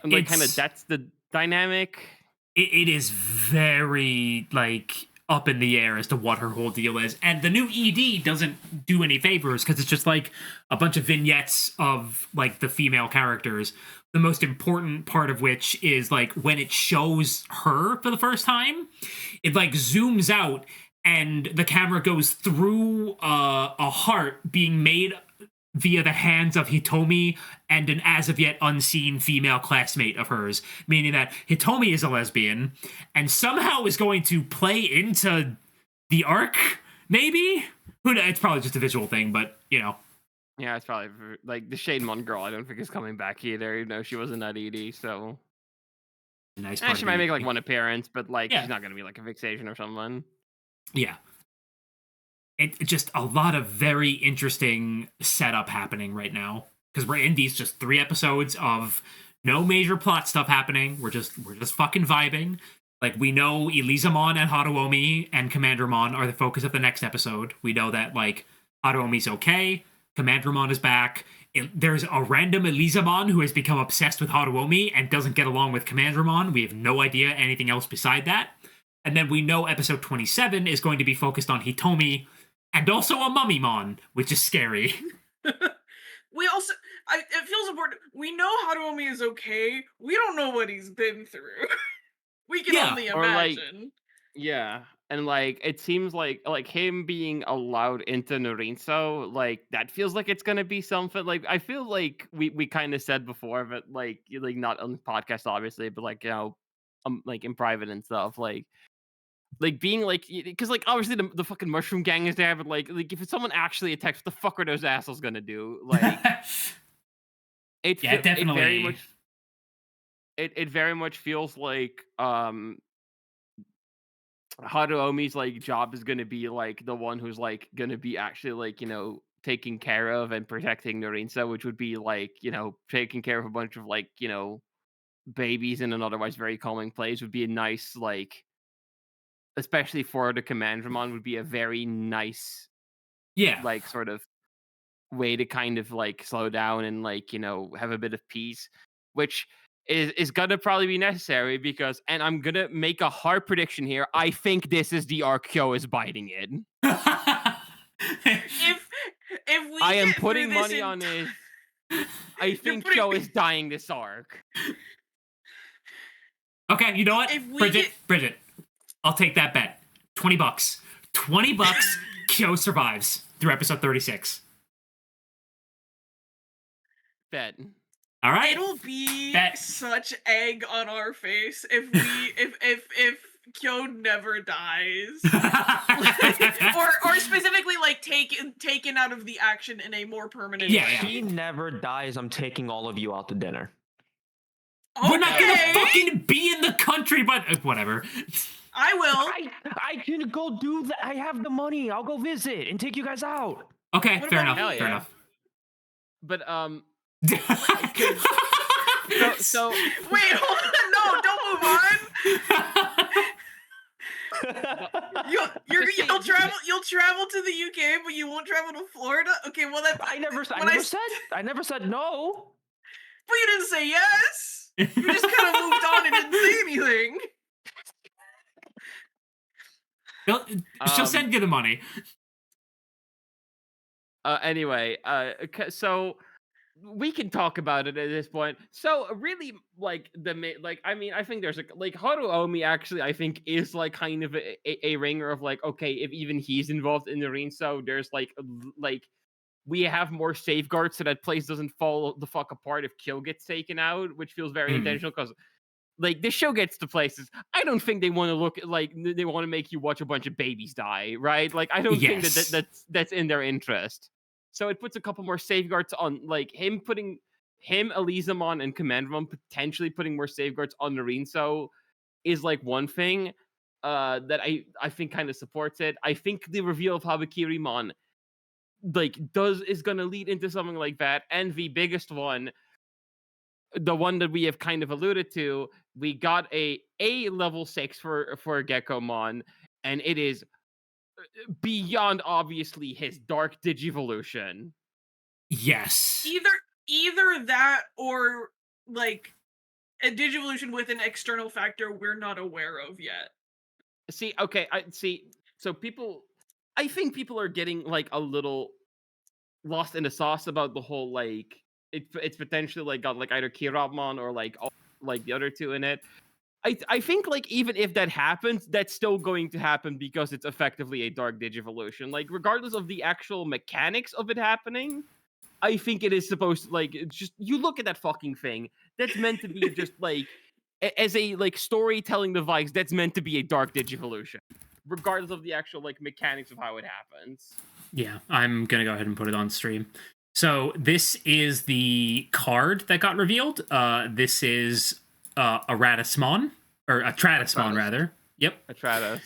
and like kind of It's that's the dynamic. it is very like up in the air as to what her whole deal is, and the new ED doesn't do any favors because it's just like a bunch of vignettes of like the female characters. The most important part of which is like when it shows her for the first time, it like zooms out and the camera goes through a heart being made via the hands of Hitomi and an as of yet unseen female classmate of hers, meaning that Hitomi is a lesbian and somehow is going to play into the arc, maybe? Who knows? It's probably just a visual thing, but you know. Yeah, it's probably like the Shademon girl. I don't think is coming back either. You know, she wasn't at ED, so Nice part she of might the- make like one appearance, but like Yeah. she's not gonna be like a fixation or someone. Yeah. It just a lot of very interesting setup happening right now because we're in these just 3 episodes of no major plot stuff happening. We're just fucking vibing. Like we know Elizamon and Haruomi and Commandermon are the focus of the next episode. We know that like Haruomi's okay, Commandermon is back. There's a random Elizamon who has become obsessed with Haruomi and doesn't get along with Commandermon. We have no idea anything else beside that. And then we know episode 27 is going to be focused on Hitomi and also a Mummymon, which is scary. We also, it feels important. We know Haruomi is okay. We don't know what he's been through. We can Yeah, only or, like, imagine. Yeah, and like it seems like him being allowed into Norinso, like that feels like it's gonna be something. Like I feel like we kind of said before, but like not on the podcast obviously, but like like in private and stuff, like being like, because like obviously the fucking mushroom gang is there, but like if someone actually attacks, what the fuck are those assholes gonna do? Like it Yeah, it very definitely. much it very much feels like Haruomi's like job is gonna be like the one who's like gonna be actually like taking care of and protecting Norinsa, which would be like taking care of a bunch of like babies in an otherwise very calming place would be a nice like, especially for the Commandramon, would be a very nice Yeah. like sort of way to kind of like slow down and like have a bit of peace, which is gonna probably be necessary because, and I'm gonna make a hard prediction here, I think this is the arc Kyo is biting in. If we I am get through putting this money on it. I think Kyo is dying this arc. Okay, you know what? If we Bridget, I'll take that bet. $20. $20, Kyo survives through episode 36. Bet. All right. It'll be Bet. such egg on our face if we if Kyo never dies. or specifically like taken out of the action in a more permanent Yeah, way. yeah. She never dies. I'm taking all of you out to dinner. Okay. We're not gonna fucking be in the country, but whatever. I will. I can go do that. I have the money. I'll go visit and take you guys out. Okay, What fair about enough. me? Fair Yeah. enough. But So wait, hold on. No, don't move on. You'll travel to the UK, but you won't travel to Florida. Okay, well that I never said no. But you didn't say yes. You just kind of moved on and didn't say anything. She'll send you the money. Anyway, so we can talk about it at this point. So really, like I mean, I think there's like Haruomi actually, I think is like kind of a ringer of like, okay, if even he's involved in the ring, so there's like we have more safeguards so that place doesn't fall the fuck apart if Kyo gets taken out, which feels very intentional because like this show gets to places. I don't think they want to look like they want to make you watch a bunch of babies die, right? Like I don't think Yes. that's in their interest. So it puts a couple more safeguards on like him, Elizamon, and Commandmon potentially putting more safeguards on Narinso is like one thing that I think kind of supports it. I think the reveal of Habakirimon like is going to lead into something like that. And the biggest one, the one that we have kind of alluded to, we got a level 6 for Gekomon, and it is beyond obviously his dark digivolution. Yes. Either that or like a digivolution with an external factor we're not aware of yet. See, okay, I see. So I think people are getting like a little lost in the sauce about the whole like it's potentially like got like either Kirabmon or like like the other two in it. I think like even if that happens, that's still going to happen because it's effectively a dark digivolution. Like regardless of the actual mechanics of it happening, I think it is supposed to like it's just you look at that fucking thing. That's meant to be just like as a like storytelling device. That's meant to be a dark digivolution, regardless of the actual like mechanics of how it happens. Yeah, I'm gonna go ahead and put it on stream. So this is the card that got revealed. This is a Radismon, or a Tratismon rather. Yep. Atratus.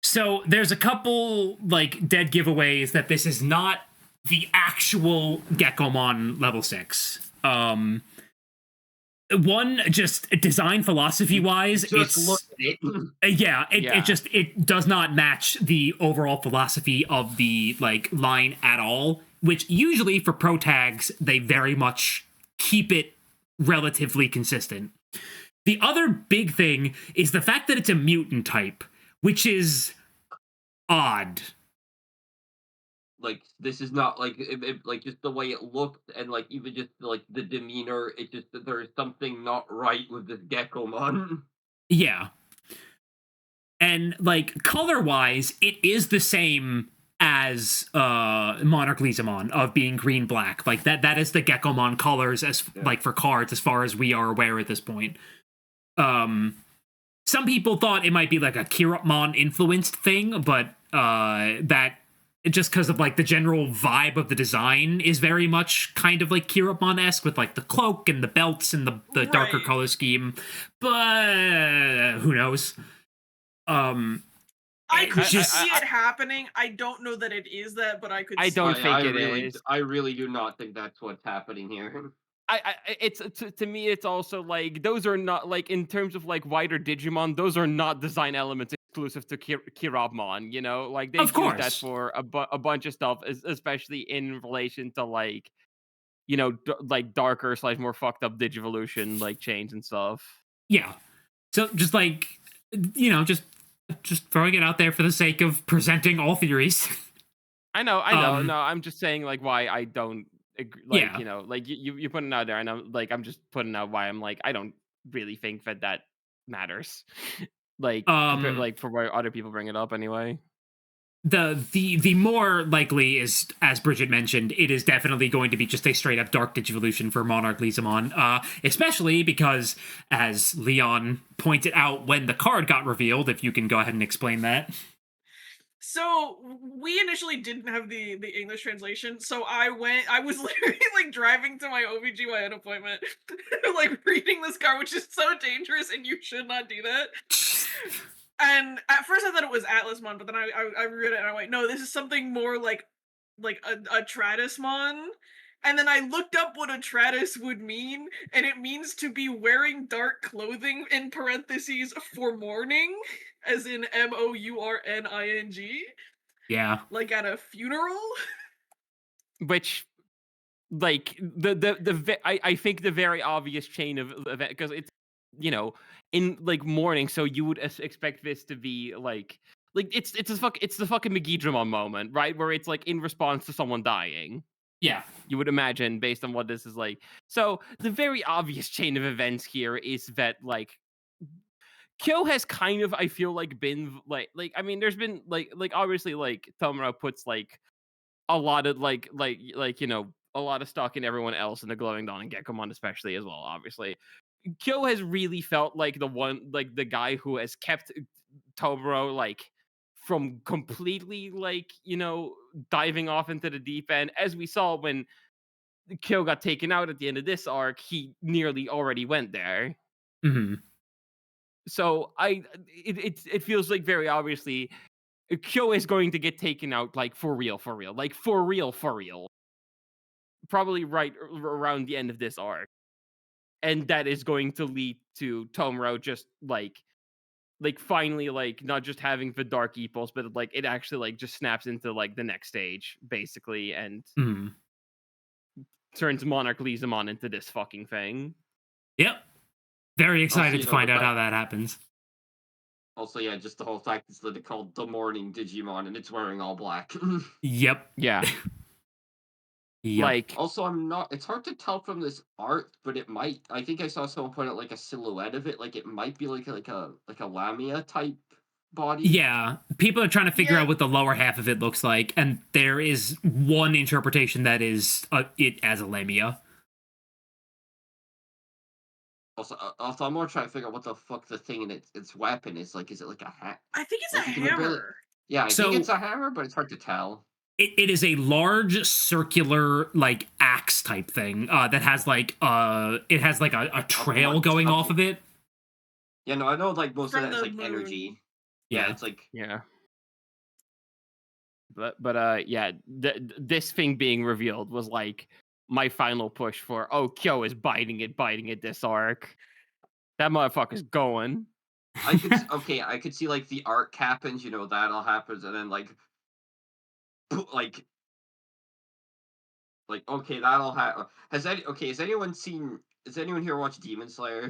So there's a couple like dead giveaways that this is not the actual Gekomon level 6. One, just design philosophy wise, Just look at it. it does not match the overall philosophy of the like line at all, which usually for pro tags they very much keep it relatively consistent. The other big thing is the fact that it's a mutant type, which is odd. Like this is not like like just the way it looked and like even just like the demeanor. It just there's something not right with this Gekomon. Yeah. And like color wise, it is the same as Monarch Lizamon of being green black. Like that is the Gekomon colors as like for cards as far as we are aware at this point. Some people thought it might be like a Kirapmon influenced thing, but that just because of like the general vibe of the design is very much kind of like Kirapmon-esque with like the cloak and the belts and the darker Right. color scheme. But who knows? I could just- see it happening. I don't know that it is that, but I could. I see don't it. think it really, is. I really do not think that's what's happening here. It's to me, it's also like those are not like in terms of like wider Digimon, those are not design elements exclusive to Kirabmon. You know, like they Of use course. that for a bunch of stuff, especially in relation to like you know like darker / more fucked up Digivolution like chains and stuff. Yeah. So just like just throwing it out there for the sake of presenting all theories. I know. No, I'm just saying like why I don't agree, like Yeah. you know like you putting it out there, and I'm just putting out why I'm like I don't really think that matters. Like like for why other people bring it up anyway. The more likely is, as Bridget mentioned, it is definitely going to be just a straight up dark digivolution for Monarch Lizamon, especially because, as Leon pointed out when the card got revealed, if you can go ahead and explain that. So we initially didn't have the English translation, so I was literally like driving to my OBGYN appointment, like reading this card, which is so dangerous and you should not do that. And at first I thought it was Atlasmon, but then I read it and I went, no, this is something more like a Tratismon. And then I looked up what a Tratis would mean, and it means to be wearing dark clothing in parentheses for mourning, as in MOURNING. Yeah. Like at a funeral. Which like I think the very obvious chain of event, because it's in like mourning, so you would expect this to be like it's the fucking McGeedramon moment, right, where it's like in response to someone dying. Yeah. You would imagine based on what this is like. So the very obvious chain of events here is that like Kyo has kind of, I feel like, been like I mean there's been like obviously like Tomura puts like a lot of like a lot of stock in everyone else in the Glowing Dawn and Gekomon especially as well, obviously. Kyo has really felt like the guy who has kept Toboro like from completely like diving off into the deep end, as we saw when Kyo got taken out at the end of this arc. He nearly already went there. Hmm. So it feels like very obviously Kyo is going to get taken out, like for real, like for real, probably right around the end of this arc, and that is going to lead to Tomoro just like finally like not just having the dark epos, but like it actually like just snaps into like the next stage basically, and Hmm. turns Monarch Lizamon into this fucking thing. Yep. Very Also, excited you to know, find the out fact, how that happens. also, yeah, just the whole fact it's literally called the Morning Digimon, and it's wearing all black. Yep. Yeah. Yep. Like Also, I'm not. It's hard to tell from this art, but it might. I think I saw someone put out like a silhouette of it. Like it might be like a Lamia type body. Yeah, people are trying to figure Yeah. out what the lower half of it looks like, and there is one interpretation that is it as a lamia. Also, I'm more trying to figure out what the fuck the thing in its weapon is. Like, is it like a hat? I think it's Like a you can barely. hammer. Yeah, I think it's So a hammer, but it's hard to tell. it is a large circular like axe type thing that has like it has like a trail What? going off Okay. of it. Yeah, no, I know like most of From that is the like moon. energy. Yeah, Yeah. it's like yeah. But yeah, this thing being revealed was like my final push for Kyo is biting it this arc. That motherfucker's going. I could okay, I could see like the arc happens, that all happens, and then like okay, that'll happen. Has anyone seen? Has anyone here watched Demon Slayer?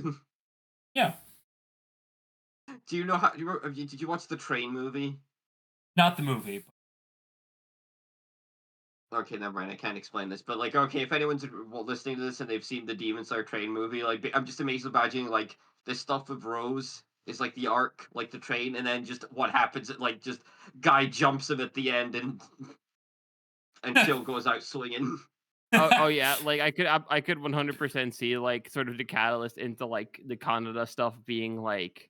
Yeah, Do you know how? Did you watch the Train movie? not the movie. Okay, never mind. I can't explain this, but like, okay, if anyone's listening to this and they've seen the Demon Slayer Train movie, like, I'm just amazed imagining like this stuff with Rose is like the arc, like the train, and then just what happens. Like, just guy jumps him at the end, and Kill goes out swinging. Oh yeah, like I could 100% see like sort of the catalyst into like the Canada stuff being like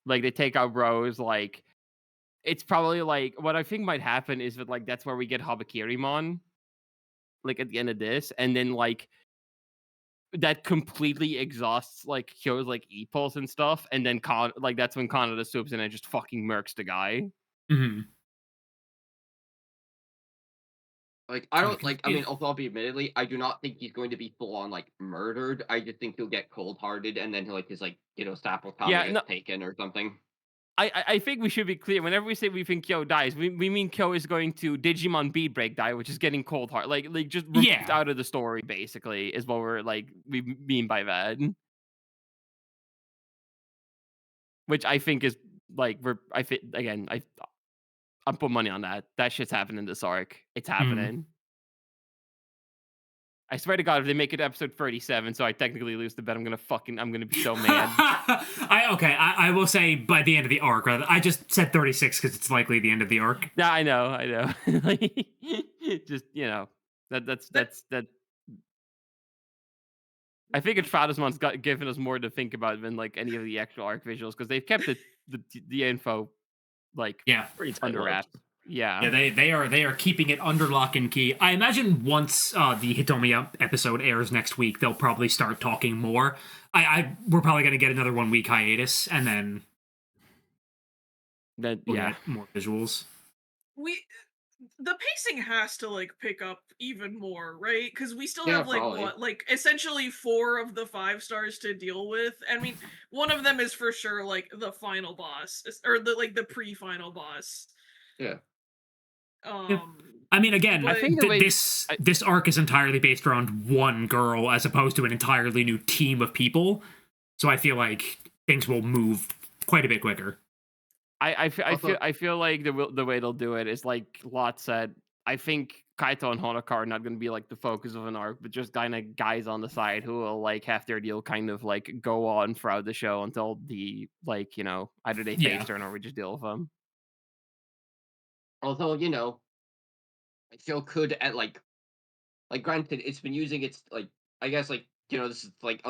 they take out Rose, like it's probably like what I think might happen is that like that's where we get Habakirimon like at the end of this, and then like that completely exhausts like Kyo's like e-pulse and stuff, and then like that's when Canada swoops in and just fucking murks the guy. Hmm. Like, I So don't like. I mean, although I'll be admittedly, I do not think he's going to be full on like murdered. I just think he'll get cold hearted, and then his Staple Power Yeah, gets no, taken or something. I think we should be clear. Whenever we say we think Kyo dies, we mean Kyo is going to Digimon Beatbreak die, which is getting cold heart, like just removed Yeah. out of the story. Basically, is what we mean by that. Which I think is like I think again I'm putting money on that. That shit's happening this arc. It's happening. I swear to God, if they make it episode 37, so I technically lose the bet, I'm gonna be so mad. I will say by the end of the arc. Rather, I just said 36 because it's likely the end of the arc. Yeah, I know. Like, just that. I think Infadusmon's got given us more to think about than like any of the actual arc visuals because they've kept the info like Yeah. Pretty tight under lipped. wraps. Yeah. Yeah, they are keeping it under lock and key. I imagine once the Hitomi episode airs next week, they'll probably start talking more. We're probably gonna get another 1 week hiatus, and then we'll get more visuals. The pacing has to like pick up even more, right? Because we still Yeah, have like probably. essentially 4 of the 5 stars to deal with. I mean, one of them is for sure like the final boss, or the pre-final boss. Yeah. Yeah. I mean, again, but- I think this arc is entirely based around one girl as opposed to an entirely new team of people. So I feel like things will move quite a bit quicker. I feel like the way they'll do it is like Lot said. I think Kaito and Honoka are not going to be like the focus of an arc, but just kind of guys on the side who will like have their deal kind of like go on throughout the show until the like either they face turn or we just deal with them. Although Phil could at granted it's been using its I guess this is like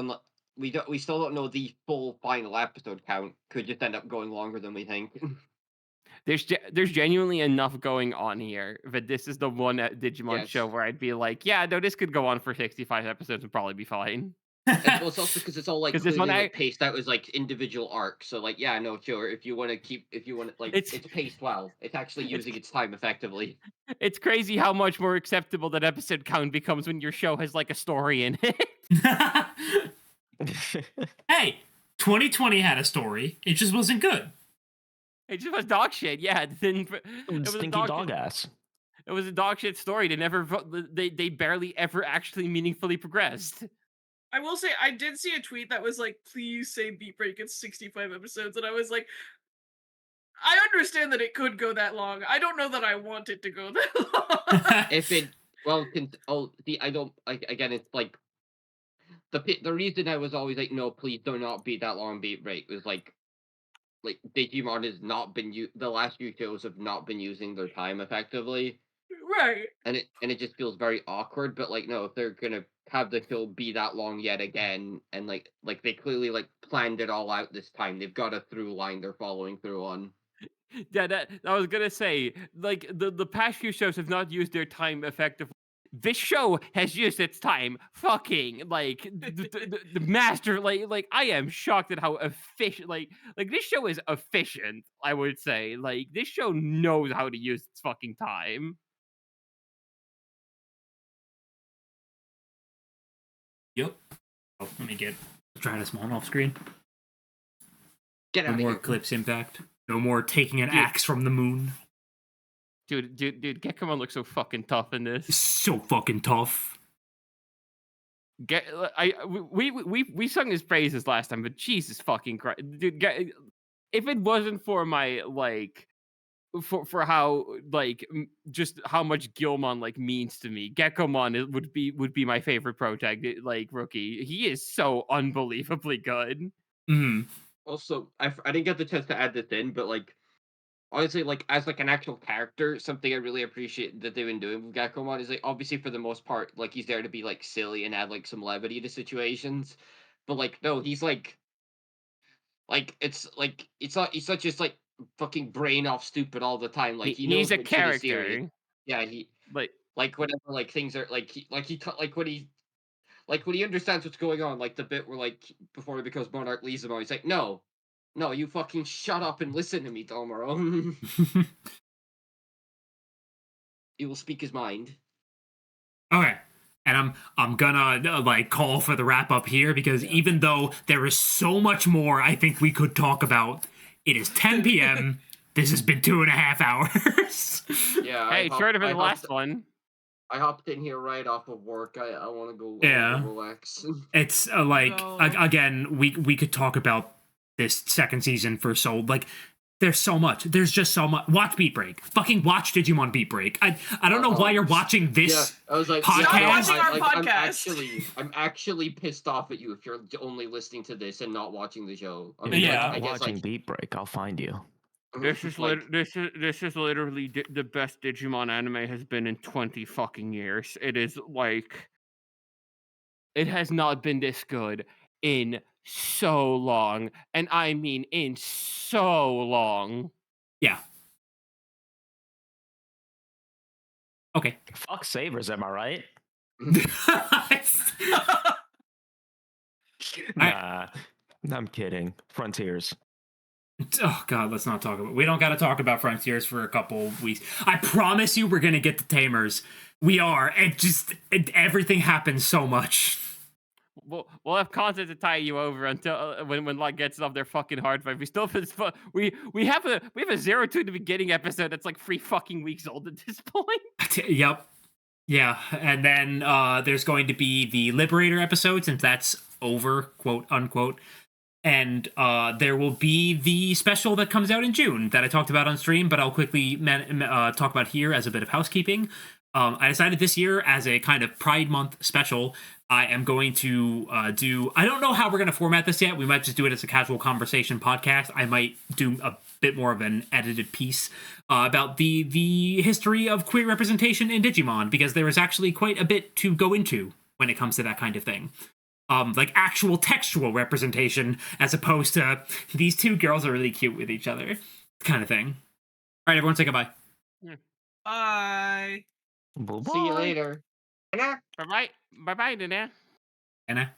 we still don't know the full final episode count. Could just end up going longer than we think. There's genuinely enough going on here that this is the one Digimon show Yes. where I'd be like, yeah, no, this could go on for 65 episodes and probably be fine. Well, it's also because it's all like 'Cause this clearly one like paced out as like individual arcs. So like, yeah, no, sure. If you want to like, it's paced well. It's actually using its time effectively. It's crazy how much more acceptable that episode count becomes when your show has like a story in it. Hey, 2020 had a story. It just wasn't good. It just was dog shit. Yeah, it was a Stinky dog ass. It was a dog shit story. They barely ever actually meaningfully progressed. I will say I did see a tweet that was like, "Please say Beatbreak gets 65 episodes," and I was like, I understand that it could go that long. I don't know that I want it to go that long. If it I don't like again. It's like the reason I was always like, no, please do not be that long. Beat break was like Digimon has not been the last few shows have not been using their time effectively. Right. And it just feels very awkward. But like, no, if they're gonna have the show be that long yet again, and like they clearly like planned it all out this time, they've got a through line they're following through on. Yeah, that I was gonna say, like the past few shows have not used their time effectively. This show has used its time fucking like the master. Like I am shocked at how efficient. Like this show is efficient. I would say like this show knows how to use its fucking time. Yep. Oh, let me try this one off screen. Get No out of more here. Eclipse Impact. No more taking an axe from the moon. Dude, Gekkomon looks so fucking tough in this. So fucking tough. We sung his praises last time, but Jesus fucking Christ, dude! If it wasn't for my like, for how like just how much Gilmon like means to me, Gekkomon would be my favorite protagonist, like rookie. He is so unbelievably good. Mm-hmm. Also, I didn't get the chance to add this in, but like honestly, like as like an actual character, something I really appreciate that they've been doing with Gekkomon is like obviously for the most part, like he's there to be like silly and add like some levity to situations, but like no, he's like it's not just like fucking brain off stupid all the time. Like he knows He's a when shit is serious. character. Yeah, he Like whenever like things are when he understands what's going on, like the bit where like before he becomes Monarch Lizamo, he's like, no, you fucking shut up and listen to me, Tomoro. He will speak his mind. Okay. And I'm gonna like call for the wrap up here because even though there is so much more I think we could talk about, it is 10 p.m. This has been 2.5 hours. Yeah. hey, shorter than the last one. I hopped in here right off of work. I want to go. Relax. It's again, we could talk about this second season for so like. There's so much. There's just so much. Watch Beatbreak. Fucking watch Digimon Beatbreak. I don't know why you're watching this I was like, podcast. Stop watching our podcast. I'm actually pissed off at you if you're only listening to this and not watching the show. I If mean, you're Yeah. I guess watching Beatbreak, I'll find you. This is literally the best Digimon anime has been in 20 fucking years. It is like it has not been this good in so long, and I mean in so long. Yeah. Okay. Fuck Savers, am I right? Nah, I'm kidding. Frontiers. Oh god, let's not talk about. We don't got to talk about Frontiers for a couple weeks. I promise you, we're gonna get the Tamers. We are. Everything happens so much. We'll have content to tie you over until when Lot gets off their fucking hard drive. We still we have a 0-2 in the beginning episode that's like 3 fucking weeks old at this point. Yep. Yeah, and then there's going to be the Liberator episode since that's over, quote unquote. And there will be the special that comes out in June that I talked about on stream, but I'll quickly talk about here as a bit of housekeeping. I decided this year as a kind of Pride Month special, I am going to I don't know how we're going to format this yet. We might just do it as a casual conversation podcast. I might do a bit more of an edited piece about the history of queer representation in Digimon, because there is actually quite a bit to go into when it comes to that kind of thing. like actual textual representation as opposed to these two girls are really cute with each other kind of thing. All right, everyone say goodbye. Bye. See you later. Bye bye. Bye bye, Nana. Anna.